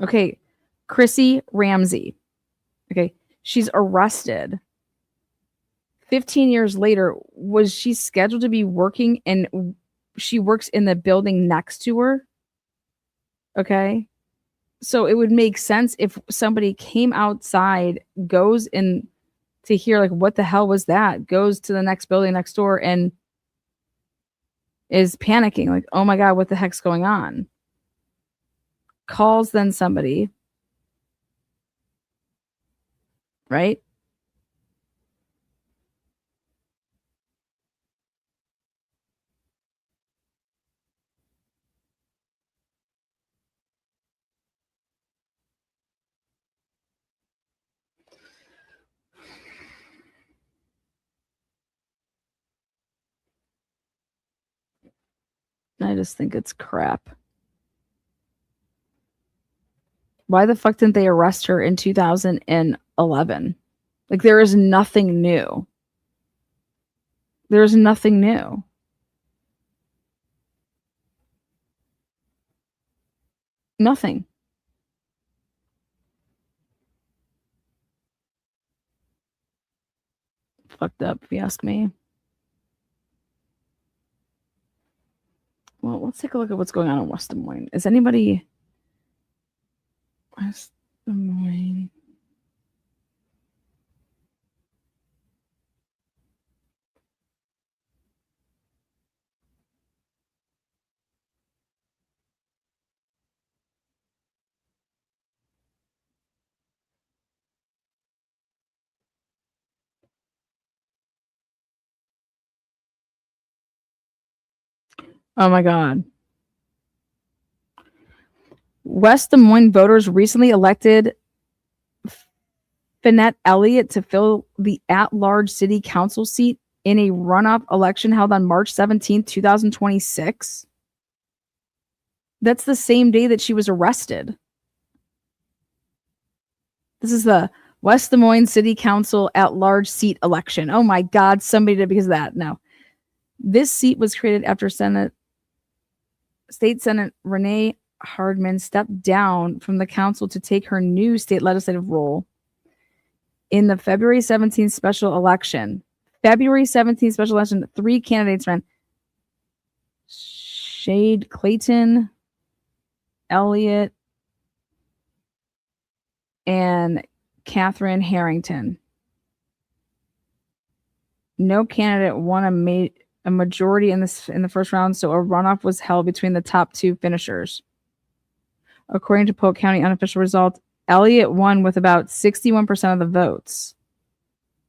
okay, Chrissy Ramsey. Okay, she's arrested. 15 years later, was she scheduled to be working, and she works in the building next to her? Okay. So it would make sense if somebody came outside, goes in to hear like what the hell was that, goes to the next building next door and is panicking like, oh my God, what the heck's going on? Calls then somebody, right? I just think it's crap. Why the fuck didn't they arrest her in 2011? Like, there is nothing new. There's nothing new. Nothing. Fucked up, if you ask me. Well, let's take a look at what's going on in West Des Moines. Is anybody... Des Moines. Oh my God. West Des Moines voters recently elected Finette Elliott to fill the at-large city council seat in a runoff election held on March 17th, 2026. That's the same day that she was arrested. This is the West Des Moines City Council at-large seat election. Oh my God, somebody did because of that. No. This seat was created after State Senate Renee Hardman stepped down from the council to take her new state legislative role in the February 17th special election. February 17th special election, 3 candidates ran. Shade Clayton, Elliott, and Catherine Harrington. No candidate won a majority in the first round, so a runoff was held between the top 2 finishers. According to Polk County unofficial results, Elliott won with about 61% of the votes,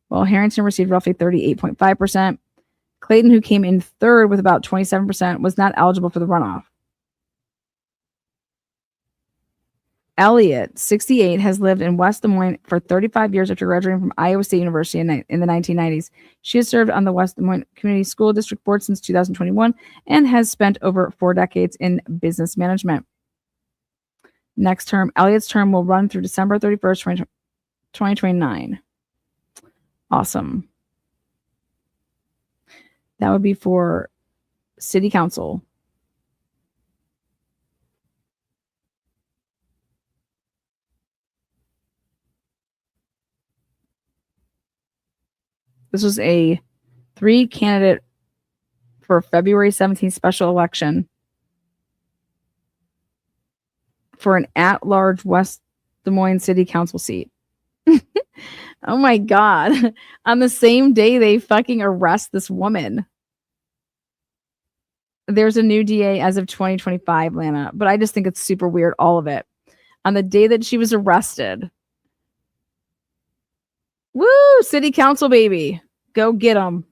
while Harrington received roughly 38.5%. Clayton, who came in third with about 27%, was not eligible for the runoff. Elliott, 68, has lived in West Des Moines for 35 years after graduating from Iowa State University in the 1990s. She has served on the West Des Moines Community School District Board since 2021 and has spent over 4 decades in business management. Next term, Elliott's term will run through December 31st, 2029. Awesome. That would be for city council. This was a 3 candidate for February 17th special election for an at-large West Des Moines City Council seat. Oh my God. On the same day they fucking arrest this woman. There's a new DA as of 2025, Lana, but I just think it's super weird, all of it. On the day that she was arrested. Woo! City council, baby. Go get them.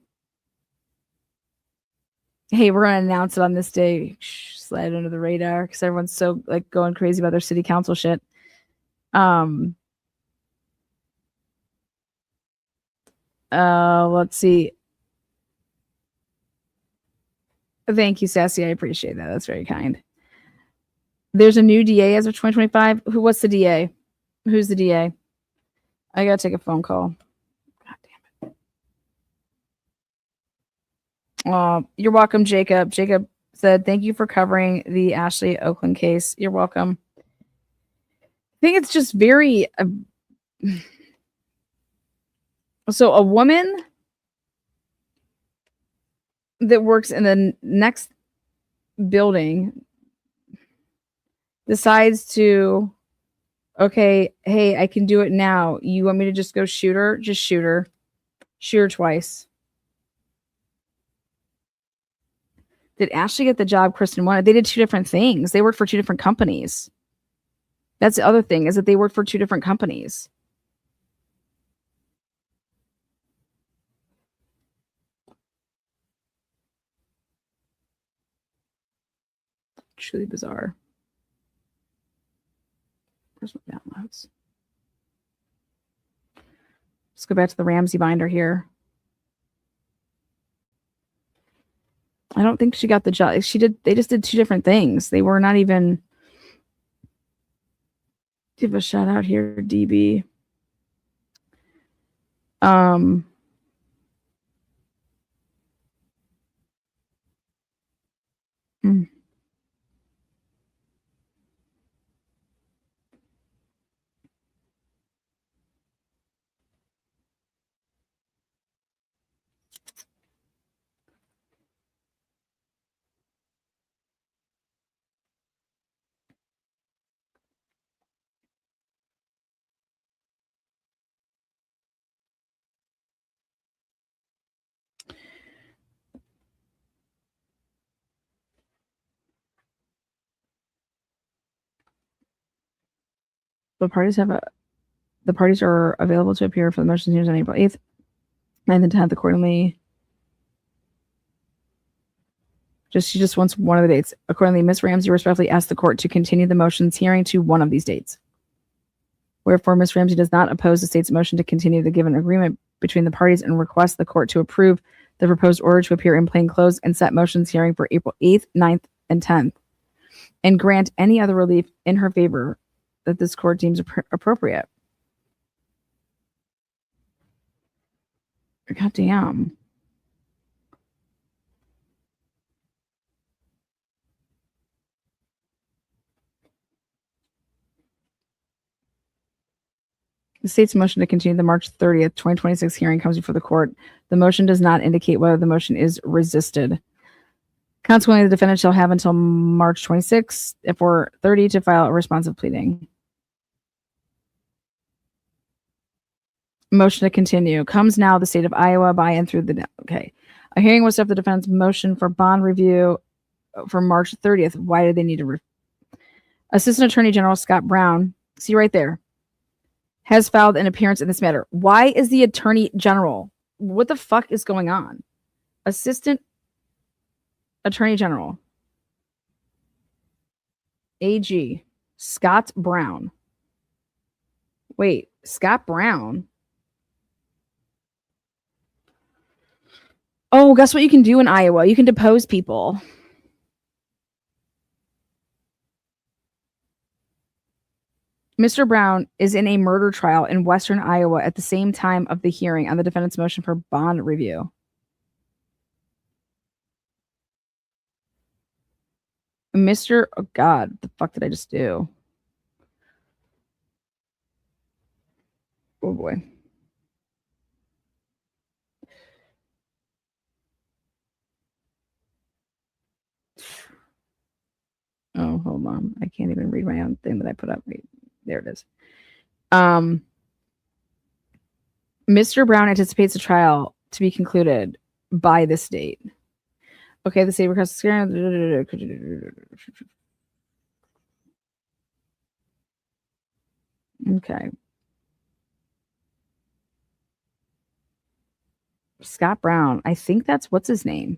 Hey, we're going to announce it on this day. Slide under the radar because everyone's so like going crazy about their city council shit. Let's see. Thank you, Sassy. I appreciate that. That's very kind. There's a new DA as of 2025. What's the DA? Who's the DA? I gotta take a phone call. God damn it. You're welcome, Jacob. Jacob said, thank you for covering the Ashley Okland case. You're welcome. I think it's just very... So a woman that works in the next building decides to, okay, hey, I can do it now. You want me to just go shoot her? Just shoot her. Shoot her twice. Did Ashley get the job Kristen wanted? They did 2 different things. They worked for 2 different companies. That's the other thing, is that they worked for 2 different companies. Truly bizarre. Where's my downloads? Let's go back to the Ramsey binder here. I don't think she got the job. They just did 2 different things. They were not even... Give a shout out here, DB. The parties are available to appear for the motions hearings on April 8th, 9th, and 10th accordingly. She just wants one of the dates. Accordingly, Ms. Ramsey respectfully asks the court to continue the motions hearing to one of these dates. Wherefore, Ms. Ramsey does not oppose the state's motion to continue the given agreement between the parties and requests the court to approve the proposed order to appear in plain clothes and set motions hearing for April 8th, 9th, and 10th, and grant any other relief in her favor that this court deems appropriate. God damn. The state's motion to continue the March 30th, 2026 hearing comes before the court. The motion does not indicate whether the motion is resisted. Consequently, the defendant shall have until March 26th, if we're 30, to file a responsive pleading. Motion to continue. Comes now the state of Iowa by and through the... Okay. A hearing was set for the defendant's motion for bond review for March 30th. Why did they need to... Assistant Attorney General Scott Brown, see right there, has filed an appearance in this matter. Why is the Attorney General? What the fuck is going on? Assistant Attorney General, AG, Scott Brown. Wait, Scott Brown? Oh, guess what you can do in Iowa? You can depose people. Mr. Brown is in a murder trial in Western Iowa at the same time of the hearing on the defendant's motion for bond review. Oh God, what the fuck did I just do? Oh boy. Oh, hold on. I can't even read my own thing that I put up. Wait, there it is. Mr. Brown anticipates the trial to be concluded by this date. Okay, the state requests. Okay. Scott Brown. I think that's what's his name.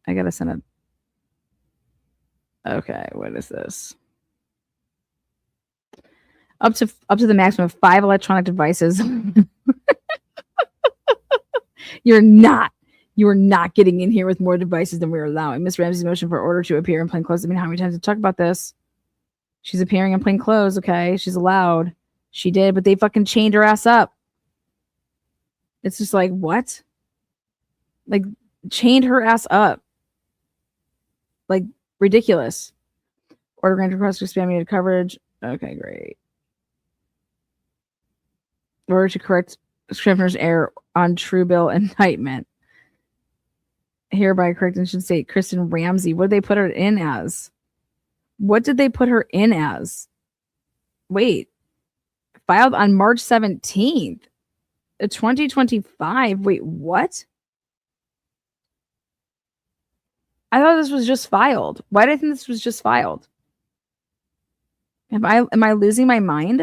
I gotta send it. Okay, what is this? Up to the maximum of 5 electronic devices. You are not getting in here with more devices than we're allowing. Ms. Ramsey's motion for order to appear in plain clothes. I mean, how many times did we talk about this? She's appearing in plain clothes, okay? She's allowed. She did, but they fucking chained her ass up. It's just like, what? Like, chained her ass up. Like, ridiculous. Order granted request for spam coverage. Okay, great. Order to correct Scrivener's error on true bill indictment. Hereby correct and should say Kristen Ramsey. What did they put her in as? What did they put her in as? Wait. Filed on March 17th, 2025. Wait, what? I thought this was just filed. Why did I think this was just filed? Am I losing my mind?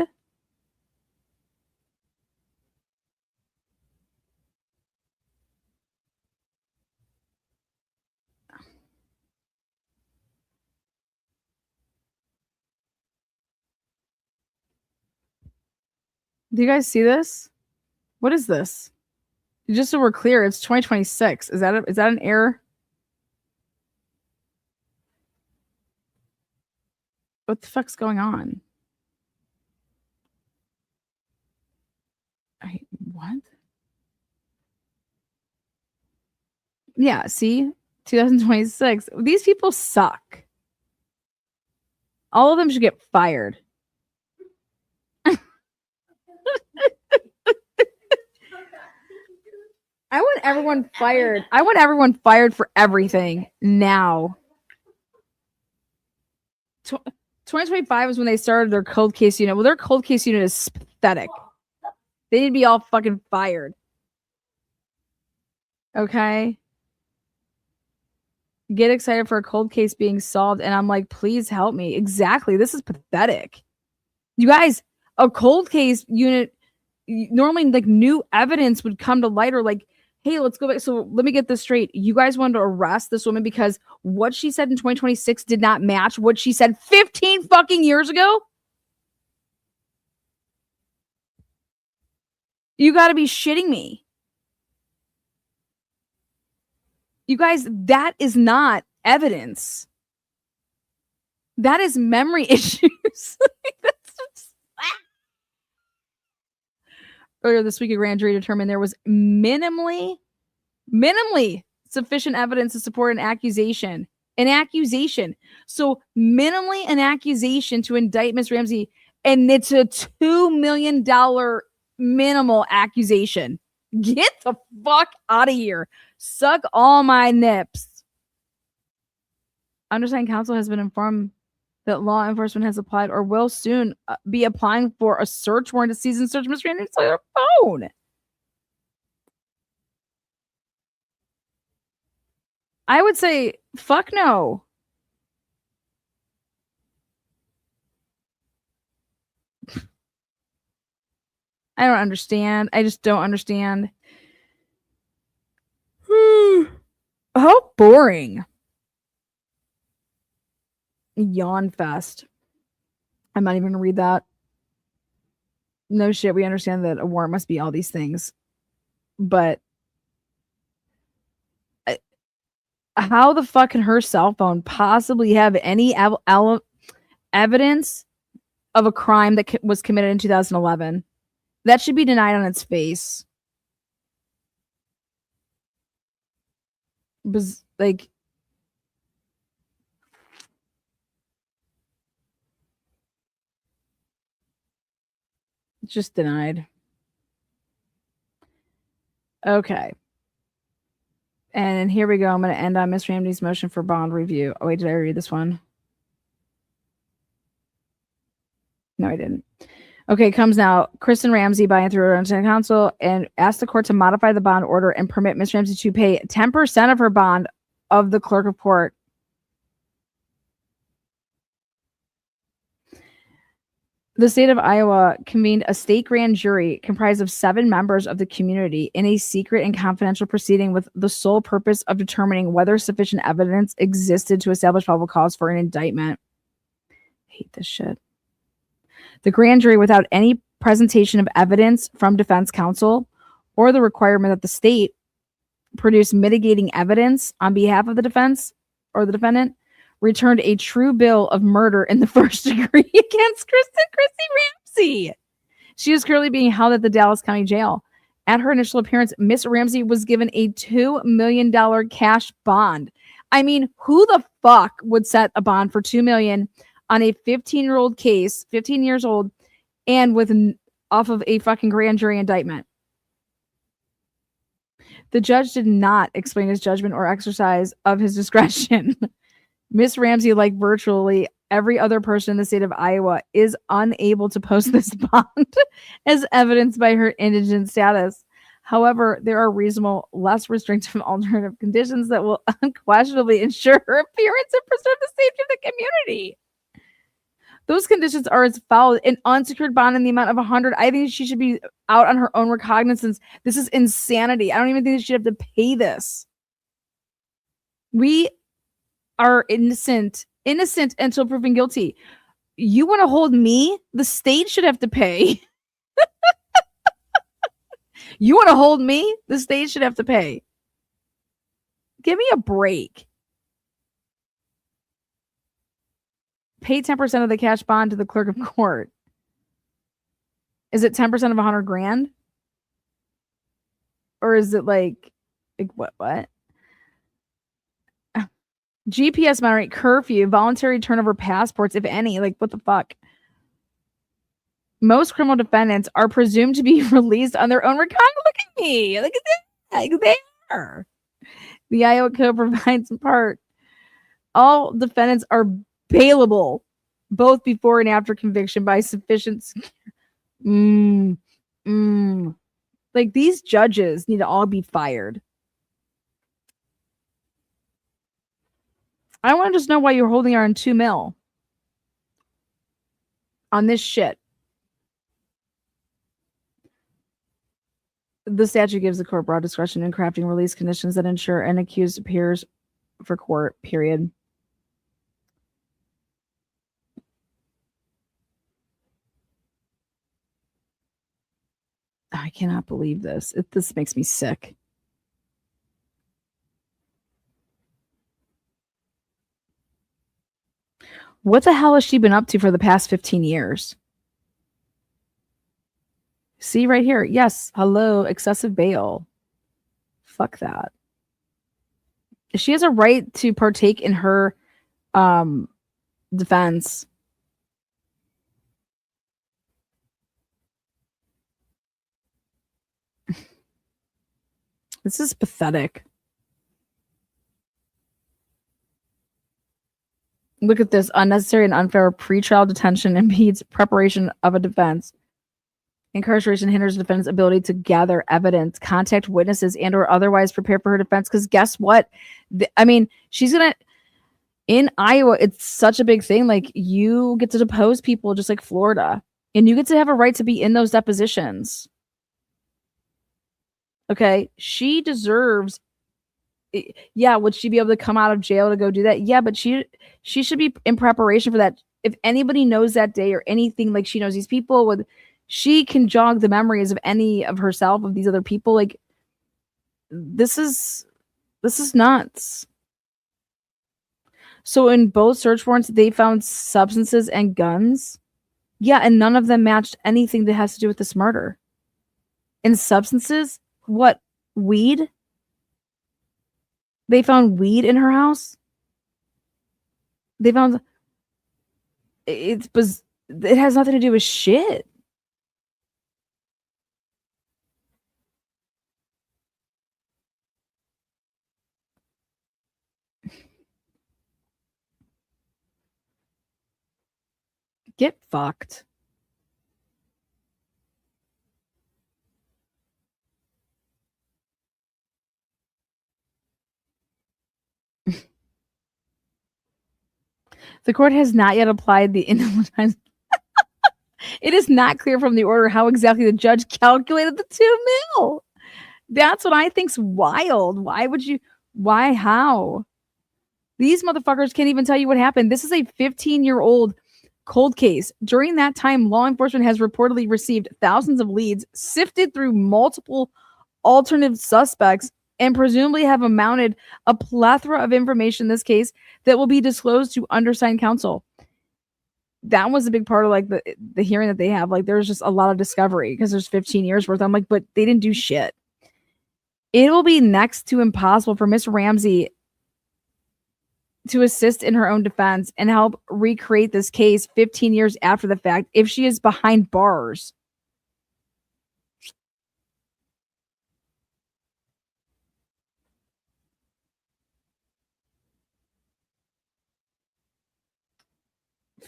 Do you guys see this? What is this? Just so we're clear, it's 2026. Is that an error? What the fuck's going on? What? Yeah, see? 2026. These people suck. All of them should get fired. I want everyone fired. I want everyone fired for everything now. 2025 is when they started their cold case unit. Well, their cold case unit is pathetic. They need to be all fucking fired. Okay? Get excited for a cold case being solved. And I'm like, please help me. Exactly. This is pathetic. You guys, a cold case unit, normally like new evidence would come to light, or like, hey, let's go back. So let me get this straight. You guys wanted to arrest this woman because what she said in 2026 did not match what she said 15 fucking years ago? You got to be shitting me. You guys, that is not evidence. That is memory issues. Earlier this week, a grand jury determined there was minimally sufficient evidence to support an accusation. An accusation. So minimally an accusation to indict Miss Ramsey, and it's a $2 million minimal accusation. Get the fuck out of here. Suck all my nips. Undersigned counsel has been informed that law enforcement has applied or will soon be applying for a search warrant to seize and search Miss Ramsey's phone. I would say, fuck no. I don't understand. I just don't understand. How boring. Yawn fest. I'm not even going to read that. No shit. We understand that a warrant must be all these things. But how the fuck can her cell phone possibly have any evidence of a crime that was committed in 2011? That should be denied on its face. Was like, just denied. Okay. And here we go. I'm going to end on Miss Ramsey's motion for bond review. Oh, wait, did I read this one? No, I didn't. Okay, comes now. Kristen Ramsey, by and through her own counsel, and asked the court to modify the bond order and permit Miss Ramsey to pay 10% of her bond of the clerk of court. The state of Iowa convened a state grand jury comprised of 7 members of the community in a secret and confidential proceeding with the sole purpose of determining whether sufficient evidence existed to establish probable cause for an indictment. I hate this shit. The grand jury, without any presentation of evidence from defense counsel or the requirement that the state produce mitigating evidence on behalf of the defense or the defendant, returned a true bill of murder in the first degree against Chrissy Ramsey. She is currently being held at the Dallas County Jail. At her initial appearance, Miss Ramsey was given a $2 million cash bond. I mean, who the fuck would set a bond for $2 million on a 15-year-old case, 15 years old, and with off of a fucking grand jury indictment? The judge did not explain his judgment or exercise of his discretion. Miss Ramsey, like virtually every other person in the state of Iowa, is unable to post this bond as evidenced by her indigent status. However, there are reasonable, less restrictive alternative conditions that will unquestionably ensure her appearance and preserve the safety of the community. Those conditions are as follows: an unsecured bond in the amount of $100. I think she should be out on her own recognizance. This is insanity. I don't even think she should have to pay this. We are innocent until proven guilty. You want to hold me? The state should have to pay. You want to hold me? The state should have to pay. Give me a break. Pay 10% of the cash bond to the clerk of court. Is it 10% of $100,000? Or is it like what? GPS monitoring, curfew, voluntary turnover passports, if any. Like, what the fuck? Most criminal defendants are presumed to be released on their own recognizance. Look at me. Look at that. There. The Iowa Code provides in part all defendants are bailable both before and after conviction by sufficient. Like, these judges need to all be fired. I want to just know why you're holding her on $2 million on this shit. The statute gives the court broad discretion in crafting release conditions that ensure an accused appears for court, period. I cannot believe this. This makes me sick. What the hell has she been up to for the past 15 years? See right here. Yes. Hello. Excessive bail. Fuck that. She has a right to partake in her defense. This is pathetic. Look at this. Unnecessary and unfair pretrial detention impedes preparation of a defense. Incarceration hinders the defendant's ability to gather evidence, contact witnesses, and or otherwise prepare for her defense. Because guess what? I mean, she's going to... In Iowa, it's such a big thing. Like, you get to depose people just like Florida. And you get to have a right to be in those depositions. Okay? She deserves... Yeah, would she be able to come out of jail to go do that? Yeah, but she should be in preparation for that. If anybody knows that day or anything, like she knows these people, with she can jog the memories of any of herself, of these other people. Like, this is nuts. So in both search warrants, they found substances and guns. Yeah, and none of them matched anything that has to do with this murder. And substances? What? Weed? They found weed in her house. They found it has nothing to do with shit. Get fucked. The court has not yet applied the It is not clear from the order how exactly the judge calculated the $2 million. That's what I think's wild. How? These motherfuckers can't even tell you what happened. This is a 15-year-old cold case. During that time, law enforcement has reportedly received thousands of leads, sifted through multiple alternative suspects, and presumably have amounted a plethora of information in this case that will be disclosed to undersigned counsel. That was a big part of like the hearing that they have. Like, there's just a lot of discovery because there's 15 years worth. I'm like, but they didn't do shit. It will be next to impossible for Miss Ramsey to assist in her own defense and help recreate this case 15 years after the fact if she is behind bars.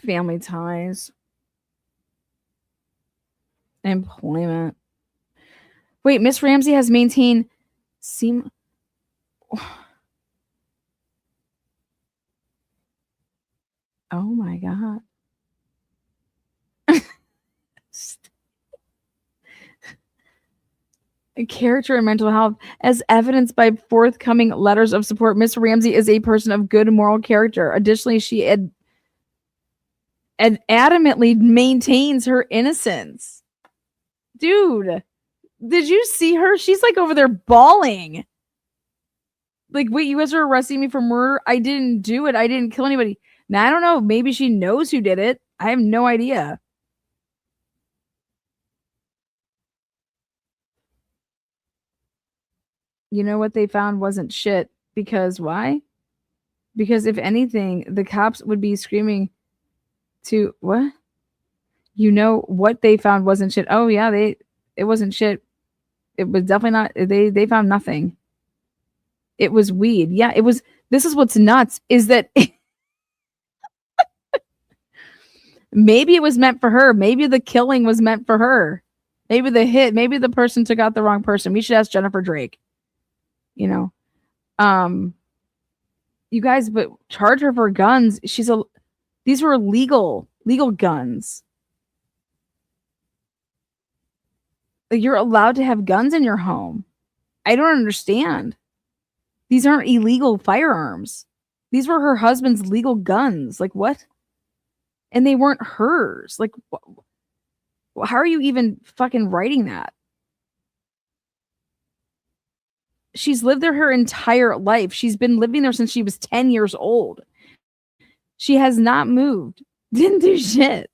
Family ties. Employment. Wait, Miss Ramsey has maintained Oh my God. Character and mental health, as evidenced by forthcoming letters of support. Miss Ramsey is a person of good moral character. Additionally, she adamantly maintains her innocence. Dude, did you see her? She's like over there bawling. Like, wait, you guys are arresting me for murder? I didn't do it. I didn't kill anybody. Now, I don't know. Maybe she knows who did it. I have no idea. You know what they found wasn't shit. Because why? Because if anything, the cops would be screaming to what? You know what they found wasn't shit. Oh yeah, it wasn't shit. It was definitely not. They found nothing. It was weed. Yeah, it was. This is what's nuts is that maybe it was meant for her. Maybe the killing was meant for her. Maybe the person took out the wrong person. We should ask Jennifer Drake. You know, you guys, but charge her for guns. These were legal guns. You're allowed to have guns in your home. I don't understand. These aren't illegal firearms. These were her husband's legal guns. Like, what? And they weren't hers. Like, how are you even fucking writing that? She's lived there her entire life. She's been living there since she was 10 years old. She has not moved. Didn't do shit.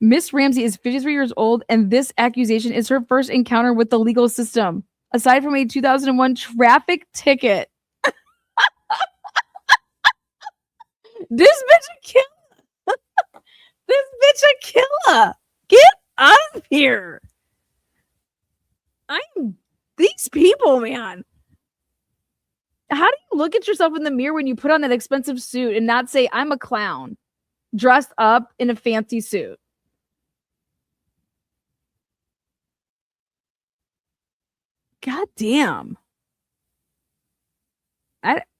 Miss Ramsey is 53 years old, and this accusation is her first encounter with the legal system, aside from a 2001 traffic ticket. This bitch a killer. This bitch a killer. Get out of here. These people, man. How do you look at yourself in the mirror when you put on that expensive suit and not say, I'm a clown dressed up in a fancy suit? God damn.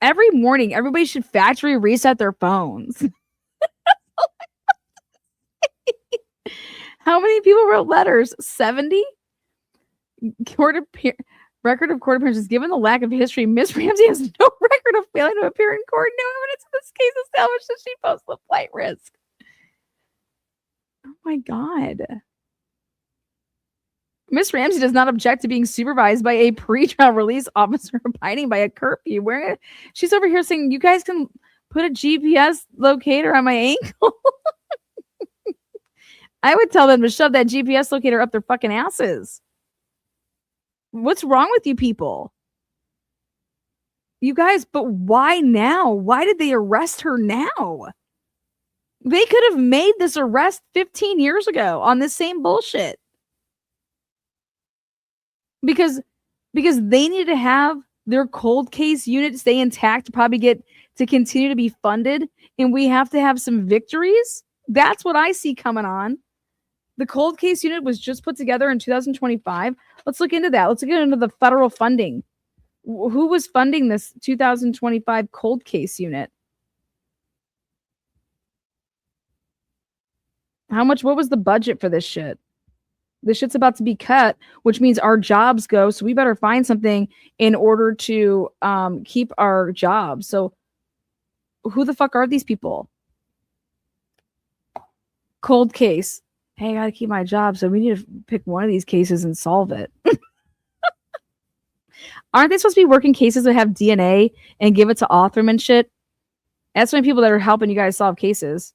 Every morning, everybody should factory reset their phones. How many people wrote letters? 70? Record of court appearances. Given the lack of history, Miss Ramsey has no record of failing to appear in court. No evidence in this case established that she posed a flight risk. Oh my God. Miss Ramsey does not object to being supervised by a pre-trial release officer abiding by a curfew. She's over here saying, you guys can put a GPS locator on my ankle. I would tell them to shove that GPS locator up their fucking asses. What's wrong with you people? You guys, but why now? Why did they arrest her now? They could have made this arrest 15 years ago on this same bullshit. Because they need to have their cold case unit stay intact to probably get to continue to be funded, and we have to have some victories. That's what I see coming on. The cold case unit was just put together in 2025. Let's look into that. Let's get into the federal funding. Who was funding this 2025 cold case unit? What was the budget for this shit? This shit's about to be cut, which means our jobs go. So we better find something in order to keep our jobs. So who the fuck are these people? Cold case. Hey, I got to keep my job. So we need to pick one of these cases and solve it. Aren't they supposed to be working cases that have DNA and give it to Othram and shit? That's many people that are helping you guys solve cases.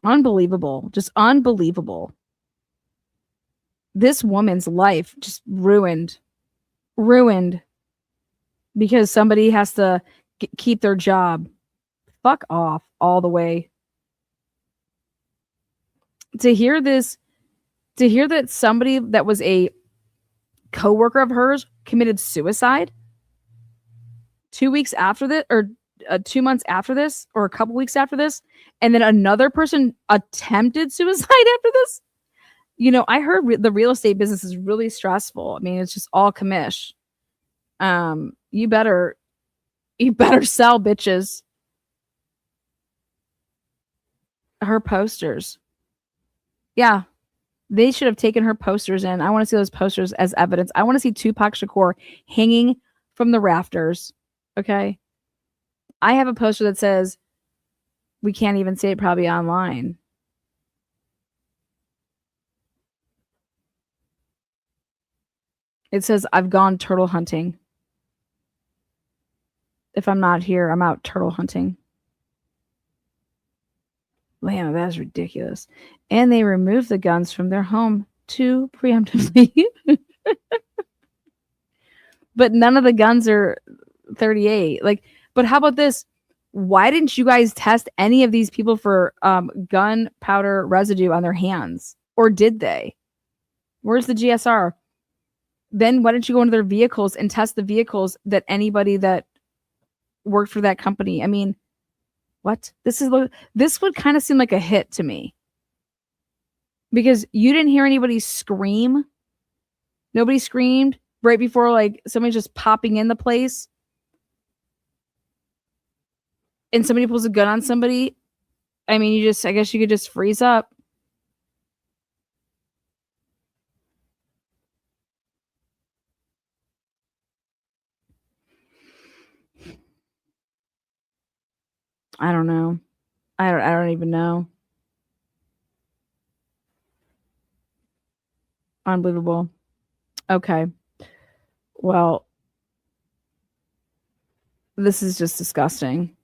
Unbelievable. Just unbelievable. This woman's life just ruined. Because somebody has to keep their job. Fuck off all the way. To hear that somebody that was a coworker of hers committed suicide 2 weeks after this, or 2 months after this, or a couple weeks after this, and then another person attempted suicide after this. You know, I heard the real estate business is really stressful. I mean, it's just all commish. You better sell, bitches. Her posters. Yeah, they should have taken her posters in. I want to see those posters as evidence. I want to see Tupac Shakur hanging from the rafters. Okay. I have a poster that says, we can't even say it probably online. It says, I've gone turtle hunting. If I'm not here, I'm out turtle hunting. Man, that's ridiculous. And they removed the guns from their home too preemptively. But none of the guns are 38. Like, but how about this? Why didn't you guys test any of these people for gunpowder residue on their hands? Or did they? Where's the GSR? Then why didn't you go into their vehicles and test the vehicles that anybody that worked for that company? I mean, what? This would kind of seem like a hit to me. Because you didn't hear anybody scream. Nobody screamed right before, like, somebody just popping in the place. And somebody pulls a gun on somebody. I mean, I guess you could just freeze up. I don't know. I don't even know. Unbelievable. Okay. Well, this is just disgusting.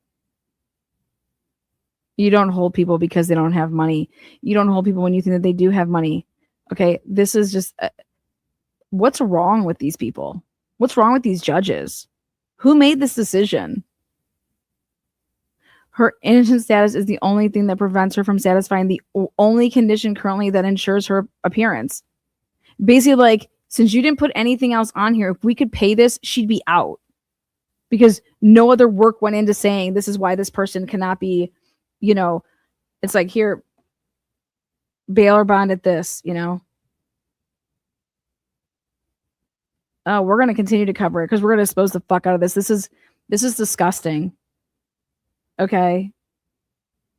You don't hold people because they don't have money. You don't hold people when you think that they do have money. Okay? This is just what's wrong with these people? What's wrong with these judges? Who made this decision? Her innocent status is the only thing that prevents her from satisfying the only condition currently that ensures her appearance. Basically, like, since you didn't put anything else on here, if we could pay this, she'd be out. Because no other work went into saying this is why this person cannot be, you know, it's like, here, bail or bond at this, you know. Oh, we're going to continue to cover it because we're going to expose the fuck out of this. This is disgusting. Okay.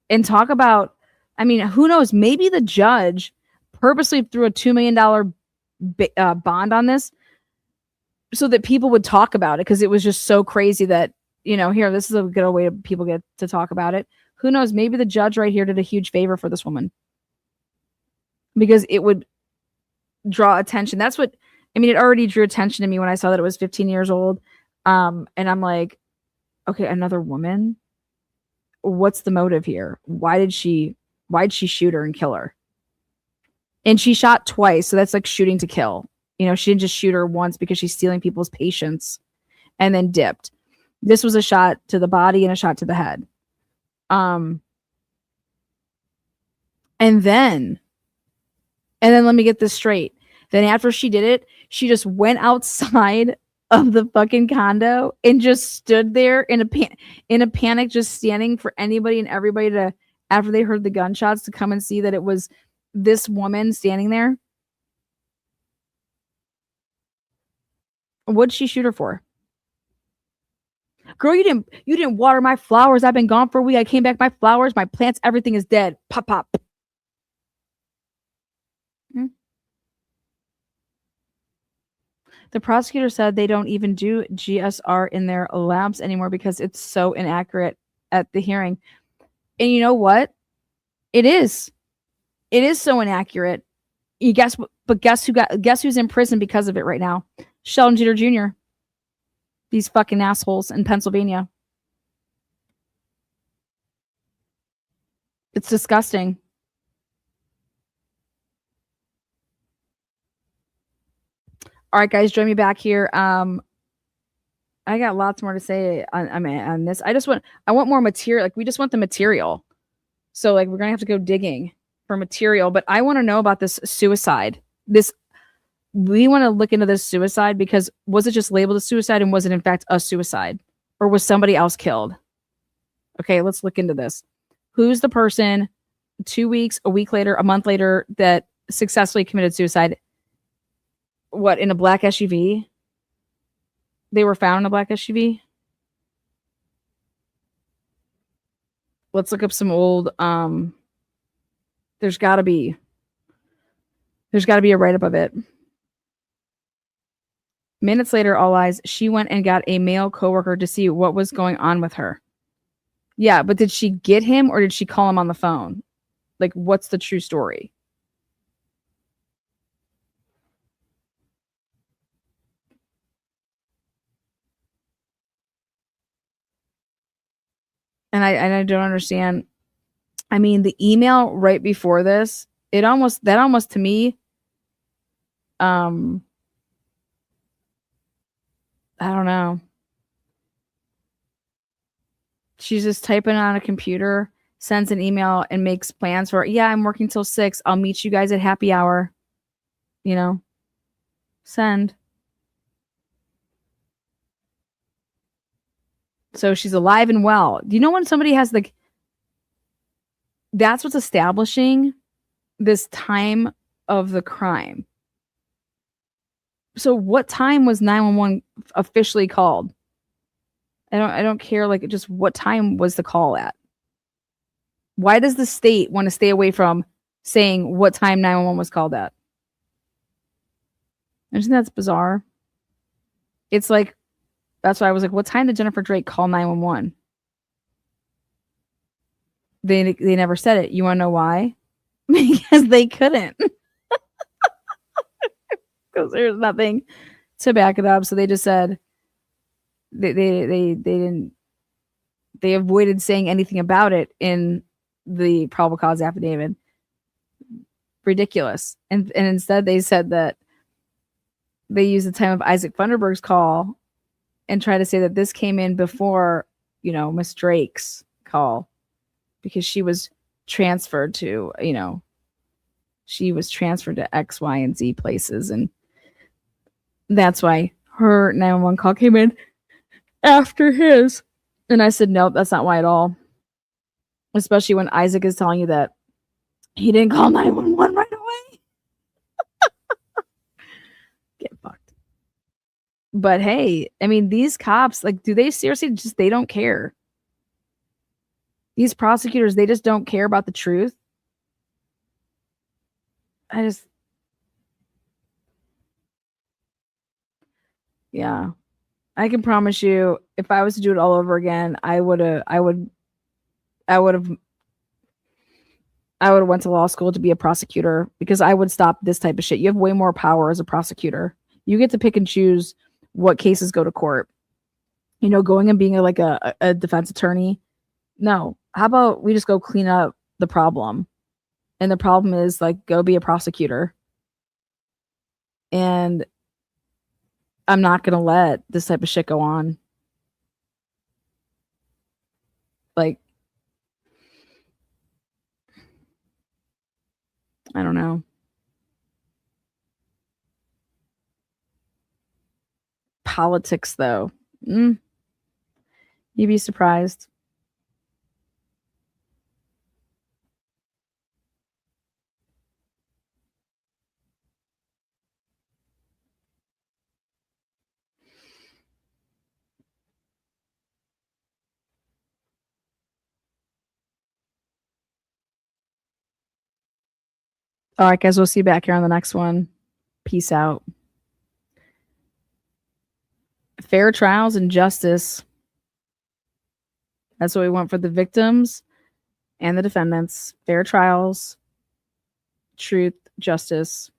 And talk about, I mean, who knows? Maybe the judge purposely threw a $2 million bond on this so that people would talk about it because it was just so crazy that, you know, here, this is a good way people get to talk about it. Who knows? Maybe the judge right here did a huge favor for this woman because it would draw attention. That's what, I mean, it already drew attention to me when I saw that it was 15 years old. And I'm like, okay, another woman? What's the motive here? Why'd she shoot her and kill her? And she shot twice, so that's like shooting to kill. You know, she didn't just shoot her once because she's stealing people's patience and then dipped. This was a shot to the body and a shot to the head. And then let me get this straight. Then after she did it, she just went outside of the fucking condo and just stood there in a panic, just standing for anybody and everybody to, after they heard the gunshots, to come and see that it was this woman standing there. What'd she shoot her for? Girl, you didn't water my flowers. I've been gone for a week. I came back, my flowers, my plants, everything is dead. Pop, pop. The prosecutor said they don't even do GSR in their labs anymore because it's so inaccurate at the hearing. And you know what? It is. It is so inaccurate. Guess who's in prison because of it right now? Sheldon Jeter Jr. These fucking assholes in Pennsylvania. It's disgusting. All right, guys, join me back here. I got lots more to say on this. I want more material. Like, we just want the material. So, like, we're gonna have to go digging for material. But I want to know about this suicide. We want to look into this suicide because was it just labeled a suicide and was it in fact a suicide, or was somebody else killed? Okay, let's look into this. Who's the person 2 weeks, a week later, a month later that successfully committed suicide? What, in a black SUV? They were found in a black SUV? Let's look up some old there's gotta be a write-up of it. Minutes later, all eyes, she went and got a male coworker to see what was going on with her. Yeah, but did she get him or did she call him on the phone? Like, what's the true story? And I don't understand. I mean, the email right before this, that almost to me, I don't know. She's just typing on a computer, sends an email, and makes plans for, yeah, I'm working till 6. I'll meet you guys at happy hour. You know, send. So she's alive and well. Do you know when somebody has that's what's establishing this time of the crime. So what time was 911 officially called? I don't care, like, just what time was the call at? Why does the state want to stay away from saying what time 911 was called at? Isn't that bizarre? It's like, that's why I was like, what time did Jennifer Drake call 911? They never said it. You want to know why? Because they couldn't. Because there's nothing to back it up. So they just said they didn't, they avoided saying anything about it in the probable cause affidavit. Ridiculous. And instead they said that they used the time of Isaac Funderburg's call and try to say that this came in before, Miss Drake's call, because she was transferred to, she was transferred to X, Y, and Z places. And that's why her 911 call came in after his. And I said, nope, that's not why at all. Especially when Isaac is telling you that he didn't call 911 right away. Get fucked. But hey, I mean, these cops, like, do they seriously just, they don't care? These prosecutors, they just don't care about the truth. Yeah. I can promise you, if I was to do it all over again, I would have went to law school to be a prosecutor, because I would stop this type of shit. You have way more power as a prosecutor. You get to pick and choose what cases go to court. Going and being a defense attorney. No. How about we just go clean up the problem? And the problem is, like, go be a prosecutor. And I'm not going to let this type of shit go on. Like, I don't know. Politics, though. You'd be surprised. All right, guys, we'll see you back here on the next one. Peace out. Fair trials and justice. That's what we want for the victims and the defendants. Fair trials, truth, justice.